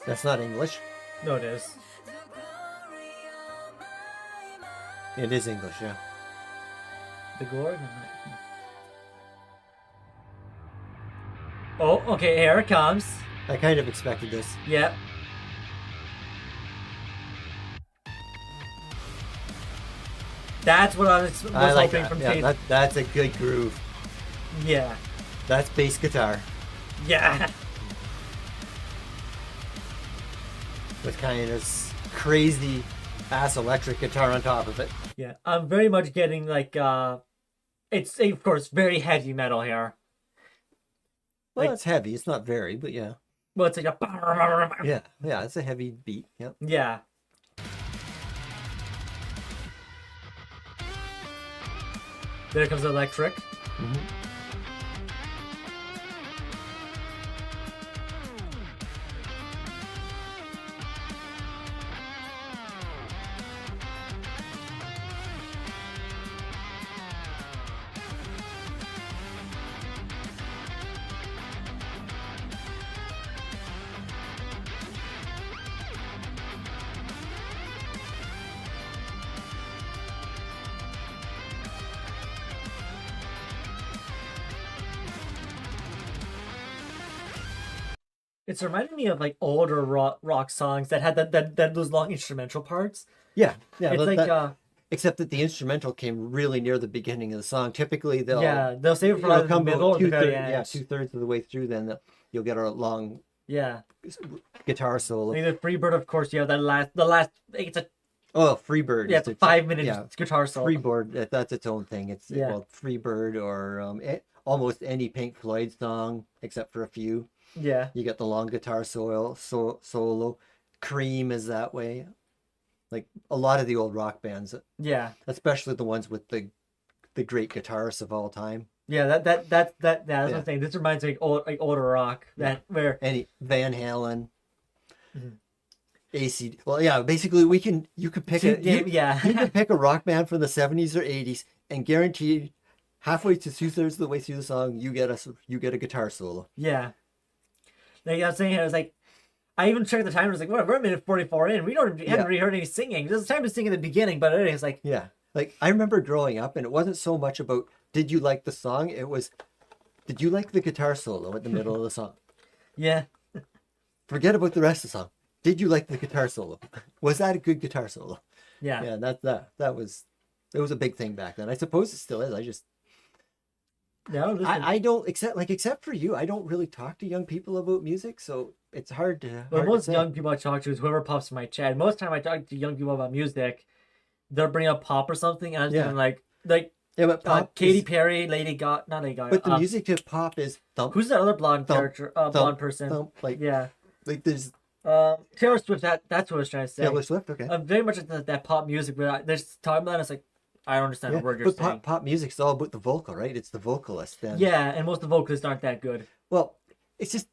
That's not English. No, it is. It is English, yeah. The glory. Oh, okay, here it comes. I kind of expected this. Yep. That's what I was I like hoping that. from Yeah, Chase. that's a good groove. Yeah. That's bass guitar Yeah. with kind of crazy ass electric guitar on top of it. Yeah. I'm very much getting like it's of course very heavy metal here. Well, Like- it's heavy. It's not very, but yeah. Well, it's like a Yeah, it's a heavy beat. Yep. Yeah. There comes the electric. It's reminding me of like older rock songs that had that those long instrumental parts. Yeah, yeah. It's but like except that the instrumental came really near the beginning of the song. Typically, they'll save it for it'll either the come middle or the very end. yeah, 2/3 of the way through. Then you'll get a long Yeah. guitar solo. I mean, the Freebird, of course, you have the last. It's a Oh, Freebird. yeah, it's a 5 minute yeah. guitar solo. Freebird. That's its own thing. It's Yeah. called Freebird or almost any Pink Floyd song except for a few. Yeah. You get the long guitar solo. Cream is that way. Like a lot of the old rock bands, Yeah. especially the ones with the great guitarists of all time. Yeah. That's what Yeah. I'm saying. This reminds me of older rock that where Any Van Halen, Mhm. AC. Well, yeah. Basically, you could pick a you yeah. could pick a rock band from the 70s or 80s, and guaranteed halfway to 2/3 of the way through the song, you get a guitar solo. Yeah. Like I was saying here, I was like, I even checked the time. I was like, well, we're a minute 44 in. We haven't really heard any singing. There's time to sing in the beginning, but it's like, Yeah. Like I remember growing up, and it wasn't so much about did you like the song, it was did you like the guitar solo at the middle of the song? yeah, Forget about the rest of the song. Did you like the guitar solo? Was that a good guitar solo? yeah. Yeah, that was it was a big thing back then. I suppose it still is. No, listen, I don't except for you, I don't really talk to young people about music, so it's hard to. well, hard to most say. young people I talk to is whoever pops in my chat. Most time I talk to young people about music, they'll bring up pop or something, and I'm Yeah. just like Yeah, but pop Katy is, Perry, Lady Gaga, not Lady Gaga. but the music to pop is thump, Who's that other blonde thump, character? thump, Blonde person. thump. Yeah. Like there's Taylor Swift. That's what I was trying to say. Taylor Swift. Okay. Very much like that pop music, but there's talking about it, it's like I don't understand Yeah, a word you're but saying. pop music is all about the vocal, right? It's the vocalist. Then. Yeah, and most of the vocalists aren't that good. Well, it's just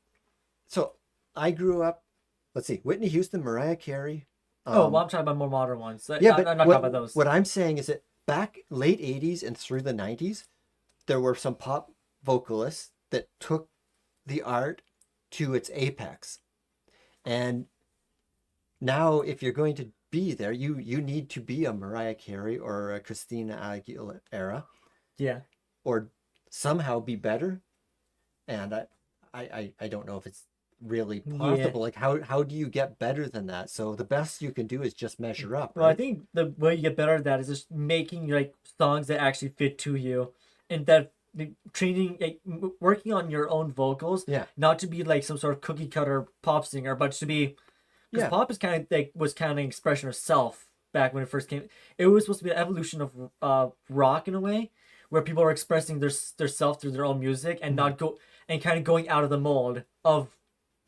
so I grew up. Let's see, Whitney Houston, Mariah Carey. Well, I'm talking about more modern ones. Yeah, I'm but not talking about those. what I'm saying is that back late '80s and through the '90s, there were some pop vocalists that took the art to its apex, and now if you're going to be there, you need to be a Mariah Carey or a Christina Aguilera, Yeah. or somehow be better. And I don't know if it's really possible. Like how do you get better than that? So the best you can do is just measure up. Well, I Right? think the way you get better at that is just making like songs that actually fit to you, and that training, like, working on your own vocals. Yeah. Not to be like some sort of cookie cutter pop singer, but to be, because Yeah. pop is kind of like was kind of an expression of self back when it first came. It was supposed to be an evolution of rock in a way, where people are expressing their self through their own music and not go and kind of going out of the mold of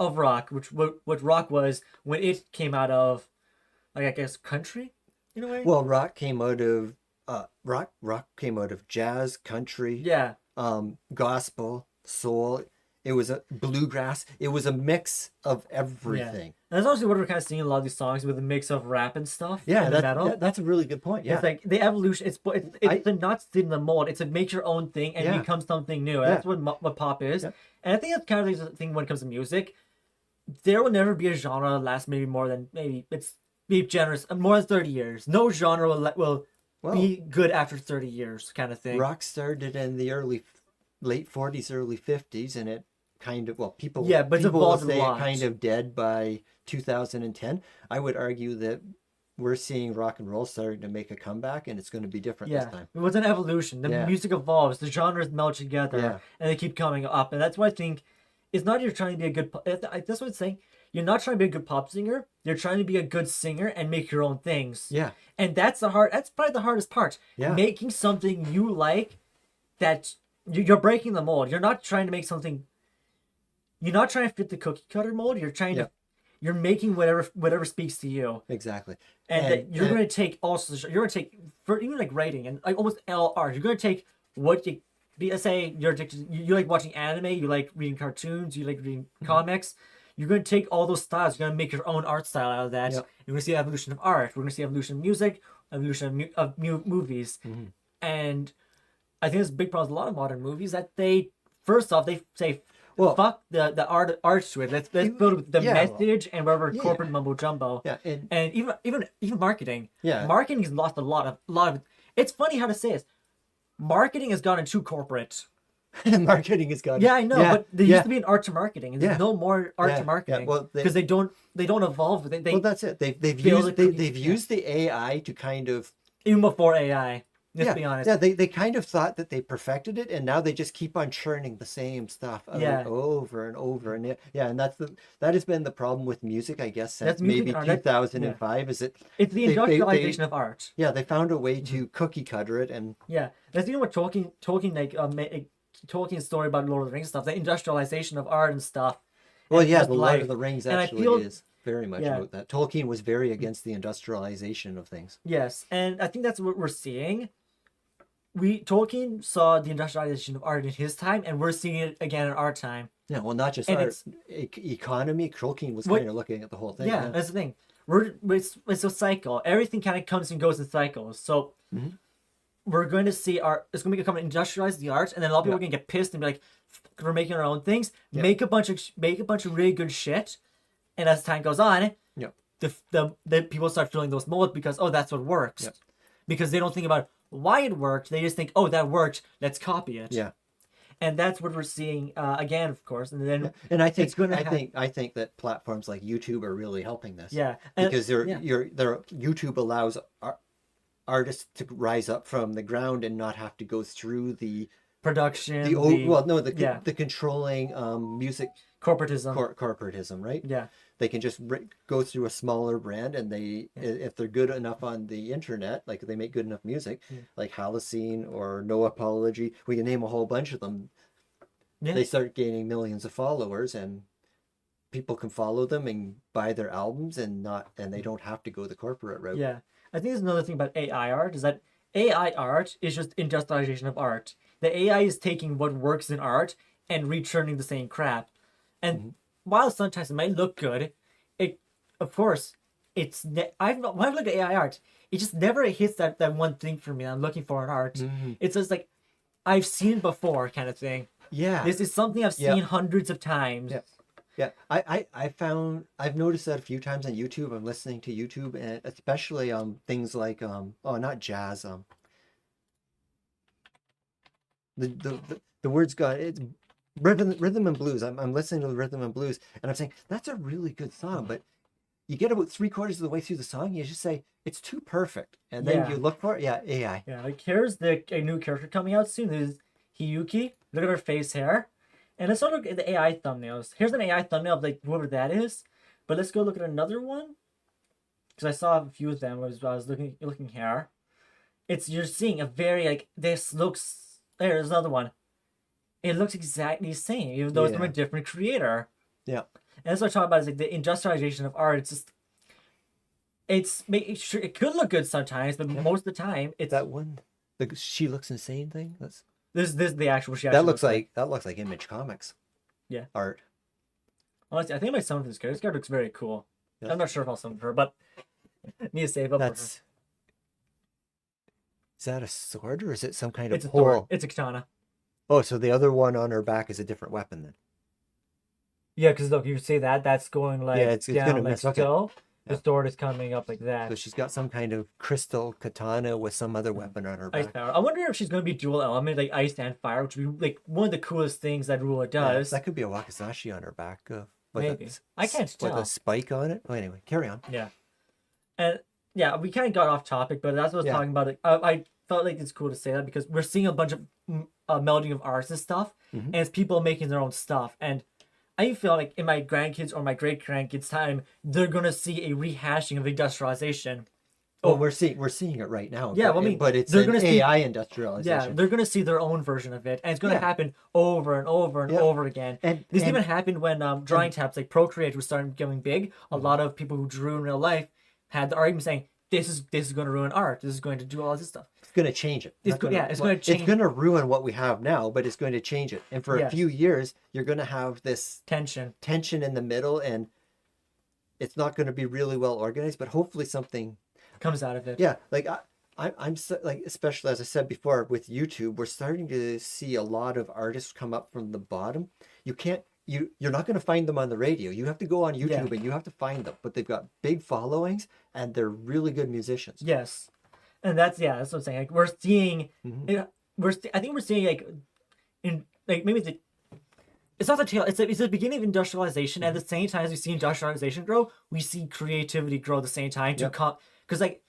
rock, which what rock was when it came out of, like, I guess, country in a way. Well, rock came out of rock came out of jazz, country, Yeah. gospel, soul. It was a bluegrass. It was a mix of everything. And that's also what we're kind of seeing in a lot of these songs with a mix of rap and stuff. Yeah, and the metal. that's a really good point. Yeah. It's like the evolution. It's to not sit in the mold. It's to make your own thing and Yeah. become something new. Yeah. That's what pop is. Yeah. And I think that's kind of the thing when it comes to music. There will never be a genre that lasts maybe more than be generous, more than 30 years. No genre will Well, be good after 30 years, kind of thing. rock started in the late 40s, early 50s, and it kind of, people Yeah, but it's people will evolved a say it lot. kind of dead by 2010. I would argue that we're seeing rock and roll starting to make a comeback, and it's going to be different this Yeah, time. it was an evolution. The Yeah. music evolves, the genres meld together, Yeah. and they keep coming up. And that's why I think it's not you're trying to be a good. That's what it's saying. You're not trying to be a good pop singer. You're trying to be a good singer and make your own things. Yeah. And that's probably the hardest part. Yeah. Making something you like that you're breaking the mold. You're not trying to make something. You're not trying to fit the cookie cutter mold. You're trying to. You're making whatever speaks to you. Exactly. And that you're going to take also, you're going to take, for even like writing and like almost all art, you're going to take what you, let's say you're addicted, you like watching anime, you like reading cartoons, you like reading comics. You're going to take all those styles, you're going to make your own art style out of that. Yep. You're going to see evolution of art, we're going to see evolution of music, evolution of movies. And I think there's a big problem with a lot of modern movies that they, first off, they say, Well, fuck the art to it. Let's build the yeah, message and whatever yeah. corporate mumbo jumbo. Yeah, And even marketing. Yeah. Marketing has lost a lot of. It's funny how to say it. Marketing has gone too corporate. marketing is gone. Yeah, I know, but there used to be an art to marketing, and there's Yeah. no more art Yeah, to marketing. yeah, well, because they don't evolve. They Well, that's it. They've build used a cookie- they've used the AI to kind of even before AI. Let's be honest. Yeah, they kind of thought that they perfected it, and now they just keep on churning the same stuff over and over, and and that has been the problem with music, I guess, since That's music maybe art. 2005. Is it? It's the industrialization of art. Yeah, they found a way to cookie cutter it, and Yeah, that's even what Tolkien Tolkien's story about Lord of the Rings stuff, the industrialization of art and stuff. well, and yeah, just the Lord life. of the Rings And I actually feel- is very much about that. Tolkien was very against the industrialization of things. Yes, and I think that's what we're seeing. Tolkien saw the industrialization of art in his time, and we're seeing it again in our time. Yeah, well, not just And art, economy. Tolkien was What- kind of looking at the whole thing. Yeah, that's the thing. It's a cycle. Everything kind of comes and goes in cycles. So we're going to see art. It's going to become industrialized the arts, and then a lot of people are going to get pissed and be like, "We're making our own things. Yeah. Make a bunch of really good shit." And as time goes on, Yeah. the people start filling those molds because that's what works. Yep. Because they don't think about why it worked. They just think, that worked. Let's copy it. Yeah. And that's what we're seeing again, of course. And then And I think it's gonna I think that platforms like YouTube are really helping this. yeah, and, Because YouTube allows artists to rise up from the ground and not have to go through the production, the yeah, controlling music corporatism. corporatism, right? Yeah, They can just go through a smaller brand, and if they're good enough on the internet, like they make good enough music, like Halocene or No Apology, we can name a whole bunch of them. yeah, They start gaining millions of followers, and people can follow them and buy their albums, and they don't have to go the corporate route. yeah. I think there's another thing about AI art is that AI art is just industrialization of art. The AI is taking what works in art and returning the same crap. And while sometimes it might look good, it, of course, when I've looked at AI art, it just never hits that one thing for me I'm looking for in art. It's just like I've seen it before kind of thing. Yeah. This is something I've seen hundreds of times. Yeah. Yeah, I've noticed that a few times on YouTube. I'm listening to YouTube, and especially things like not jazz, the words got it's rhythm and blues. I'm listening to the rhythm and blues, and I'm saying that's a really good song, but you get about 3/4 of the way through the song, you just say it's too perfect, and then you look for it. Yeah, AI. Yeah, like here's a new character coming out soon. This is Hiyuki. Look at her face hair. And let's not look at the AI thumbnails. Here's an AI thumbnail of like whoever that is. But let's go look at another one. Because I saw a few of them as I was looking here. You're seeing a very like this looks there's another one. It looks exactly the same, even though it's from a different creator. Yeah. And that's what I'm talking about is like the industrialization of art. It could look good sometimes, but most of the time it's that one. The She Looks Insane thing. This is the actual she that looks like Image Comics. Yeah. Art. Honestly, I think my son for this character. This character looks very cool. Yeah. I'm not sure if I'll summon her, but need to save up for her. Is that a sword, or is it some kind of It's a pole? sword. It's a katana. Oh, so the other one on her back is a different weapon then. Yeah, because look, you see that's going like Yeah, it's down gonna like miss. Okay. so. The Yeah. sword is coming up like that. So she's got some kind of crystal katana with some other weapon on her Ice back. power. I wonder if she's going to be dual element, like ice and fire, which would be like one of the coolest things that ruler Yeah, does. that could be a wakizashi on her back. Maybe. I can't With tell. a spike on it. Well, anyway, carry on. Yeah. And yeah, we kind of got off topic, but that's what I was Yeah. talking about. I felt like it's cool to say that because we're seeing a bunch of melding of arts and stuff, and it's people making their own stuff. And I feel like in my grandkids or my great grandkids' time, they're gonna see a rehashing of industrialization. Oh, we're seeing it right now. Yeah, but, well, I mean, but it's they're an gonna see- AI Yeah, industrialization. they're gonna see their own version of it, and it's gonna Yeah. happen over and over and Yeah. over again. And- This and- even happened when drawing tabs like Procreate was starting becoming big. A lot of people who drew in real life had the argument saying, "This is going to ruin art. This is going to do all this stuff." It's going to change it. It's Not go- gonna- yeah, it's well, gonna change- It's going to ruin what we have now, but it's going to change it. And for a Yes. few years, you're going to have this Tension. tension in the middle, and it's not going to be really well organized. But hopefully, something. Comes out of it. Yeah, like I'm like, especially as I said before with YouTube, we're starting to see a lot of artists come up from the bottom. You're not going to find them on the radio. You have to go on YouTube and you have to find them. But they've got big followings and they're really good musicians. Yes, and that's what I'm saying. Like we're seeing, I think we're seeing like, in like maybe it's not the tail. It's the beginning of industrialization. And at the same time as we see industrialization grow, we see creativity grow at the same time to come because like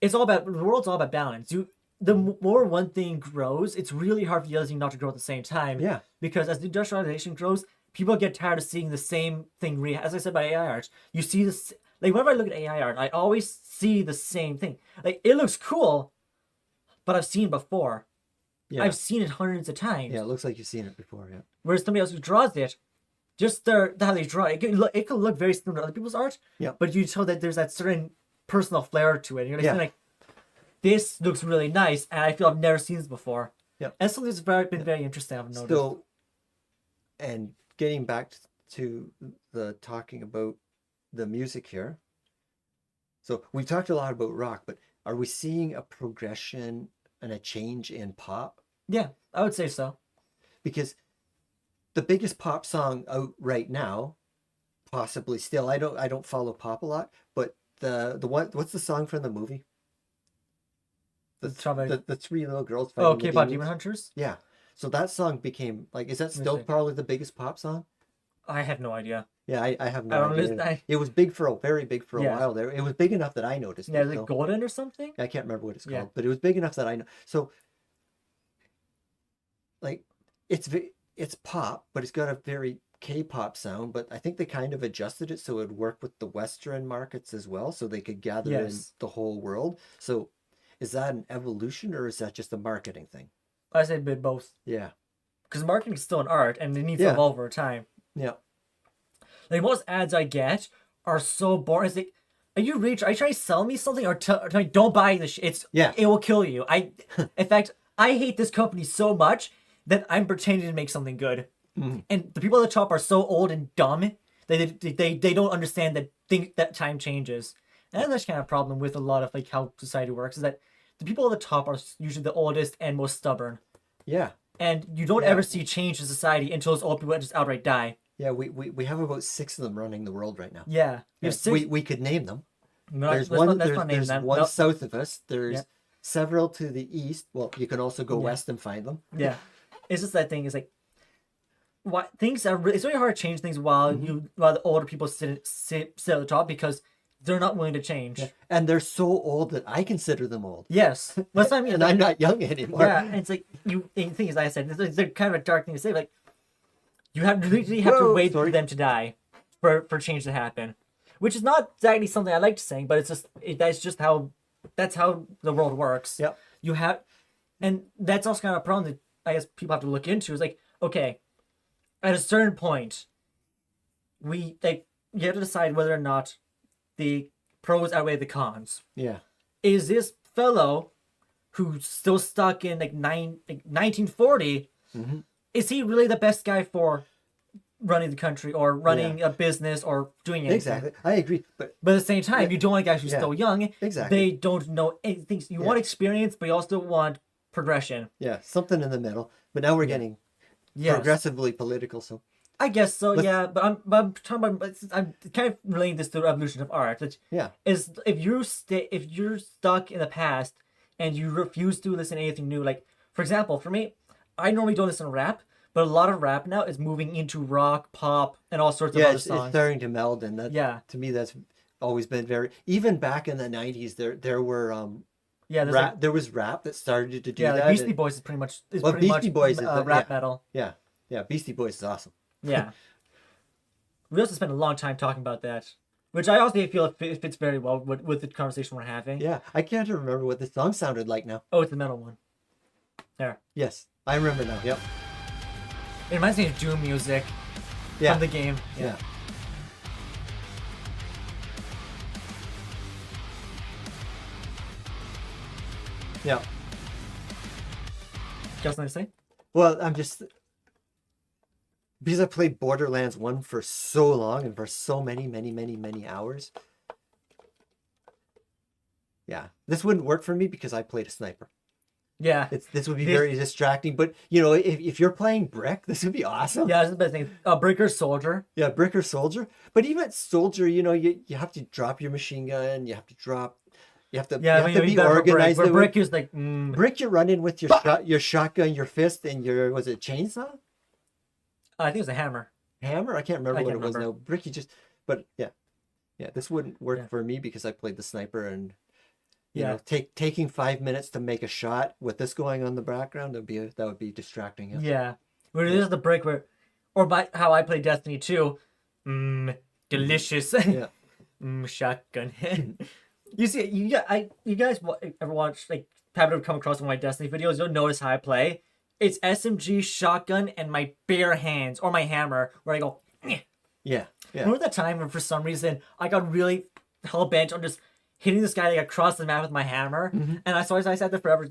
it's all about the world's all about balance. The more one thing grows, it's really hard for the other thing not to grow at the same time. Yeah. Because as the industrialization grows, people get tired of seeing the same thing. As I said by AI art, you see this. Like whenever I look at AI art, I always see the same thing. Like it looks cool, but I've seen it before. Yeah. I've seen it hundreds of times. Yeah, it looks like you've seen it before. Yeah. Whereas somebody else who draws it, just how they draw it, it can look very similar to other people's art. Yeah. But you tell that there's that certain personal flair to it. You're Yeah. like, this looks really nice, and I feel I've never seen this before. Yeah. And something that's been very interesting. I've noticed. So, and getting back to the talking about the music here. So we've talked a lot about rock, but are we seeing a progression and a change in pop? Yeah, I would say so. Because the biggest pop song out right now, possibly still, I don't follow pop a lot, but the one, what's the song from the movie? The three little girls fighting the K-pop demons? Demon Hunters? Yeah. So that song became like, is that still see. probably the biggest pop song? I have no idea. Yeah, I have I no don't idea. listen- It was very big for a Yeah. while there. It was big enough that I noticed Yeah, it. is So- it Golden or something? I can't remember what it's called, Yeah. but it was big enough that I know. So like it's pop, but it's got a very K-pop sound. But I think they kind of adjusted it so it would work with the Western markets as well, so they could gather in Yes. the whole world. So is that an evolution or is that just a marketing thing? I say a bit both. Yeah. Because marketing is still an art and it needs to Yeah. evolve over time. Yeah. Like most ads I get are so boring. It's like, are you trying to sell me something or tell me don't buy this shit? It will kill you. In fact, I hate this company so much that I'm pretending to make something good. And the people at the top are so old and dumb. They don't understand that time changes. And that's kind of a problem with a lot of like how society works is that the people at the top are usually the oldest and most stubborn. Yeah. And you don't ever see change in society until those old people just outright die. Yeah, we have about 6 of them running the world right now. Yeah. You have six. We could name them. No, There's let's one. not- let's not name There's them. one Nope. south of us. There's Yeah. several to the east. Well, you can also go Yeah. west and find them. Yeah, it's just that thing. Is like, why things are. It's really hard to change things while while the older people sit at the top because they're not willing to change. And they're so old that I consider them old. Yes, that's what I mean. And I'm not young anymore. Yeah, and it's like you. And the thing is, like I said, it's kind of a dark thing to say. Like, you literally have to wait for them to die for change to happen, which is not exactly something I like to say, but it's just that's how the world works. Yep. You have, and that's also kind of a problem that I guess people have to look into. Is like, okay, at a certain point, you have to decide whether or not the pros outweigh the cons. Yeah. Is this fellow who's still stuck in 1940? Mhm. Is he really the best guy for running the country or running a business or doing anything? Exactly. I agree. But But at the same time, you don't want guys who's Yeah. still young. Exactly. They don't know anything. You want experience, but you also want progression. yeah, something in the middle. But now we're getting Yes. progressively political. So I guess so, Let's- yeah. But I'm talking about. I'm kind of relating this to the evolution of art. That yeah. is, if you're stuck in the past and you refuse to listen to anything new, like for example, for me, I normally don't listen to rap, but a lot of rap now is moving into rock, pop, and all sorts of Yeah, other it's songs. starting to meld, and that Yeah. to me that's always been very. Even back in the '90s, there were Yeah, there's rap. There was rap that started to do yeah, that. the Beastie and- Boys is pretty much Beastie Boys is the- rap yeah. metal. Yeah, yeah. Beastie Boys is awesome. Yeah. We also spent a long time talking about that, which I also feel it fits very well with the conversation we're having. Yeah, I can't remember what the song sounded like now. Oh, it's the metal one. There. Yes, I remember now. Yep. It reminds me of Doom music Yeah. from the game. Yeah. Yeah. Got something to say? Well, I'm just because I played Borderlands 1 for so long and for so many hours. Yeah, this wouldn't work for me because I played a sniper. Yeah. This would be This- very distracting. But you know, if you're playing Brick, this would be awesome. Yeah, that's the best thing. Breaker Soldier. Yeah, Brick or Soldier. But even Soldier, you know, you have to drop your machine gun. You have to drop. You have to. Yeah, you have to be organized. Where It Brick would- is like, Brick, you run in with your your shotgun, your fist, and your was it chainsaw? I think it was a hammer. Hammer? I can't remember I what can't it was remember. now. Brick, you just. But yeah, this wouldn't work Yeah. for me because I played the sniper and. You Yeah. know, taking 5 minutes to make a shot with this going on in the background that would be distracting. Yeah. Yeah. Where it is the Brick where, or by how I play Destiny 2. Delicious. Yeah. Shotgun. You see, you guys ever watch, like, have ever come across one of my Destiny videos, you'll notice how I play. It's SMG, shotgun, and my bare hands, or my hammer, where I go, "Eh." Yeah. Yeah. Remember that time when for some reason I got really hell-bent on just hitting this guy like across the map with my hammer, and I sat there forever.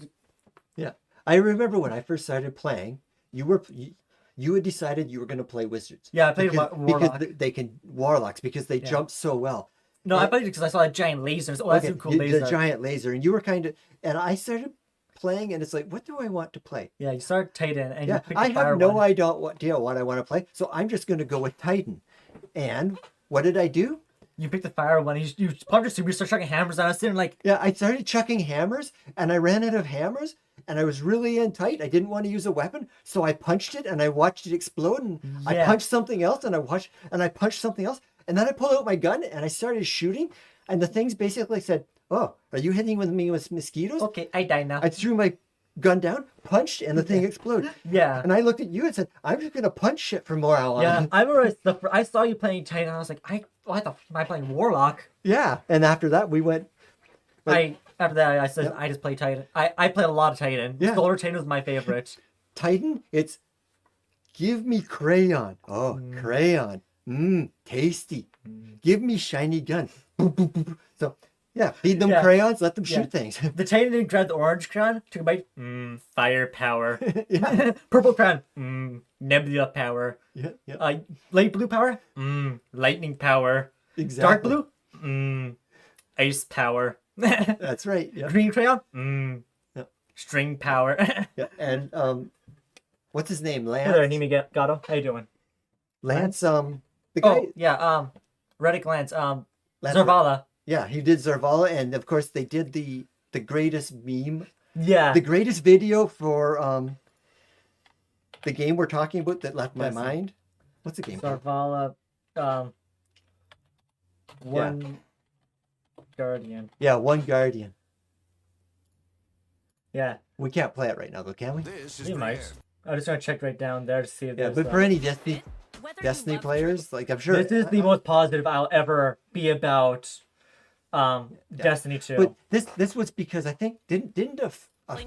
Yeah. I remember when I first started playing, you had decided you were going to play wizards. Yeah, I played Warlock. because they can warlocks because they jump so well. No, I played it because I saw that giant lasers. Oh, that's Okay, a cool laser. the giant laser, and you were kind of, and I started playing, and it's like, what do I want to play? Yeah, you start Titan, and Yeah, you pick I the fire have no one. idea what I want to play, so I'm just going to go with Titan. And what did I do? You pick the fire one. You pump your super, you start chucking hammers at us, and like, Yeah, I started chucking hammers, and I ran out of hammers, and I was really in tight. I didn't want to use a weapon, so I punched it, and I watched it explode, and I Yeah. punched something else, and I punched something else, and then I pulled out my gun, and I started shooting, and the things basically said, "Oh, are you hitting with me with mosquitoes?" okay, I die now. I threw my gun down, punched, and the thing exploded. Yeah. And I looked at you and said, I'm just gonna punch shit from morale on. Yeah, I remember I saw you playing Titan, and I was like, what the f am I playing Warlock? Yeah. And after that, we went. After that, I said, I just play Titan. I played a lot of Titan. Yeah. Solar Titan was my favorite. Titan, it's give me crayon. Oh, crayon. Tasty. Give me shiny gun. Boop, boop, boop, boop. So, yeah, feed them Yeah. crayons, let them Yeah. shoot things. The Titan didn't grab the orange crown, took a bite, firepower. Yeah. Purple crown, nebula power. Yeah. Light blue power, lightning power. Exactly. Dark blue, ice power. That's right. Yeah. Green crayon, Yeah. string power. Yeah. And what's his name? Hey there, Lance. Nimigato. How you doing? Lance. The guy. Oh, yeah, Reddick Lance, Lance- Zervala. Yeah, he did Zervala, and of course they did the greatest meme, Yeah. the greatest video for the game we're talking about that left my Yes. mind. What's the game called? Zervala, One Guardian. Yeah, One Guardian. Yeah, We can't play it right now, though, can we? This is you might. rare. I'm just gonna check right down there to see if Yeah, there's, but for any Destiny players, like I'm sure this is the most positive I'll ever be about Destiny 2. But this was because I think didn't a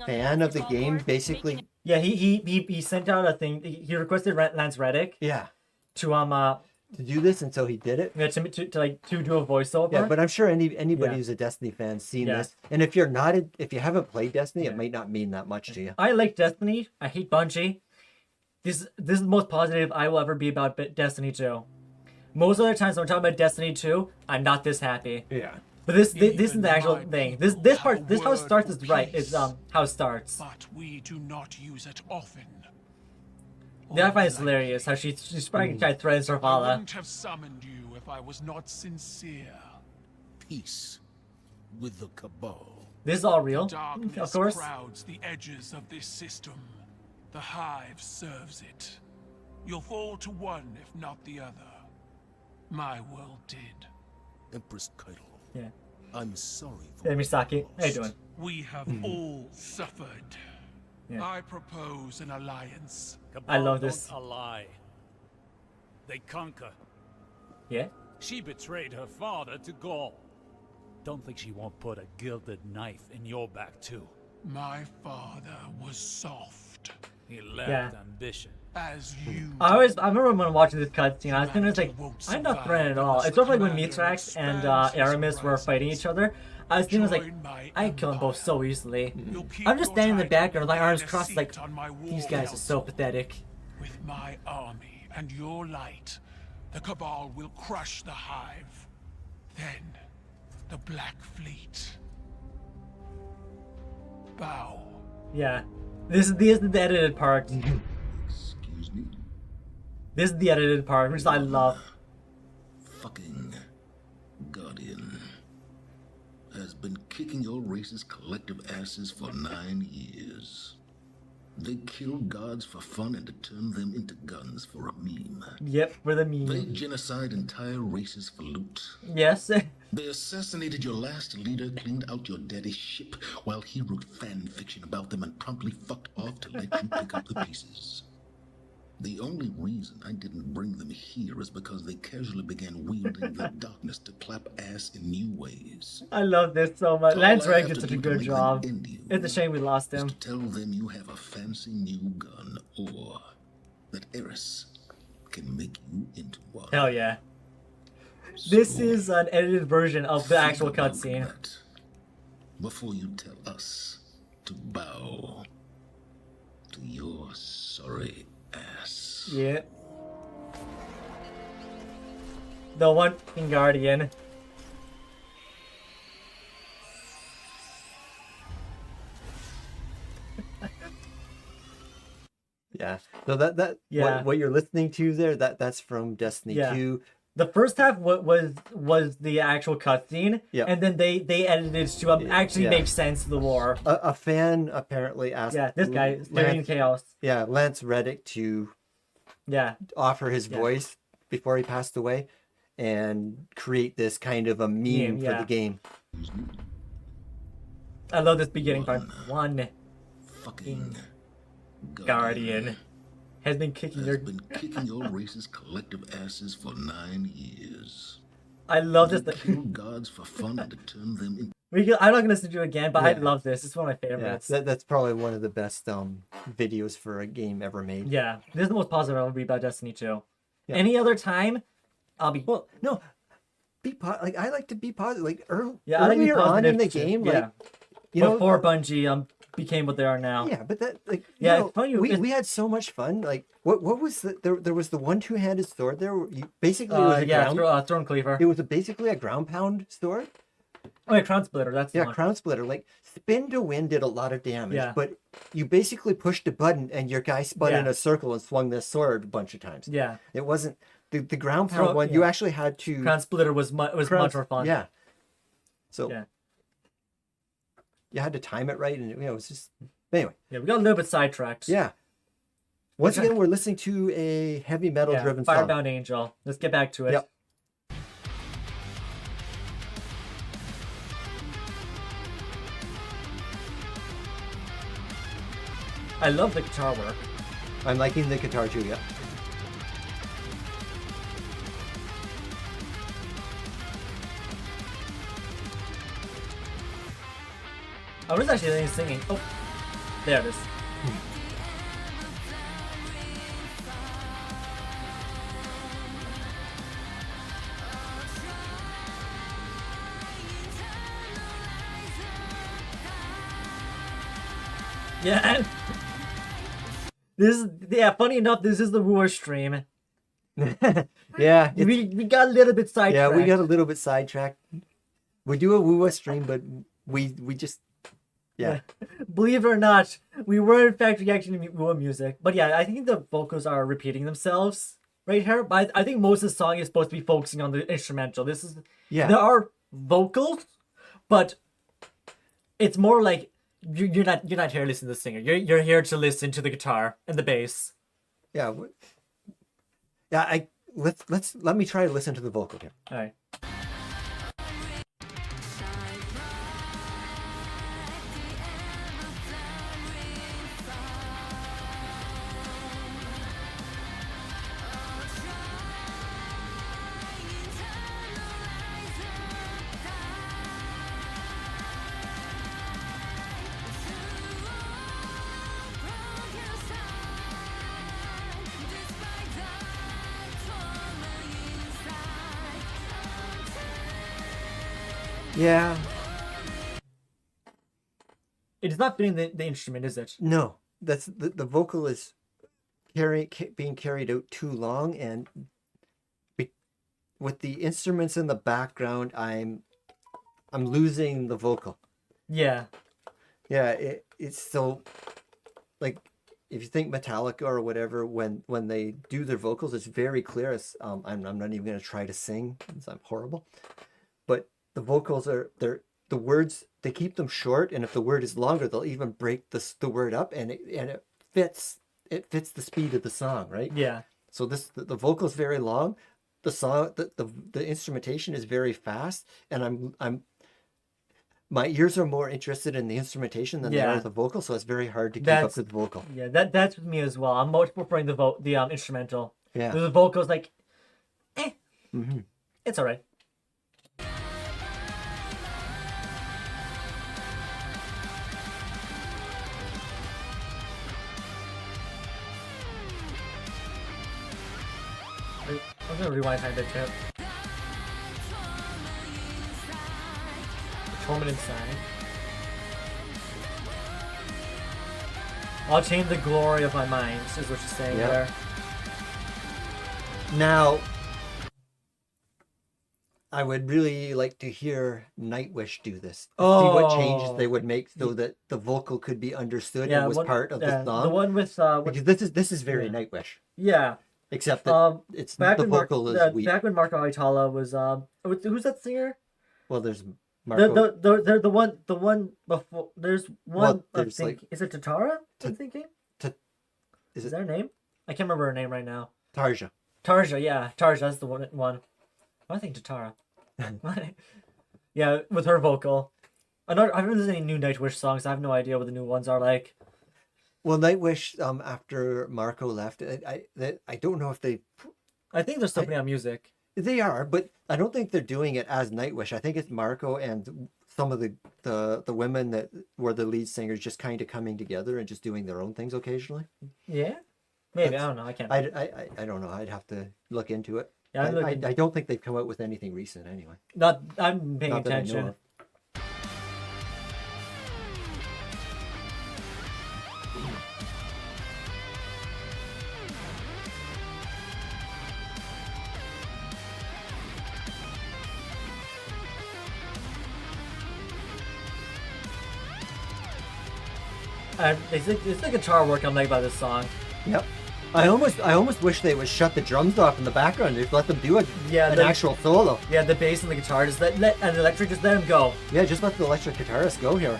fan of the game basically Yeah, he sent out a thing. He requested Lance Reddick to do this, and so he did it. to do a voiceover. Yeah, but I'm sure anybody Yeah. who's a Destiny fan seen Yeah. this. And if if you haven't played Destiny, it might not mean that much to you. I like Destiny. I hate Bungie. This is the most positive I will ever be about Destiny 2. Most other times when I'm talking about Destiny 2, I'm not this happy. Yeah. But this is Even the actual my thing. people This have part, a this how it word starts for is right. peace. It's how it starts. But we do not use it often. Yeah, I find it's hilarious how she's trying to threaten I Zervala. wouldn't have summoned you if I was not sincere. Peace with the Cabal. This is all real, Darkness of course. crowds the edges of this system. The Hive serves it. You'll fall to one, if not the other. My world did. Empress Keitel, Yeah. I'm sorry for Hey, Misaki, how you doing? We have all suffered. Yeah. I propose an alliance. I love this. Don't ally. They conquer. Yeah. She betrayed her father to Gaul. Don't think she won't put a gilded knife in your back too. My father was soft, He lacked Yeah. ambition. as you. I remember when watching this cutscene, I was kind of like, I'm not threatened at all. It's sort of like when Mithrax and Aramis were fighting each other. I was thinking, like, I kill them both so easily. You'll keep I'm just your standing in the title background with my and arms a crossed, like, seat on my war these guys are so council. pathetic. With my army and your light, the Cabal will crush the Hive. Then, the Black Fleet. Bow. Yeah. This is the edited part. Excuse me? This is the edited part, which I love. Fucking Guardian has been kicking your race's collective asses for 9 years. They kill gods for fun and to turn them into guns for a meme. Yep, for the They meme. genocide entire races for loot. Yes. They assassinated your last leader, cleaned out your daddy's ship, while he wrote fan fiction about them and promptly fucked off to let you pick up the pieces. The only reason I didn't bring them here is because they casually began wielding the darkness to clap ass in new ways. I love this so much. All Lance I Rank have did to such a do to good make them job. end you It's a shame we lost is him. to tell them you have a fancy new gun, or that Eris can make you into one. Hell yeah. This So, is an edited version of the think actual about cutscene. that before you tell us to bow to your sorry ass. Yeah. The one fucking Guardian. Yeah. So that Yeah. what you're listening to there, that's from Destiny Yeah. 2. The first half was the actual cutscene, Yeah. and then they edited it to actually Yeah. make sense to the lore. A fan apparently asked Yeah, this guy is Tyrion Chaos. Lance Reddick to Yeah, offer his Yeah. voice before he passed away and create this kind of a meme for yeah. the game. I love this beginning part. One. fucking Guardian has been kicking has your. been kicking your race's collective asses for 9 years. I love You this. kill gods for fun and to turn them into I'm not gonna listen to it again, but I Yeah. love this. It's one of my Yeah, favorites. that's probably one of the best videos for a game ever made. Yeah, this is the most positive I'll be about Destiny 2. Yeah. Any other time, I'll be. Well, no, like I like to be positive. Like Yeah, I like to be earlier on in the positive too. game, Yeah. like you know, Before Bungie became what they are now. yeah, but that like Yeah, you know, it's funny, we had so much fun. Like what was there was the one two-handed sword there. Basically, it was a yeah, ground. Storm Cleaver. It was basically a ground pound sword. Oh yeah, Crown Splitter. That's the Yeah, one. crown splitter. Like spin to win did a lot of damage, Yeah. but you basically pushed a button and your guy spun in Yeah. a circle and swung this sword a bunch of times. Yeah, It wasn't the ground pound one. You yeah. actually had to Crown Splitter was much more fun. Yeah. So Yeah. you had to time it right, and it was just anyway. Yeah, we got a little bit sidetracked. Yeah. Once Okay. again, we're listening to a heavy metal Yeah, driven song. Firebound Angel. Let's get back to it. Yep. I love the guitar work. I'm liking the guitar too. Yeah. I was actually singing. Oh, there it is. Yeah. Funny enough, this is the Wooer stream. Yeah. We got a little bit Yeah, sidetracked. we got a little bit sidetracked. We do a woo stream, but we just yeah. Believe it or not, we were in fact reacting to Wooer music. But yeah, I think the vocals are repeating themselves right here. But I think most of the song is supposed to be focusing on the instrumental. Yeah. There are vocals, but it's more like you're not here to listen to the singer. You're here to listen to the guitar and the bass. Yeah. Yeah, let me try to listen to the vocal here. All right. Yeah. It is not fitting the instrument, is it? No, that's the vocal is being carried out too long, and with the instruments in the background, I'm losing the vocal. Yeah. Yeah, it's so like if you think Metallica or whatever, when they do their vocals, it's very clear. It's, I'm not even gonna try to sing, 'cause I'm horrible. But the vocals the words, they keep them short, and if the word is longer, they'll even break the word up, and it fits the speed of the song, right? Yeah. So the vocal is very long, the song the instrumentation is very fast, and my ears are more interested in the instrumentation than they are the vocal, so it's very hard to keep up with the vocal. Yeah, that's with me as well. I'm most preferring the instrumental. Yeah. The vocals like, Mm-hmm. it's alright. I'm gonna rewind time a bit too. The torment inside. I'll change the glory of my mind, is what you're saying Yeah. there. Now, I would really like to hear Nightwish do this. See what changes they would make so that the vocal could be understood and was part of the song. The one with because this is very Nightwish, yeah. except that it's the vocal is weak. Back when Marco Itala was who's that singer? Well, there's Marco. The one before there's one. Well, I'm there's, thinking, is it Tatara? I'm thinking. Is Is it that her name? I can't remember her name right now. Tarja? Tarja, yeah, Tarja. That's the one. I think Tatara. Yeah, with her vocal. I haven't listened to any new Nightwish songs. I have no idea what the new ones are like. Well, Nightwish, after Marco left, I don't know if I think they're still putting out music. they are, but I don't think they're doing it as Nightwish. I think it's Marco and some of the women that were the lead singers just kind of coming together and just doing their own things occasionally. Yeah, maybe. That's- I don't know. I can't. I don't know. I'd have to look into it. Yeah, I'm looking- I don't think they've come out with anything recent anyway. Not. I'm paying Not that I know attention. of. It's the guitar work I'm like about this song. Yep. I almost wish they would shut the drums off in the background and just let them do an like- actual solo. Yeah, the bass and the guitar just and the electric just let him go. Yeah, just let the electric guitarist go here.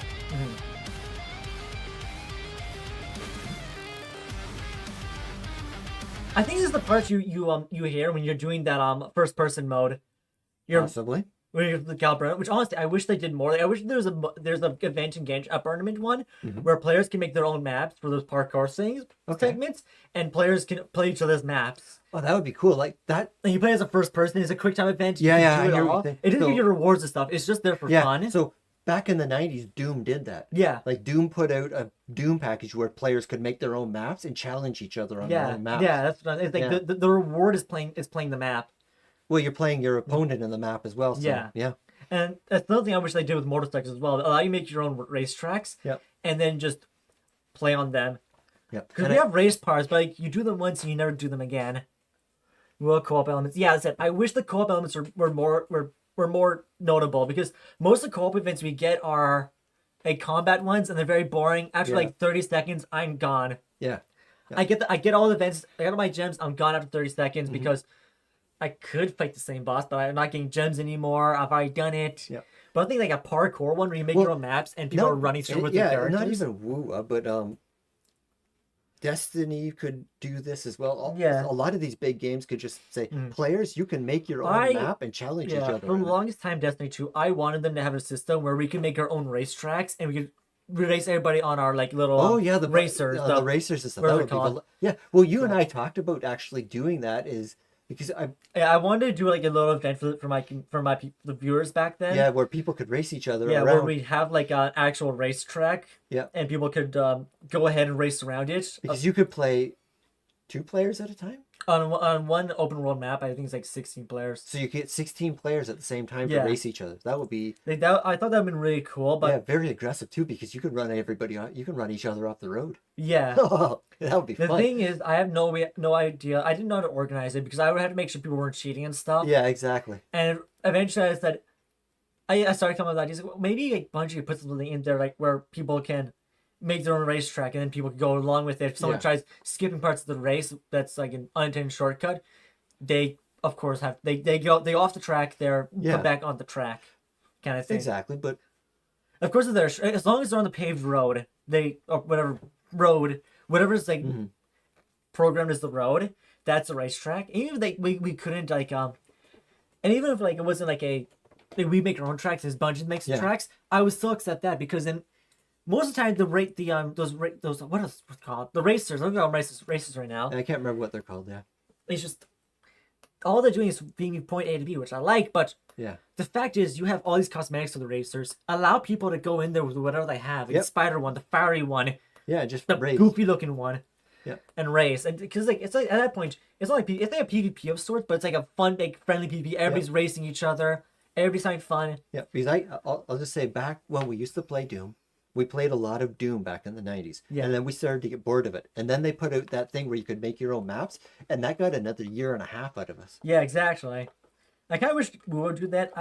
I think this is the part you hear when you're doing that first person mode. You're Possibly. when you're the Caliburn, which honestly I wish they did more. Like, I wish there's a event in Genshin, a tournament one where players can make their own maps for those parkour things segments, and players can play each other's maps. Oh, that would be cool. Like that. And you play as a first person. It's a quick time event. Yeah, you yeah, can I do hear it what all. you think. It doesn't So- give you rewards and stuff. It's just there for Yeah. fun. So back in the 90s, Doom did that. Yeah. Like Doom put out a Doom package where players could make their own maps and challenge each other on their Yeah, own maps. yeah, that's what it's like. Yeah. The reward is playing the map. Well, you're playing your opponent in the map as well. So, Yeah. Yeah. And that's another thing I wish they did with motorcycles as well. Allow you to make your own racetracks. Yep. And then just play on them. Yep. Because And we have race cars, but like, you do them once and you never do them again. Well, co-op elements. Yeah, that's it. I wish the co-op elements were more notable, because most of the co-op events we get are combat ones, and they're very boring. After Yeah. like 30 seconds, I'm gone. Yeah. I get all the events. I got all my gems. I'm gone after 30 seconds Mm-hmm. because I could fight the same boss, but I'm not getting gems anymore. I've already done it. Yep. But I think like a parkour one where you make Well, your own maps and people are running through with yeah, their characters. not even WoW, but Destiny could do this as well. Yeah. A lot of these big games could just say, players, you can make your own I- map and challenge each Yeah, other. for the in it." longest time, Destiny 2, I wanted them to have a system where we could make our own racetracks and we could race everybody on our like little Oh yeah, the racers. the racers and stuff. what That are would they be called? yeah. Well, you and I talked about actually doing that is because I wanted to do like a little event for the viewers back then. yeah, where people could race each other Yeah, where around. we'd have like an actual racetrack. Yeah. And people could go ahead and race around it. Because you could play 2 players at a time, On one open world map, I think it's like 16 players. so you get 16 players at the same time Yeah. to race each other. That would be I thought that would have been really cool, but yeah, very aggressive too, because you could run everybody. You can run each other off the road. yeah. That would be The fun. thing is, I have no idea. I didn't know how to organize it because I would have to make sure people weren't cheating and stuff. Yeah, exactly. And eventually I said, I started coming up with ideas. Like, well, maybe like Bungie could put something in there like where people can make their own racetrack and then people can go along with it. If someone Yeah. tries skipping parts of the race, that's like an unintended shortcut. They of course have they go off the track. They're Yeah. put back on the track, kind of thing. Exactly, but Of course, if they're as long as they're on the paved road, or whatever's like programmed as the road, that's a racetrack. Even if we couldn't like and even if like it wasn't like we make our own tracks as Bungie makes the Yeah. tracks, I would still accept that because then most of the time those what else was called the racers. I'm going racers right now. I can't remember what they're called. Yeah, It's just all they're doing is being point A to B, which I like, but. yeah, The fact is, you have all these cosmetics for the racers. Allow people to go in there with whatever they have. Like Yep. the spider one, the fiery one, yeah. Just the race. goofy looking one, Yeah. and race. And because like it's like at that point, it's not like it's like a PvP of sorts, but it's like a fun, like friendly PvP. Everybody's racing each other. Everybody's having fun. Yeah, because I'll just say back when we used to play Doom, we played a lot of Doom back in the 90s. Yeah. And then we started to get bored of it. And then they put out that thing where you could make your own maps, and that got another year and a half out of us. Yeah, exactly. I kind of wish we would do that.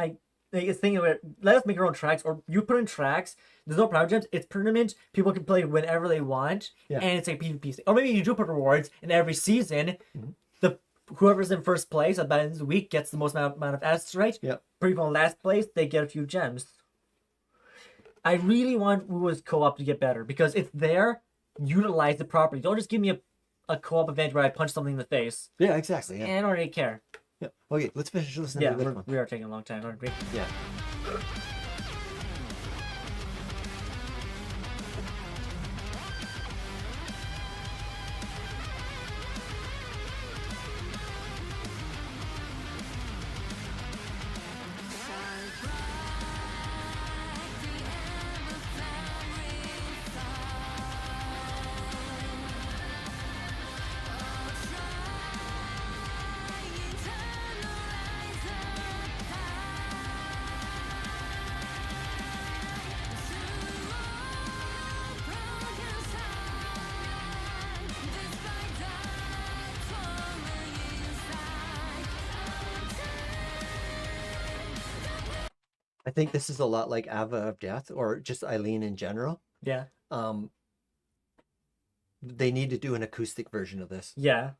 It's thinking about it, let us make our own tracks, or you put in tracks. There's no power gems. It's tournament. People can play whenever they want, Yeah. and it's like PvP. Or maybe you do put rewards, and every season, Mm-hmm. the whoever's in first place at the end of the week gets the most amount of assets, right? Yep. People in last place, they get a few gems. I really want WoW's co-op to get better because it's there. Utilize it properly. Don't just give me a co-op event where I punch something in the face. Yeah, exactly. Yeah. And I don't really care. Yeah. Okay, let's finish listening Yeah, to this one. we are taking a long time, aren't we? Yeah. I think this is a lot like Ava of Death or just Eileen in general. Yeah. They need to do an acoustic version of this. Yeah.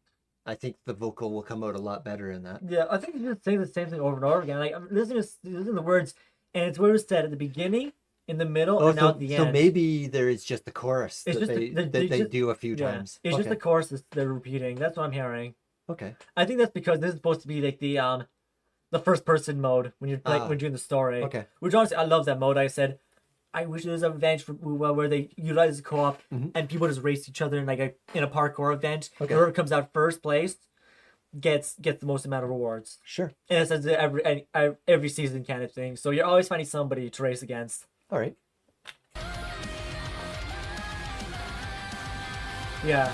I think the vocal will come out a lot better in that. Yeah, I think you just say the same thing over and over again. Like I'm listening to the words, and it's what was said at the beginning, in the middle, and now at the end. So maybe there is just the chorus It's that just they do a few yeah, times. it's just Okay. the chorus that they're repeating. That's what I'm hearing. Okay. I think that's because this is supposed to be like the first person mode when you're like when you're doing the story. Okay. Which honestly, I love that mode. I said, I wish there was an event where they utilize the co-op and people just race each other in like in a parkour event. Okay. Whoever comes out first place gets the most amount of rewards. Sure. And it's every season kind of thing. So you're always finding somebody to race against. All right. Yeah.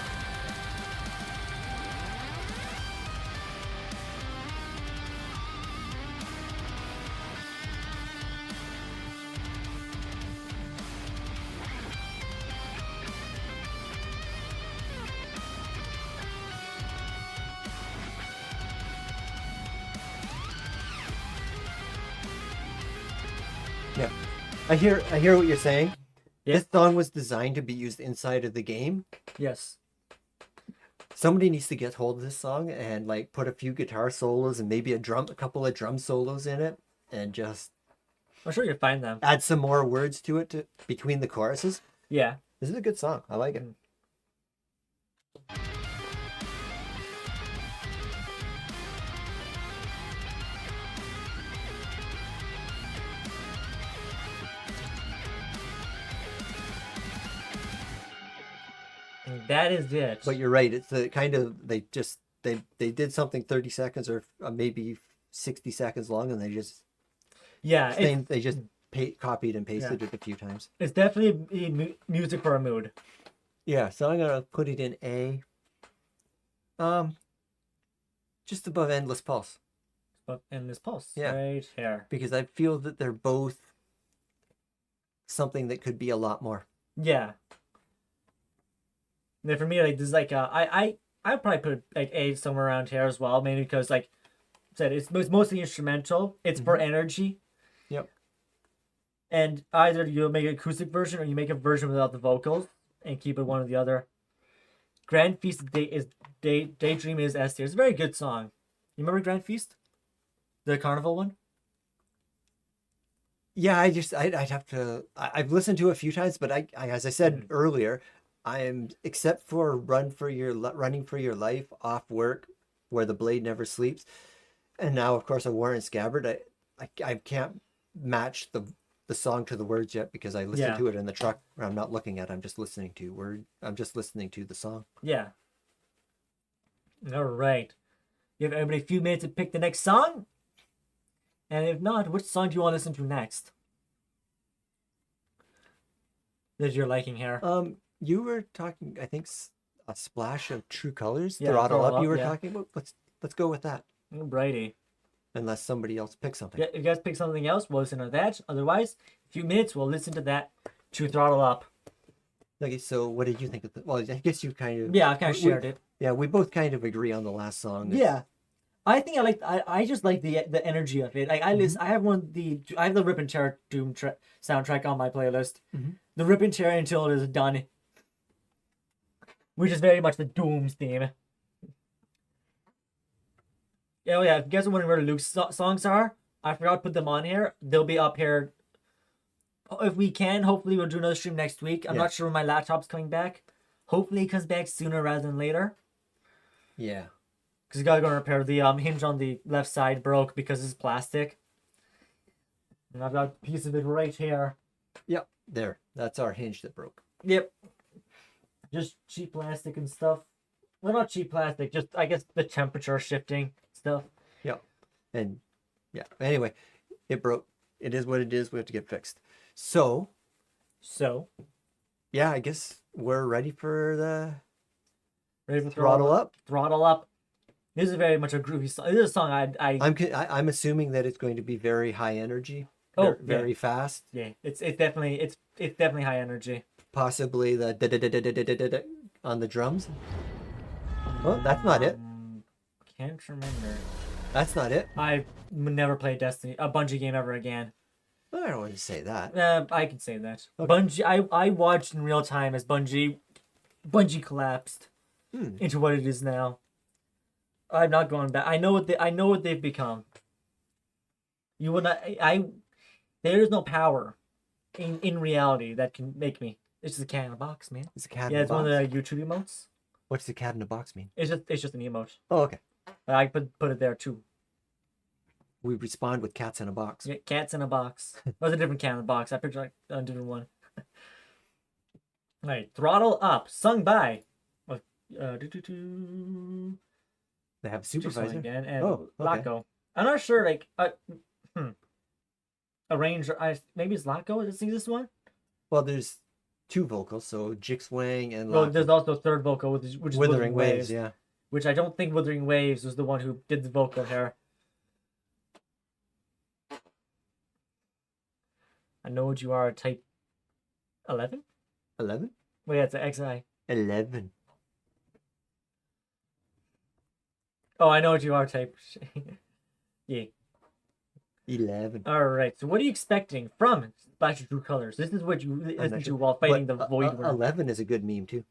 Yeah. I hear what you're saying. Yeah. This song was designed to be used inside of the game. Yes. Somebody needs to get hold of this song and like put a few guitar solos and maybe a couple of drum solos in it, and just I'm sure you'll find them. add some more words to it between the choruses. Yeah. This is a good song. I like it. And that is it. But you're right. It's the kind of they did something 30 seconds or maybe 60 seconds long, and they just copied and pasted it a few times. It's definitely music for a mood. Yeah, so I'm gonna put it in A. Just above Endless Pulse, But in this pulse, Yeah. right here. because I feel that they're both something that could be a lot more. Yeah. And then for me, like this is like I'd probably put like A somewhere around here as well, mainly because like I said it's mostly instrumental. It's for energy. Yep. And either you make an acoustic version or you make a version without the vocals and keep it one or the other. Grand Feast Daydream is S tier. It's a very good song. You remember Grand Feast? The carnival one? Yeah, I'd have to. I've listened to it a few times, but I as I said earlier, I am, except for running for your life, off work, where the blade never sleeps, and now of course a War and Scabbard. I can't match the song to the words yet because I listen to it in the truck where I'm not looking at it, I'm just listening to the song. Yeah. All right. Give everybody a few minutes to pick the next song. And if not, which song do you want to listen to next? That you're liking here. You were talking, I think, a splash of True Colors, Yeah, Throttle Up. You were yeah. talking about. Let's go with that. Alrighty. Unless somebody else picks something. Yeah, if you guys pick something else, we'll listen to that. Otherwise, a few minutes, we'll listen to that to Throttle Up. Okay, so what did you think of the? Well, I guess you kind of. Yeah, I kind of shared it. Yeah, we both kind of agree on the last song. Yeah. I think I just like the energy of it. Like I listen, I have I have the Rip and Tear Doom soundtrack on my playlist. The Rip and Tear until it is done, which is very much the Doom's theme. Oh yeah, if you guys are wondering where Luke's songs are, I forgot to put them on here. They'll be up here. If we can, hopefully we'll do another stream next week. I'm not sure when my laptop's coming back. Hopefully it comes back sooner rather than later. Yeah. Because you gotta go and repair the hinge on the left side broke because it's plastic. And I've got a piece of it right here. Yep. There. That's our hinge that broke. Yep. Just cheap plastic and stuff. Well, not cheap plastic, just I guess the temperature shifting stuff. Yep. And yeah. Anyway, it broke. It is what it is. We have to get fixed. So yeah, I guess we're ready for the Throttle Up. Throttle Up. This is very much a groovy song. This is a song I'm assuming that it's going to be very high energy. Very fast. Yeah, it's definitely high energy. Possibly the da-da-da-da-da-da-da on the drums. Oh, that's not it. Can't remember. That's not it. I would never play a Bungie game ever again. I don't want to say that. I can say that. Okay. Bungie. I watched in real time as Bungie collapsed into what it is now. I'm not going back. I know what they've become. You would not. There is no power in reality that can make me. It's just a cat in a box, man. It's a cat Yeah, in a it's box. one of the YouTube emotes. What's the cat in a box mean? It's just an emote. Oh, okay. I put it there too. We respond with cats in a box. Yeah, cats in a box. That was a different cat in a box. I picked a different one. All right, Throttle Up, sung by. They have a Just supervisor. again and Oh, okay. Laco. I'm not sure. Like, arranger. Maybe it's Laco that sings this one. Well, there's 2 vocals, so Jix Wang and Well, Laco. there's also a third vocal, which is Wuthering Waves. Yeah. Which I don't think Wuthering Waves was the one who did the vocal here. I know what you are. Type 11. 11. Wait, that's an XI. 11. Oh, I know what you are. Type. Yeah. 11. All right. So, what are you expecting from Splash of True Colors? This is what you listen to while fighting the Void Worm. 11 is a good meme too.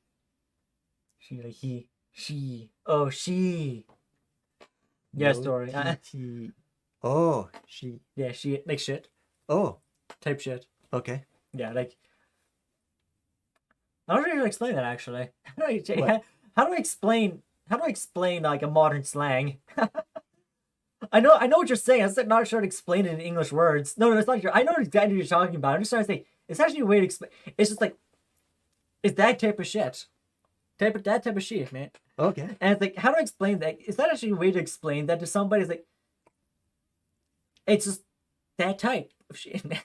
She, like she. Oh, she. Yeah, No story. PT. Oh, she. Yeah, she like shit. Oh, Type shit. okay. Yeah, like. I don't know how to explain that actually. What? How do I explain like a modern slang? I know what you're saying. I'm just not sure to explain it in English words. No, it's not your. I know exactly what you're talking about. I'm just trying to say it's actually a way to explain. It's just like it's that type of shit, that type of shit, man. Okay. And it's like, how do I explain that? Is that actually a way to explain that to somebody? It's like it's just that type of shit, man.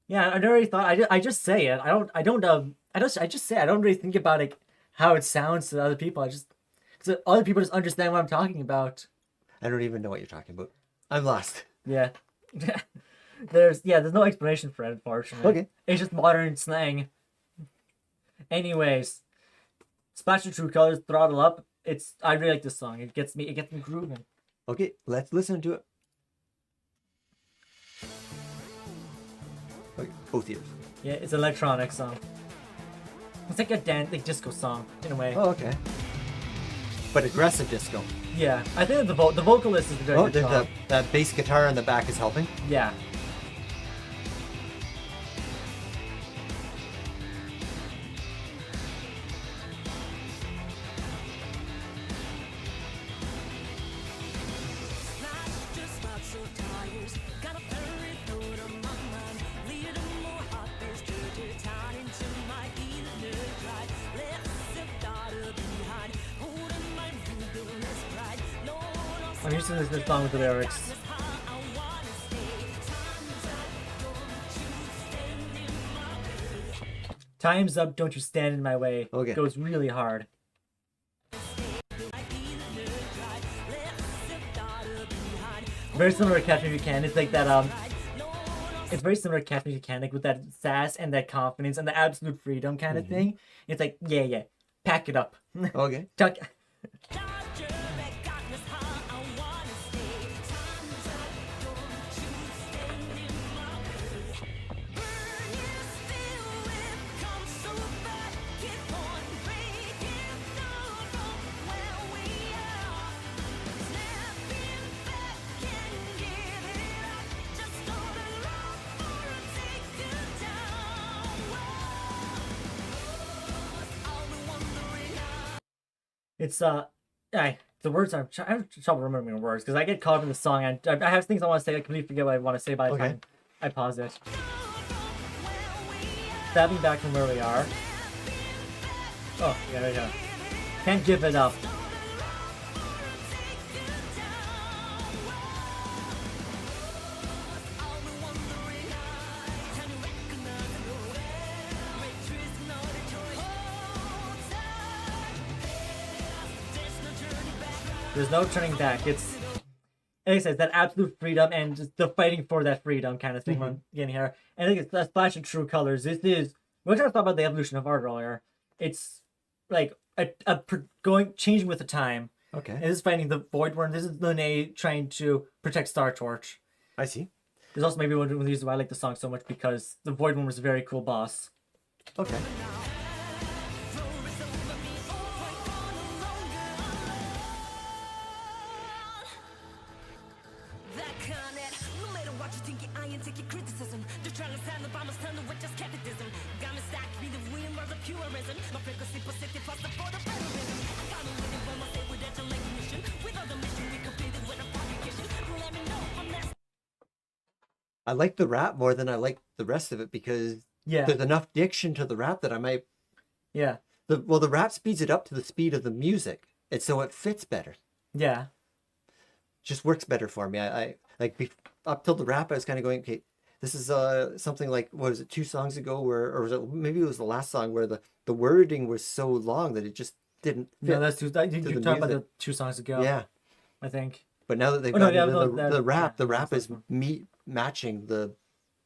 Yeah, I already thought. I just say it. I just say it. I don't really think about like how it sounds to other people. Because other people just understand what I'm talking about. I don't even know what you're talking about. I'm lost. Yeah. There's no explanation for it, unfortunately. Okay. It's just modern slang. Anyways, Splash of True Colors, Throttle Up. I really like this song. It gets me grooving. Okay, let's listen to it. Okay, both ears. Yeah, it's an electronic song. It's like a disco song in a way. Oh, okay. But aggressive disco. Yeah, I think the vocalist is the very Oh, good there's job. that bass guitar in the back is helping. Yeah. I'm used to this song with the lyrics. Time's up, don't you stand in my way. Okay. Goes really hard. Very similar to Catch Me If You Can. It's like that it's very similar to Catch Me If You Can, like with that sass and that confidence and the absolute freedom kind of thing. It's like, yeah. Pack it up. Okay. Tuck. It's the words I have trouble remembering the words because I get caught up in the song and I have things I want to say. I completely forget what I want to say by the Okay. time I pause it. Stabbing back from where we are. Oh, yeah, there we go. Can't give it up. There's no turning back. It's, like I said, that absolute freedom and just the fighting for that freedom kind of thing we're getting here. And I think it's that Splash of True Colors. This is, we're trying to talk about the evolution of art earlier. It's like changing with the time. Okay. And this is fighting the Void Worm. This is Lene trying to protect Star Torch. I see. There's also maybe one of the reasons why I like the song so much because the Void one was a very cool boss. Okay. That kind that no matter what you think, I ain't taking criticism. Just trying to stand up, I'm a stand with just skepticism. Got me stacked, be the wind was a pure arisen. My frequency positive, past the for the federalism. I got me waiting for my stay with that like mission. With all the mission, we completed with a publication. Let me know I'm that. I like the rap more than I like the rest of it because Yeah. there's enough diction to the rap that I might. Yeah. The rap speeds it up to the speed of the music, and so it fits better. Yeah. Just works better for me. I like up till the rap, I was kind of going, okay, this is something like, what was it, 2 songs ago, where, or was it, maybe it was the last song where the wording was so long that it just didn't fit. No, that's too. You're the talking about the music. 2 songs ago. Yeah, I think. but now that they've Oh, no, got yeah, into no, the rap, yeah, the rap that's is one. matching the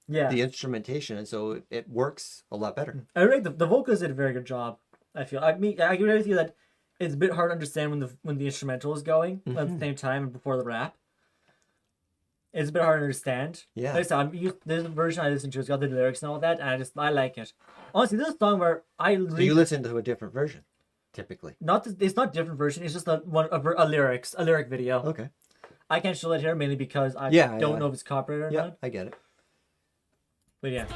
Yeah. instrumentation, and so it works a lot better. I really the vocals did a very good job. I feel. I agree with you that it's a bit hard to understand when the instrumental is going at the same time and before the rap. It's a bit hard to understand. Yeah. Like I said, there's a version I listen to. It's got the lyrics and all that, and I like it. Honestly, this is a song where I So really you listen to a different version, typically. it's not a different version. It's just a lyric video. Okay. I can't show it here mainly because I Yeah, don't yeah. know if it's copyrighted or Yeah, not. I get it. But yeah.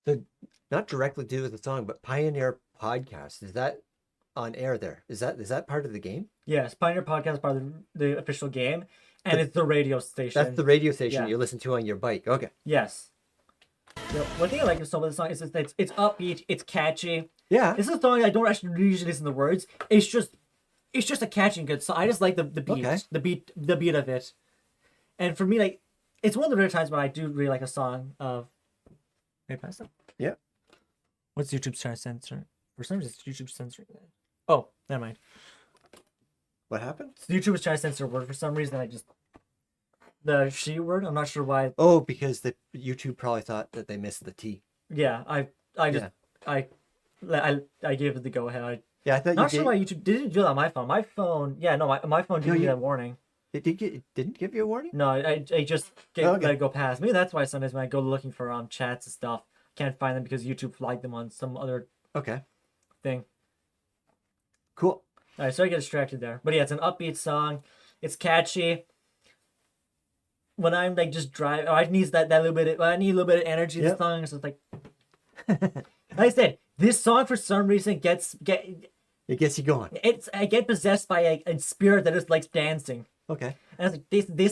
So not directly to do with the song, but Pioneer Podcast, is that on air there? Is that part of the game? Yes, Pioneer Podcast is part of the official game, and it's the radio station. That's the radio station Yeah. you listen to on your bike. Okay. Yes. One thing I like so about the song is that it's upbeat, it's catchy. Yeah. This is a song I don't actually usually listen to the words. It's just a catchy and good song. I just like the beat, Okay. the beat of it. And for me, like, it's one of the rare times when I do really like a song of. Hey, pass it. Yeah. What's YouTube trying to censor? For some reason, YouTube censoring that. Oh, never mind. What happened? So YouTube was trying to censor a word for some reason. The she word. I'm not sure why. Oh, because the YouTube probably thought that they missed the T. Yeah, I gave it the go ahead. Yeah, I thought Not you sure why YouTube didn't do that on my phone. My phone, yeah, no, my phone didn't get a warning. it didn't give you a warning? No, I just Okay. let it go past. Maybe that's why sometimes when I go looking for chats and stuff, can't find them because YouTube flagged them on some other Okay. thing. Cool. All right, so I get distracted there. But yeah, it's an upbeat song. It's catchy. When I'm like just driving, I need that little bit. I need a little bit of energy. Yep. This song is just like, like I said, this song for some reason It gets you going. I get possessed by a spirit that just likes dancing. Okay. And I was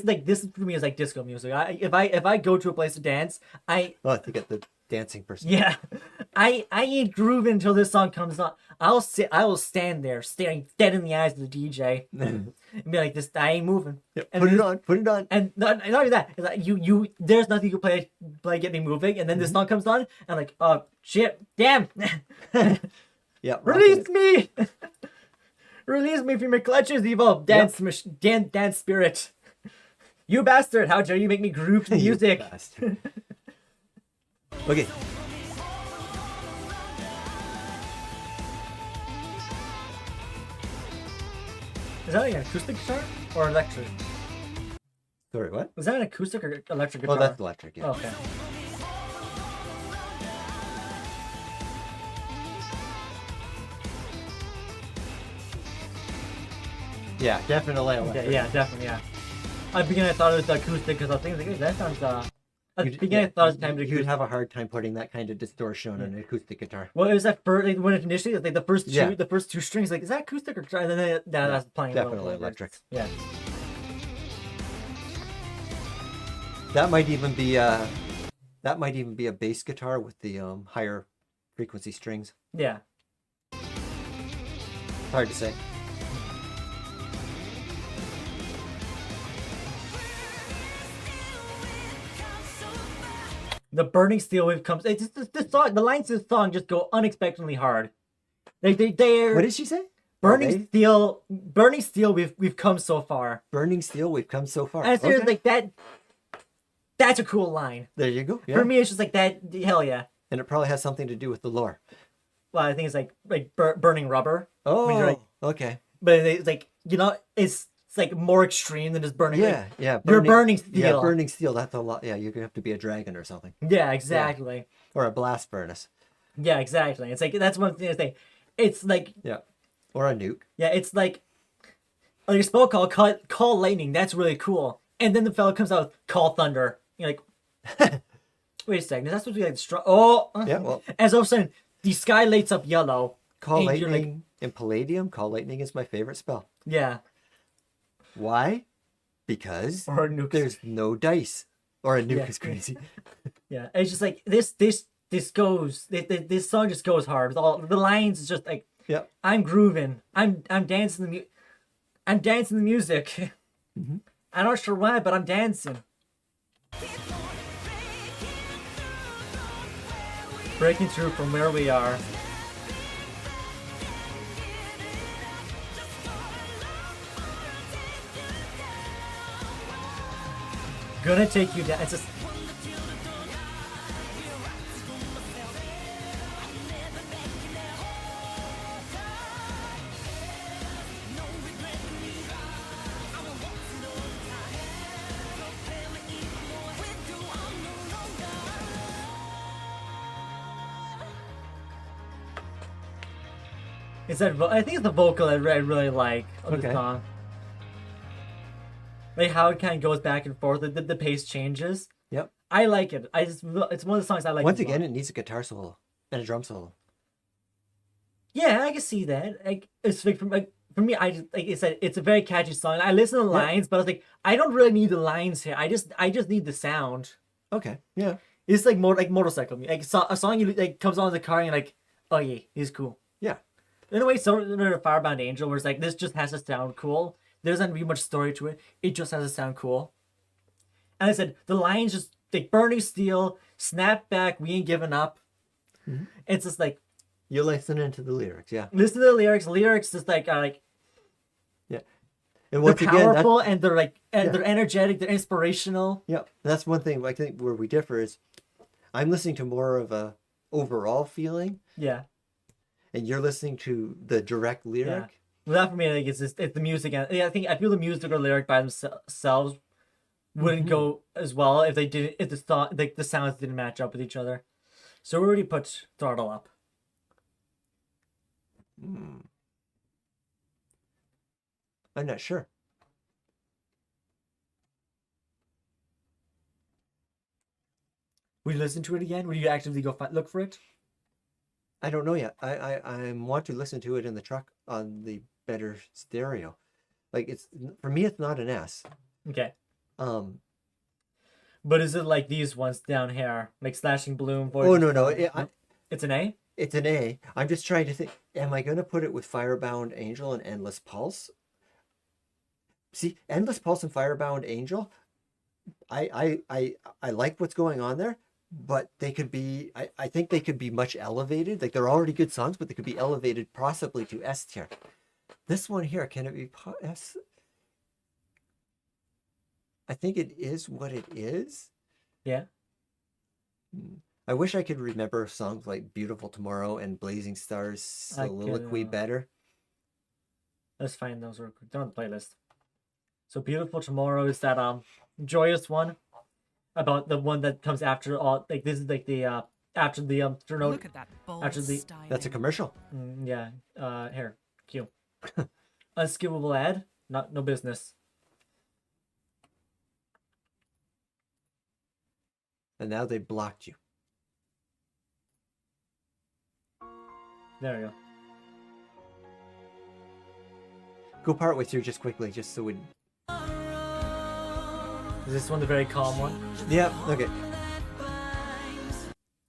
like, this for me is like disco music. If I go to a place to dance, Oh, to get the dancing person. yeah, I ain't grooving until this song comes on. I will stand there staring dead in the eyes of the DJ and be like, this, I ain't moving. Yep, And put it this- on. Put it on. And not only that, it's like you there's nothing you can play get me moving, and then this song comes on, and I'm like, oh shit, damn, Yeah. release me, release me from your clutches, evil dance dance spirit. You bastard! How dare you make me groove to the You music? bastard. Okay. Is that like an acoustic guitar or electric? Sorry, what? Was that an acoustic or electric guitar? Oh, that's electric. Yeah. Oh, okay. Yeah, definitely electric. Okay, yeah, definitely, yeah. At the beginning, I thought it was the acoustic because I was thinking, like, hey, that sounds. At the You'd- beginning, I thought it was time to You'd have a hard time putting that kind of distortion on an acoustic guitar. Well, it was that first, like, when it initially, like, the first two, Yeah. the first two strings, like, is that acoustic or guitar? And then that's playing. a little Definitely bit. electric. Yeah. That might even be a bass guitar with the higher frequency strings. Yeah. Hard to say. The burning steel wave comes. It's the song. The lines of the song just go unexpectedly hard. They're What did she say? burning Are they? steel. Burning steel. We've come so far. Burning steel, we've come so far. And it's just Okay. like that. That's a cool line. There you go. Yeah. For me, it's just like that. Hell yeah. And it probably has something to do with the lore. Well, I think it's like burning rubber. Oh, When you're like- okay. But it's like, you know, it's like more extreme than just burning. Yeah, yeah. You're burning Yeah, steel. burning steel. That's a lot. Yeah, you're gonna have to be a dragon or something, Yeah, exactly. or a blast furnace. Yeah, exactly. It's like that's one thing I say. It's like Yeah, or a nuke. yeah, it's like a spell call lightning. That's really cool. And then the fella comes out with call thunder. You're like, wait a second. Is that supposed to be like strong? Oh, Yeah, well, as all of a sudden the sky lights up yellow. call And you're lightning like- in Palladium. Call lightning is my favorite spell. Yeah, Why? Because or nukes. there's no dice, or a nuke Yeah. is crazy. Yeah, it's just like this goes. This song just goes hard. With all the lines is just like Yep. I'm grooving. I'm dancing I'm dancing the music. Mm-hmm. I'm not sure why, but I'm dancing. Breaking through from where we are. Gonna take you down. It's just it's that. I think it's the vocal I really like of the Okay. song. Like how it kind of goes back and forth. The pace changes. Yep. I like it. It's one of the songs I like. Once a lot. again, it needs a guitar solo and a drum solo. Yeah, I can see that. Like it's like for me, I just like I said, it's a very catchy song. I listen to the lines, but I was like, I don't really need the lines here. I just need the sound. Okay. Yeah. It's like more like motorcycle music. Like a song you like comes on in the car and you're like, oh yeah, he's cool. Yeah. In a way, similar to Firebound Angel, where it's like this just has to sound cool. There doesn't be much story to it. It just has to sound cool. And I said the lines just like burning steel, snap back, we ain't giving up. Mhm. It's just like You're listening to the lyrics. Yeah. listen to the lyrics. Lyrics just like are like And they're once again, that, powerful and they're like Yeah. they're energetic. They're inspirational. yeah, that's one thing. I think where we differ is, I'm listening to more of a overall feeling, Yeah. and you're listening to the direct lyric. Well, that for me, like, it's the music. And yeah, I feel the music or lyric by themselves wouldn't go as well if they didn't. If the song, like the sounds didn't match up with each other. So we already put throttle up. I'm not sure. Would you listen to it again? Would you actively go look for it? I don't know yet. I want to listen to it in the truck on the better stereo. Like it's for me, it's not an S. Okay. Um. But is it like these ones down here, like Slashing Bloom? Oh no. It's an A. It's an A. I'm just trying to think. Am I going to put it with Firebound Angel and Endless Pulse? See, Endless Pulse and Firebound Angel. I like what's going on there, but they could be. I think they could be much elevated. Like they're already good songs, but they could be elevated possibly to S tier. This one here, can it be S? I think it is what it is. Yeah. I wish I could remember songs like Beautiful Tomorrow and Blazing Stars Soliloquy better. Let's find those. They're on the playlist. So Beautiful Tomorrow is that joyous one about the one that comes after all. Like this is like the after the Look at that bold after the- styling. That's a commercial. yeah here Q unskippable ad, no business. And now they blocked you. There we go. Go partway through just quickly, just so we. Is this one the very calm one? Yeah. Okay.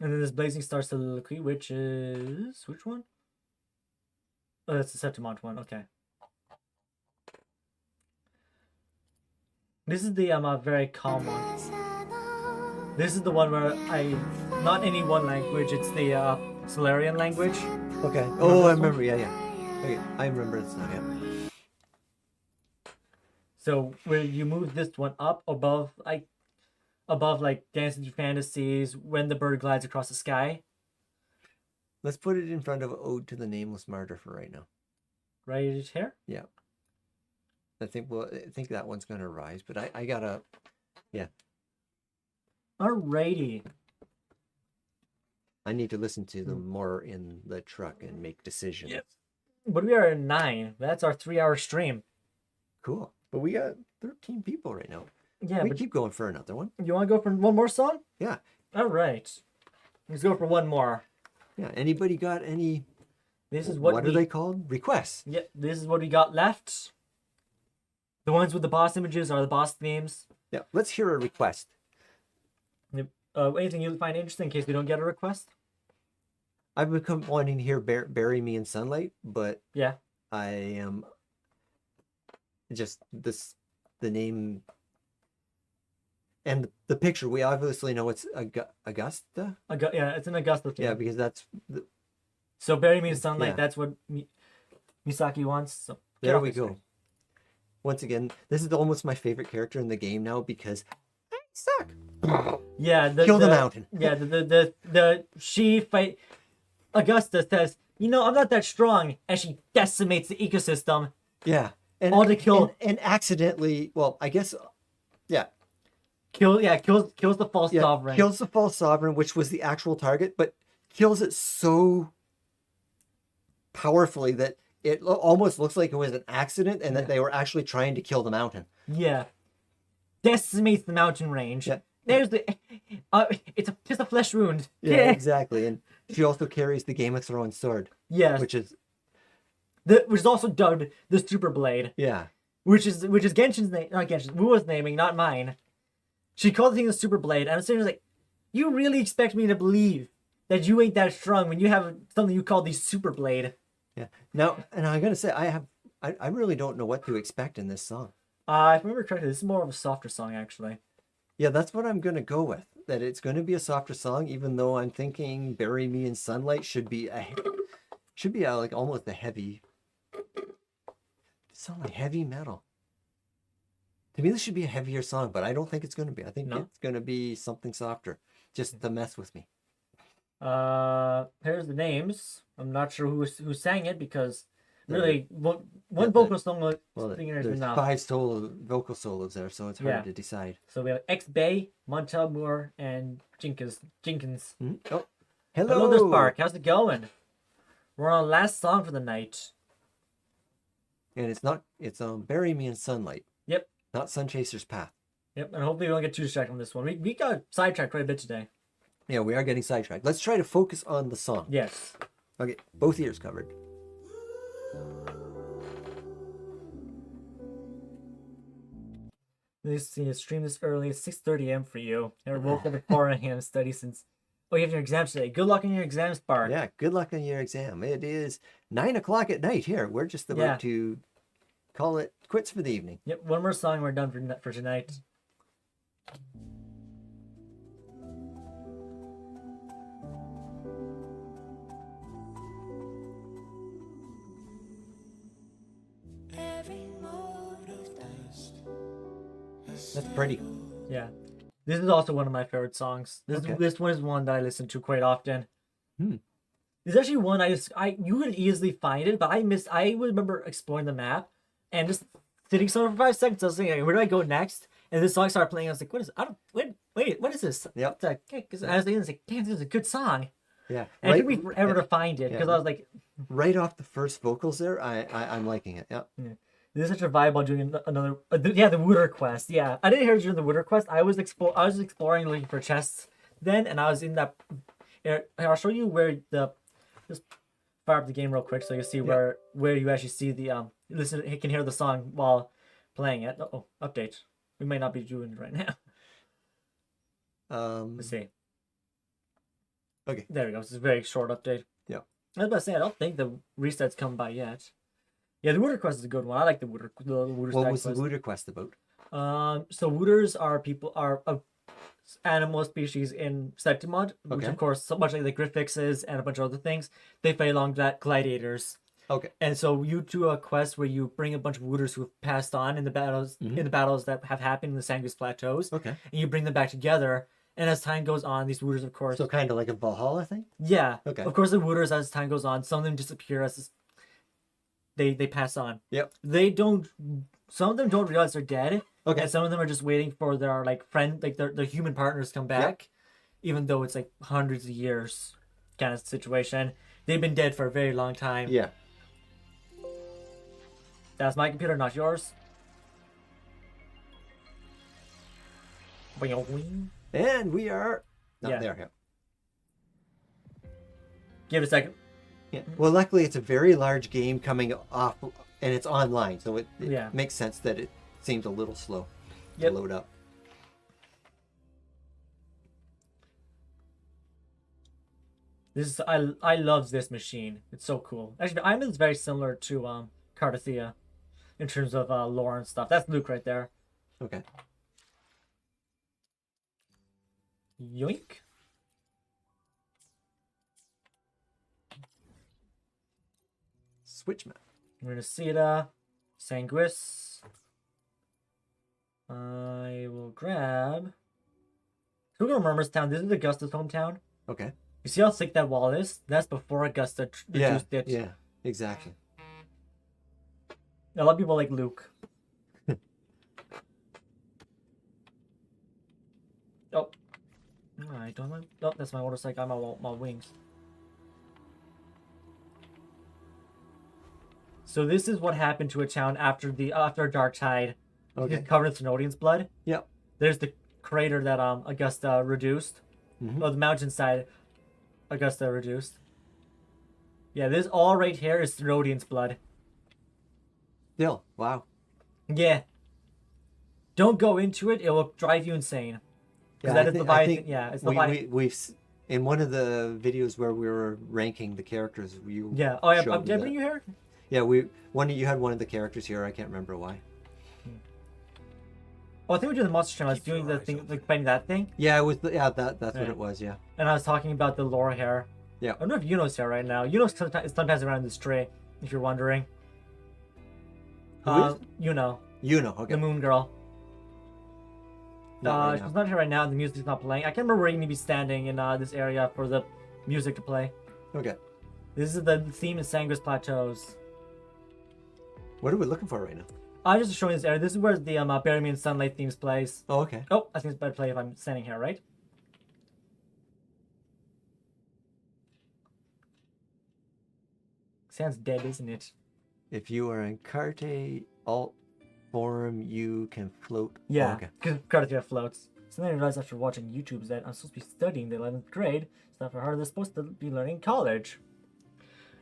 And then this Blazing Star Soliloquy, which is which one? Oh, that's the Septimont one. Okay. This is the very calm one. This is the one where not any one language. It's the Solarian language. Okay. Remember Oh, I this one? remember. Yeah, yeah. Okay, I remember this now. Yeah. So where you move this one up above like Dance into Fantasies, When the Bird Glides Across the Sky. Let's put it in front of Ode to the Nameless Martyr for right now. Right here. Yeah. I think that one's gonna rise, but I gotta. Yeah. Alrighty. I need to listen to them more in the truck and make decisions. Yep. But we are at 9. That's our 3-hour stream. Cool. But we got 13 people right now. Yeah, we but keep going for another one. you want to go for one more song? Yeah. All right. Let's go for one more. Yeah. Anybody got any? This is What are they called? Requests. Yeah, this is what we got left. The ones with the boss images are the boss themes. Yeah. Let's hear a request. Yep. Anything you find interesting in case we don't get a request? I've become wanting to hear "Bury Me in Sunlight," but Yeah. I am just the name and the picture. We obviously know it's Augusta. Yeah, it's an Augusta theme. Yeah, because that's So Bury Me in Sunlight, Yeah. that's what Misaki wants. So get there off we the screen. go. Once again, this is almost my favorite character in the game now because I suck. Yeah, Kill the mountain. Yeah, the she fight. Augusta says, "You know, I'm not that strong," and she decimates the ecosystem. Yeah, and All to kill- and accidentally. Well, I guess. Yeah, Kills the false yeah. sovereign. Kills the false sovereign, which was the actual target, but kills it so powerfully that it almost looks like it was an accident and that they were actually trying to kill the mountain. Yeah, decimates the mountain range. Yeah. There's the. It's just a flesh wound. Yeah, exactly. And she also carries the Game of Thrones sword, Yes. which is Which is also dubbed the Super Blade, yeah, which is Genshin's name, not Genshin's, Wua's naming, not mine. She called the thing the Super Blade, and I'm sitting there like, you really expect me to believe that you ain't that strong when you have something you call the Super Blade? yeah. Now, and I gotta say, I really don't know what to expect in this song. If I remember correctly, this is more of a softer song actually. Yeah, that's what I'm gonna go with. That it's gonna be a softer song, even though I'm thinking "Bury Me in Sunlight" should be like almost a heavy. Sound like heavy metal. To me, this should be a heavier song, but I don't think it's gonna be. I think No? it's gonna be something softer, just to mess with me. Here's the names. I'm not sure who sang it because really one yeah, vocal song Well, singer is there's enough. 5 vocal solos there, so it's hard Yeah. to decide. So we have X Bay, Montel Moore, and Jenkins. Oh, hello, Hello there, Spark. How's it going? We're on last song for the night. And it's "Bury Me in Sunlight," Yep. not "Sun Chaser's Path." Yep, and hopefully we don't get too distracted on this one. We got sidetracked quite a bit today. Yeah, we are getting sidetracked. Let's try to focus on the song. Yes. Okay, both ears covered. This stream this early. It's 6:30 a.m. for you. I woke up at 4 a.m. study since. Oh, you have your exams today. Good luck on your exams, Spark. Yeah, good luck on your exam. It is 9 o'clock at night here. We're just about Yeah. to call it quits for the evening. Yep. One more song. We're done for tonight. Every mote of dust. That's pretty. Yeah. This is also one of my favorite songs. Okay. This one is one that I listen to quite often. Hmm. There's actually one you could easily find it, but I remember exploring the map and just sitting somewhere for 5 seconds. I was thinking, where do I go next? And this song started playing. I was like, what is? I don't wait. What is this? Yep. It's like, because I was thinking, it's like, damn, this is a good song. Yeah. And it took me forever to find it yeah. because I was like, Right off the first vocals there, I'm liking it. Yeah. this is such a vibe about doing another. The Wooder quest. Yeah, I didn't hear during the Wooder quest. I was exploring looking for chests then, and I was in that. Here, I'll show you where just fire up the game real quick so you can see where you actually see the listen. You can hear the song while playing it. Oh, update. We might not be doing it right now. Let's see. Okay. There we go. It's a very short update. Yeah. I was about to say, I don't think the reset's come by yet. Yeah, the Wooter quest is a good one. I like the Wooter What stack was the quest. Wooter quest about? So Wooters are a animal species in Septimod, which Okay. of course, so much like the Griffixes and a bunch of other things, they fight along gladiators. Okay. And so you do a quest where you bring a bunch of Wooters who have passed on in the battles that have happened in the Sangus Plateaus, Okay. and you bring them back together. And as time goes on, these Wooters, of course, So kind of like a Valhalla thing? yeah, Okay. of course, the Wooters as time goes on, some of them disappear as they pass on. Yep. They don't. Some of them don't realize they're dead. Okay. And some of them are just waiting for their their human partners to come back, even though it's like hundreds of years kind of situation. They've been dead for a very long time. Yeah. That's my computer, not yours. Boing. And we are not Yeah. there yet. Give it a second. Yeah. Well, luckily it's a very large game coming off, and it's online, so it Yeah. makes sense that it seems a little slow Yep. to load up. This is I love this machine. It's so cool. Actually, Iman's very similar to Cardathea in terms of lore and stuff. That's Luke right there. Okay. Yoink. Switch map. Renacida, Sanguis. I will grab. Who go to Murmurstown? This is Augusta's hometown. Okay. You see how thick that wall is? That's before Augusta Yeah. reduced it. Yeah. Exactly. A lot of people like Luke. Oh. I don't want. Oh, that's my motorcycle. I'm my wings. So this is what happened to a town after a dark tide. Okay. It's covered in Thenodian's blood. Yep. There's the crater that Augusta reduced. Mhm. Oh, the mountainside Augusta reduced. Yeah, this all right here is Thenodian's blood. Still. Wow. Yeah. Don't go into it; it will drive you insane. Because that is the Leviathan. Yeah, it's the Leviathan. we've in one of the videos where we were ranking the characters. You Yeah. Oh, yeah. showed me Did I that. bring you here? Yeah, you had one of the characters here. I can't remember why. Oh, I think we were doing the monster channel. I was doing the thing, like fighting that thing, Yeah, it was. That's what Yeah. it was. Yeah. and I was talking about the lore here. Yeah. I don't know if Yuno's here right now. Yuno's sometimes around this tree, if you're wondering. Who is? Yuno, You know. Okay. the moon girl. Not right She's now. not here right now. The music's not playing. I can't remember where you need to be standing in this area for the music to play. Okay. This is the theme in Sanguis Plateaus. What are we looking for right now? I'm just showing this area. This is where the Bury Me in Sunlight themes plays. Oh, okay. Oh, I think it's better to play if I'm standing here, right? Sounds dead, isn't it? If you are in Carte alt form, you can float. Oh, Yeah, okay. because Cardathea floats. Something I realized after watching YouTube is that I'm supposed to be studying the 11th grade. It's not for hard. They're supposed to be learning college.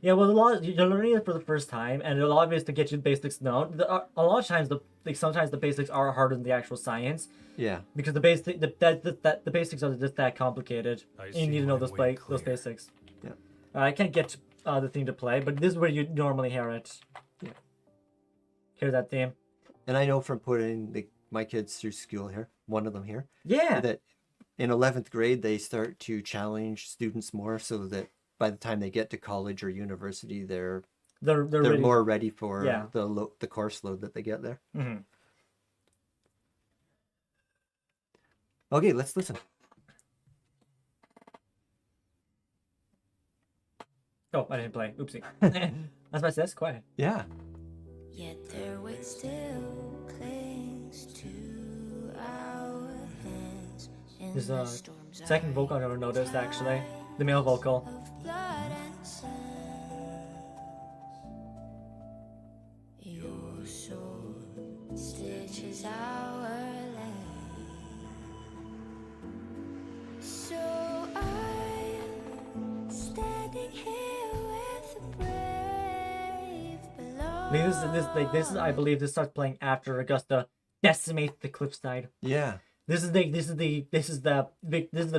Yeah, well, you're learning it for the first time, and a lot of it is to get you the basics known. A lot of times, sometimes the basics are harder than the actual science Yeah. because the basics are just that complicated. I And you see need to know my those way those clear. basics. Yeah. I can't get the thing to play, but this is where you normally hear it. Yeah. Hear that theme? And I know from putting my kids through school here, one of them here, Yeah. that in 11th grade they start to challenge students more, so that by the time they get to college or university, they're They're ready. more ready for Yeah. the course load that they get there. hmm Okay, let's listen. Oh, I didn't play. Oopsie. That's why I said that's quiet. Yeah. Yet their weight still clings to our hands. In There's the a storms second vocal I never noticed actually. The male vocal. of blood and sand. Your sword stitches our land. So I'm standing here with the brave below. This is I believe this starts playing after Augusta decimates the cliffside. Yeah. This is the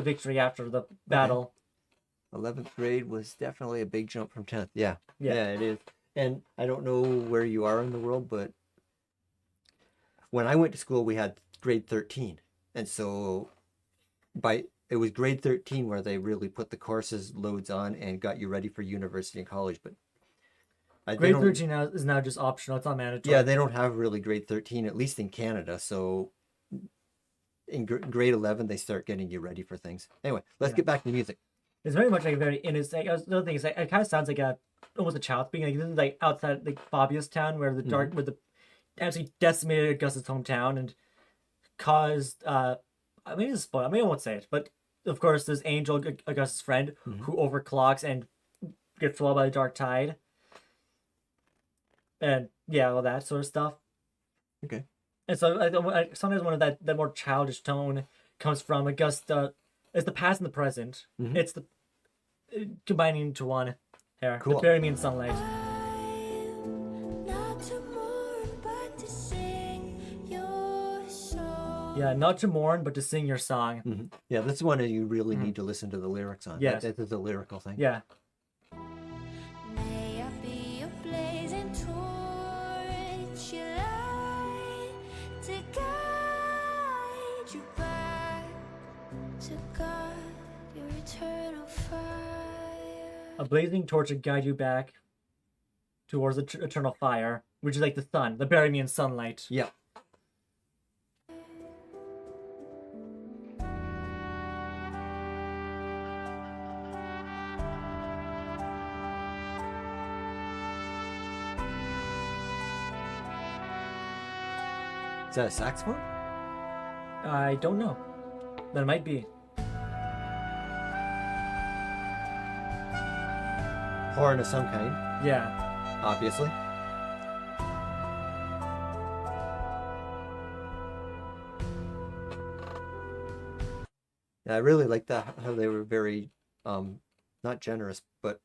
victory after the battle. 11th grade was definitely a big jump from 10th. Yeah. Yeah. Yeah, it is. And I don't know where you are in the world, but when I went to school, we had grade 13. And so it was grade 13 where they really put the courses loads on and got you ready for university and college. But they Grade don't- 13 is now just optional. It's not mandatory. Yeah, they don't have really grade 13, at least in Canada. So in grade 11, they start getting you ready for things. Anyway, let's get back to music. It's very much like very innocent. Like, another thing is like, it kind of sounds like almost a child speaking. Like this is like outside like Fabius town where the dark where the absolutely decimated Augustus' hometown and caused I mean it's a spoil. I mean I won't say it, but of course there's Angel, Augustus' friend, who overclocks and gets swallowed by the dark tide. And yeah, all that sort of stuff. Okay. And so sometimes one of that more childish tone comes from Augusta. It's the past and the present. It's the combining into one here. Cool. The bury me in sunlight. I'm not to mourn, but to sing your song. Yeah, not to mourn, but to sing your song. Yeah, this is one that you really need to listen to the lyrics on. Yes. This is a lyrical thing. Yeah. May I be a blazing torch, your light to guide you back to God, your eternal fire. A blazing torch to guide you back towards the eternal fire, which is like the sun. The bury me in sunlight. Yeah. Is that a saxophone? I don't know. That might be. Horn of some kind, Yeah. obviously. Yeah, I really like that, how they were very, not generous, but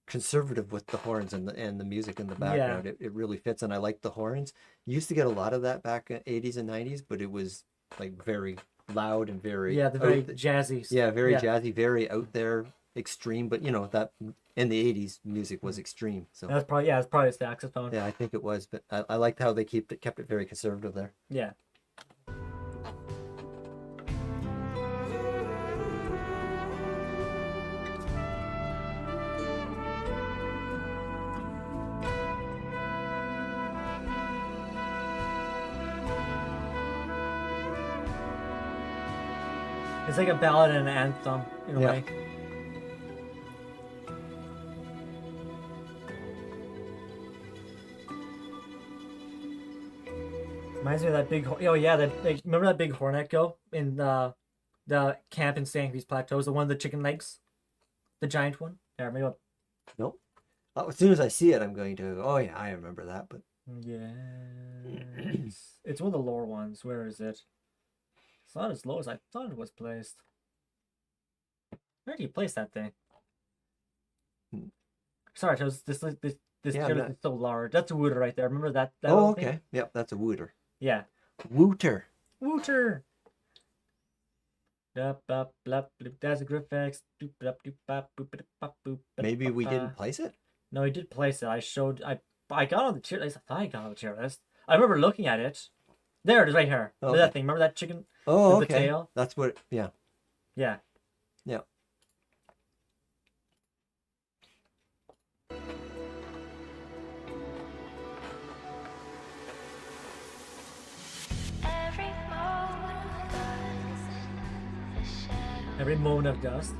conservative with the horns and the music in the background. It really fits, and I like the horns. You used to get a lot of that back in 80s and 90s, but it was like very loud and very Yeah, the very jazzy. yeah, very jazzy, very out there, extreme. But you know that in the 80s, music was extreme. So That's probably a saxophone. yeah, I think it was, but I liked how they kept it very conservative there. Yeah. It's like a ballad and an anthem in a Yeah. way. Reminds me of that big. Oh yeah, remember that big horn echo in the camp in San Luis Plateaus, the one with the chicken legs, the giant one. Yeah, maybe. Nope. As soon as I see it, I'm going to. Oh yeah, I remember that. But Yes, it's one of the lower ones. Where is it? It's not as low as I thought it was placed. Where do you place that thing? Sorry, this Yeah, tier that- is so large. That's a wooter right there. Remember that? That oh, little thing? okay. Yep, that's a wooter. Yeah. Wooter. Wooter. That's a Griffex. Maybe we didn't place it. No, he did place it. I got on the tier list. I thought I got on the tier list. I remember looking at it. There it is, right here. Oh, Look at that okay. thing. Remember that chicken? Oh, With the okay. tail? That's what. Yeah. Yeah. Yeah. Every moment of the shadow, Every moment of dust.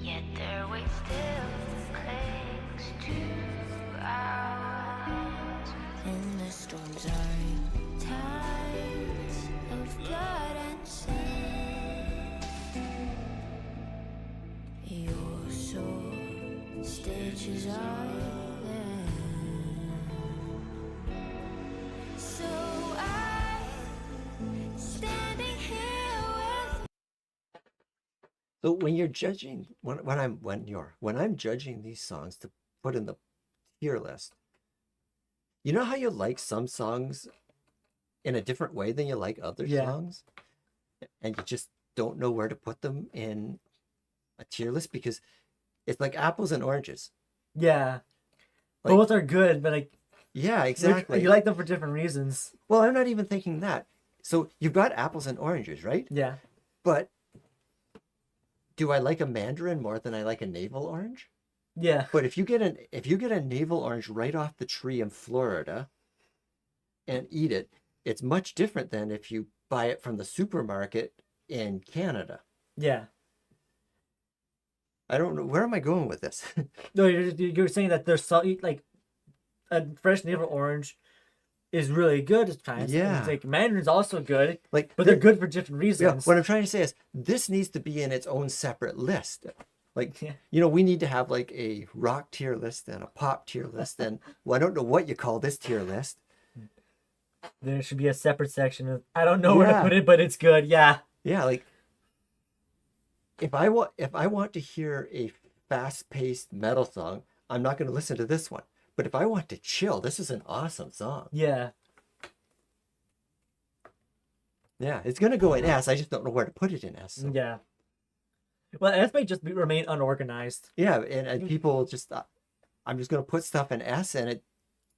yet their weight still clings to our hands. In the storms are tides of blood and sand. Your soul stitches are there. So I'm standing here with. So when you're judging, when I'm judging these songs to put in the tier list, you know how you like some songs in a different way than you like other Yeah. songs, and you just don't know where to put them in a tier list because it's like apples and oranges. Yeah. Like- Both are good, but like Yeah, exactly. you like them for different reasons. Well, I'm not even thinking that. So you've got apples and oranges, right? Yeah. But do I like a mandarin more than I like a navel orange? Yeah. But if you get a navel orange right off the tree in Florida and eat it, it's much different than if you buy it from the supermarket in Canada. Yeah. I don't know, where am I going with this? No, you're saying that there's like a fresh navel orange is really good at times. Yeah. And, like mandarin's also good, Like, but they're good for different yeah, reasons. what I'm trying to say is this needs to be in its own separate list. Like, Yeah. we need to have like a rock tier list and a pop tier list, and well, I don't know what you call this tier list. There should be a separate section of I don't know where to Yeah. put it, but it's good. Yeah. Yeah, like if I want to hear a fast-paced metal song, I'm not going to listen to this one. But if I want to chill, this is an awesome song. Yeah. Yeah, it's going to go in S. I just don't know where to put it in S. So. Yeah. Well, S may just remain unorganized. Yeah, and people just I'm just going to put stuff in S, and it.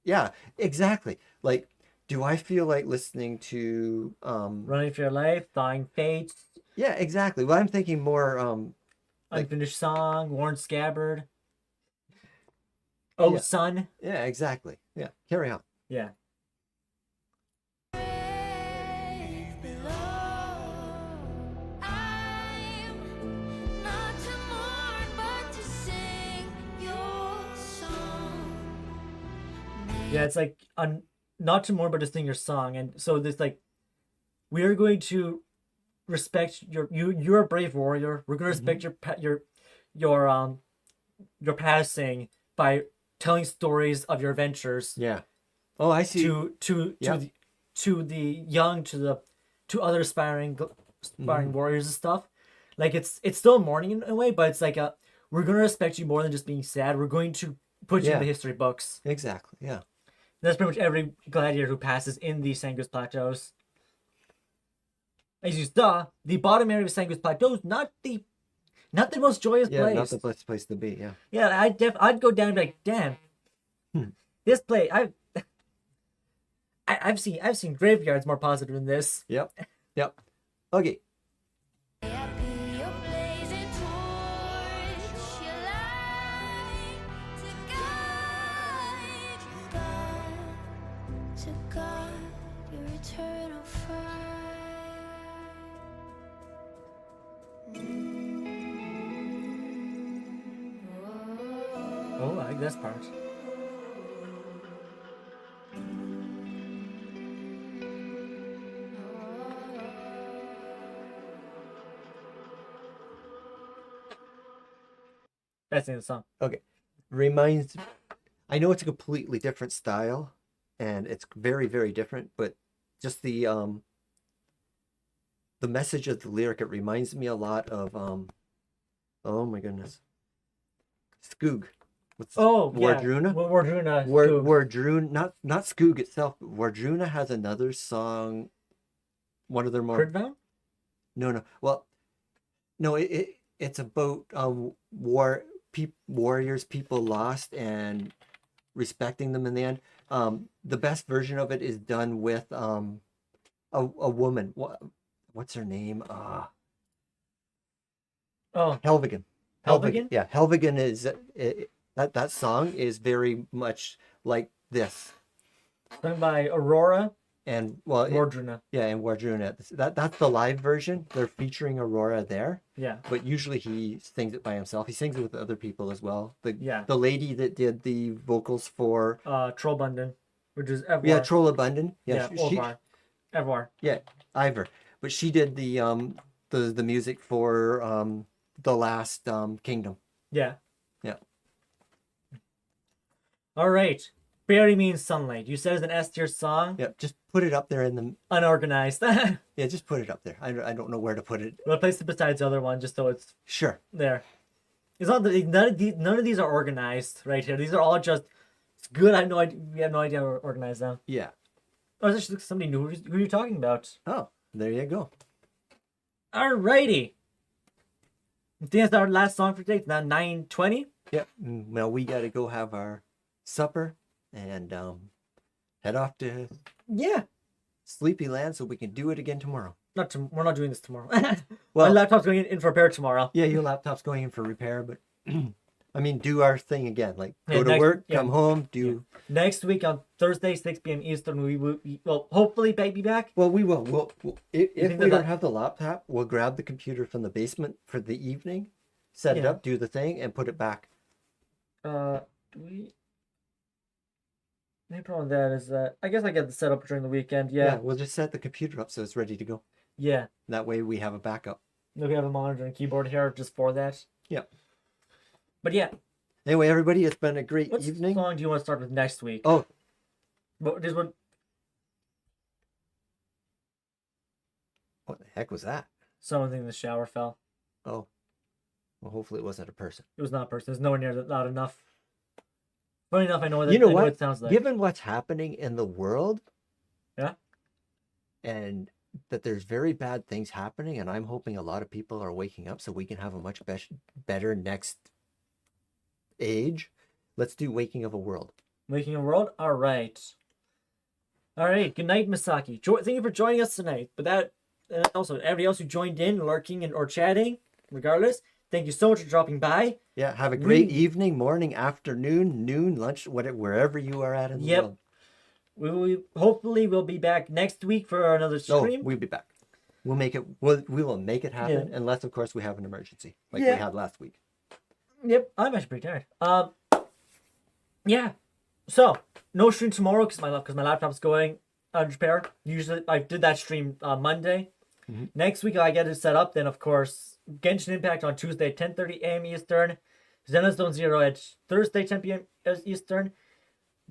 Yeah, exactly. Like, do I feel like listening to Running for Your Life, Thawing Fates, Yeah, exactly. Well, I'm thinking more like- Unfinished Song, Worn Scabbard. Oh, Yeah. Son. yeah, exactly. Yeah, carry on. Yeah. I'm not to mourn, but to sing your song. Yeah, it's like not to mourn, but to sing your song. And so there's like, we are going to respect you're a brave warrior. We're going to respect your passing by telling stories of your adventures Yeah. Oh, I see. Yeah. to the young, to other aspiring warriors and stuff. Like it's still mourning in a way, but it's like we're going to respect you more than just being sad. We're going to put you in Yeah. the history books. Exactly. Yeah. That's pretty much every gladiator who passes in the Sangus Plateaus. As you saw, the bottom area of Sangus Plateaus, not the most joyous Yeah, place. not the best place to be. Yeah. Yeah, I'd go down and be like, damn, this place. I've seen graveyards more positive than this. Yep. Yep. Okay. I'll be your blazing torch, your light to guide your eternal fire. Oh, I like this part. That's the end of the song. Okay. I know it's a completely different style and it's very, very different, but just the message of the lyric, it reminds me a lot of oh my goodness. Skoog. What's Oh, yeah. Wardruna? Wardruna. Wardruna, not Skoog itself, but Wardruna has another song, one of their more Cridvown? No. Well, no, it's about warriors people lost and respecting them in the end. The best version of it is done with a woman. What's her name? Oh, Helvigen. Helvigen? Yeah, Helvigen is that song is very much like this. sung by Aurora And well, Wardruna. yeah, and Wardruna. That's the live version. They're featuring Aurora there. Yeah. But usually he sings it by himself. He sings it with other people as well. Yeah. The lady that did the vocals for Trollbunden, which is Evoir. yeah, Troll Abundant. Yeah, Evoir. Yeah, Ivor. But she did the music for the last Kingdom. Yeah. Yeah. All right. Berry means sunlight. You said it's an S tier song. Yeah, just put it up there in the Unorganized. We'll yeah, just put it up there. I don't know where to put it. place it besides the other one just so it's Sure. there. It's not that none of these are organized right here. These are all just it's good. I have no idea. We have no idea how to organize them. Yeah. Oh, it's actually somebody new. Who are you talking about? Oh, there you go. Alrighty. I think that's our last song for today. It's now 9:20. Yep. Well, we got to go have our supper and head off to Yeah. Sleepy Land so we can do it again tomorrow. We're not doing this tomorrow. Well- My laptop's going in for repair tomorrow. Yeah, your laptop's going in for repair, but I mean, do our thing again. Like, Yeah, go to next- work, yeah. come home, do. Next week on Thursday, 6 p.m. Eastern, we will hopefully be back. Well, we will. If think we that- don't have the laptop, we'll grab the computer from the basement for the evening, set it Yeah. up, do the thing, and put it back. Do we? The problem with that is that I guess I get the setup during the weekend. Yeah. We'll just set the computer up so it's ready to go. Yeah. That way we have a backup. We have a monitor and keyboard here just for that. Yep. But yeah, Anyway, everybody, it's been a great what evening. song do you want to start with next week? Oh, What this one? what the heck was that? Someone in the shower fell. Oh, well, hopefully it wasn't a person. It was not a person. It's nowhere near loud enough. Funny enough, I know that. You know I what? it sounds like. Given what's happening in the world, Yeah. and that there's very bad things happening, and I'm hoping a lot of people are waking up so we can have a much better next age. Let's do Waking of a World. Making a world. All right. All right. Good night, Misaki. Thank you for joining us tonight. But that also everybody else who joined in, lurking and or chatting, regardless. Thank you so much for dropping by. Yeah, have a great We- evening, morning, afternoon, noon, lunch, whatever, wherever you are at in the Yep. world. Hopefully we'll be back next week for another No, stream. we'll be back. We'll make it. We will make it happen, Yeah. unless, of course, we have an emergency like we Yeah. had last week. Yep, I'm actually pretty tired. Yeah. So no stream tomorrow because my laptop's going under repair. Usually I did that stream on Monday. Mhm. Next week I get it set up. Then of course Genshin Impact on Tuesday 10:30 a.m. Eastern. Xenostone Zero at Thursday 10 p.m. Eastern.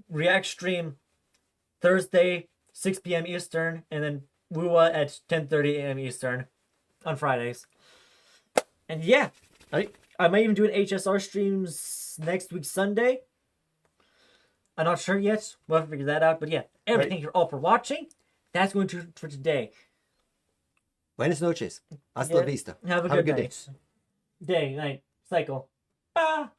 React stream Thursday 6 p.m. Eastern, and then Wua at 10:30 a.m. Eastern on Fridays. And yeah, I might even do an HSR streams next week Sunday. I'm not sure yet. We'll have to figure that out. But yeah, everything Right. you're all for watching. That's going to for today. Buenas noches. Hasta la Yeah. vista. Have a good night. Day, night, cycle. Bye.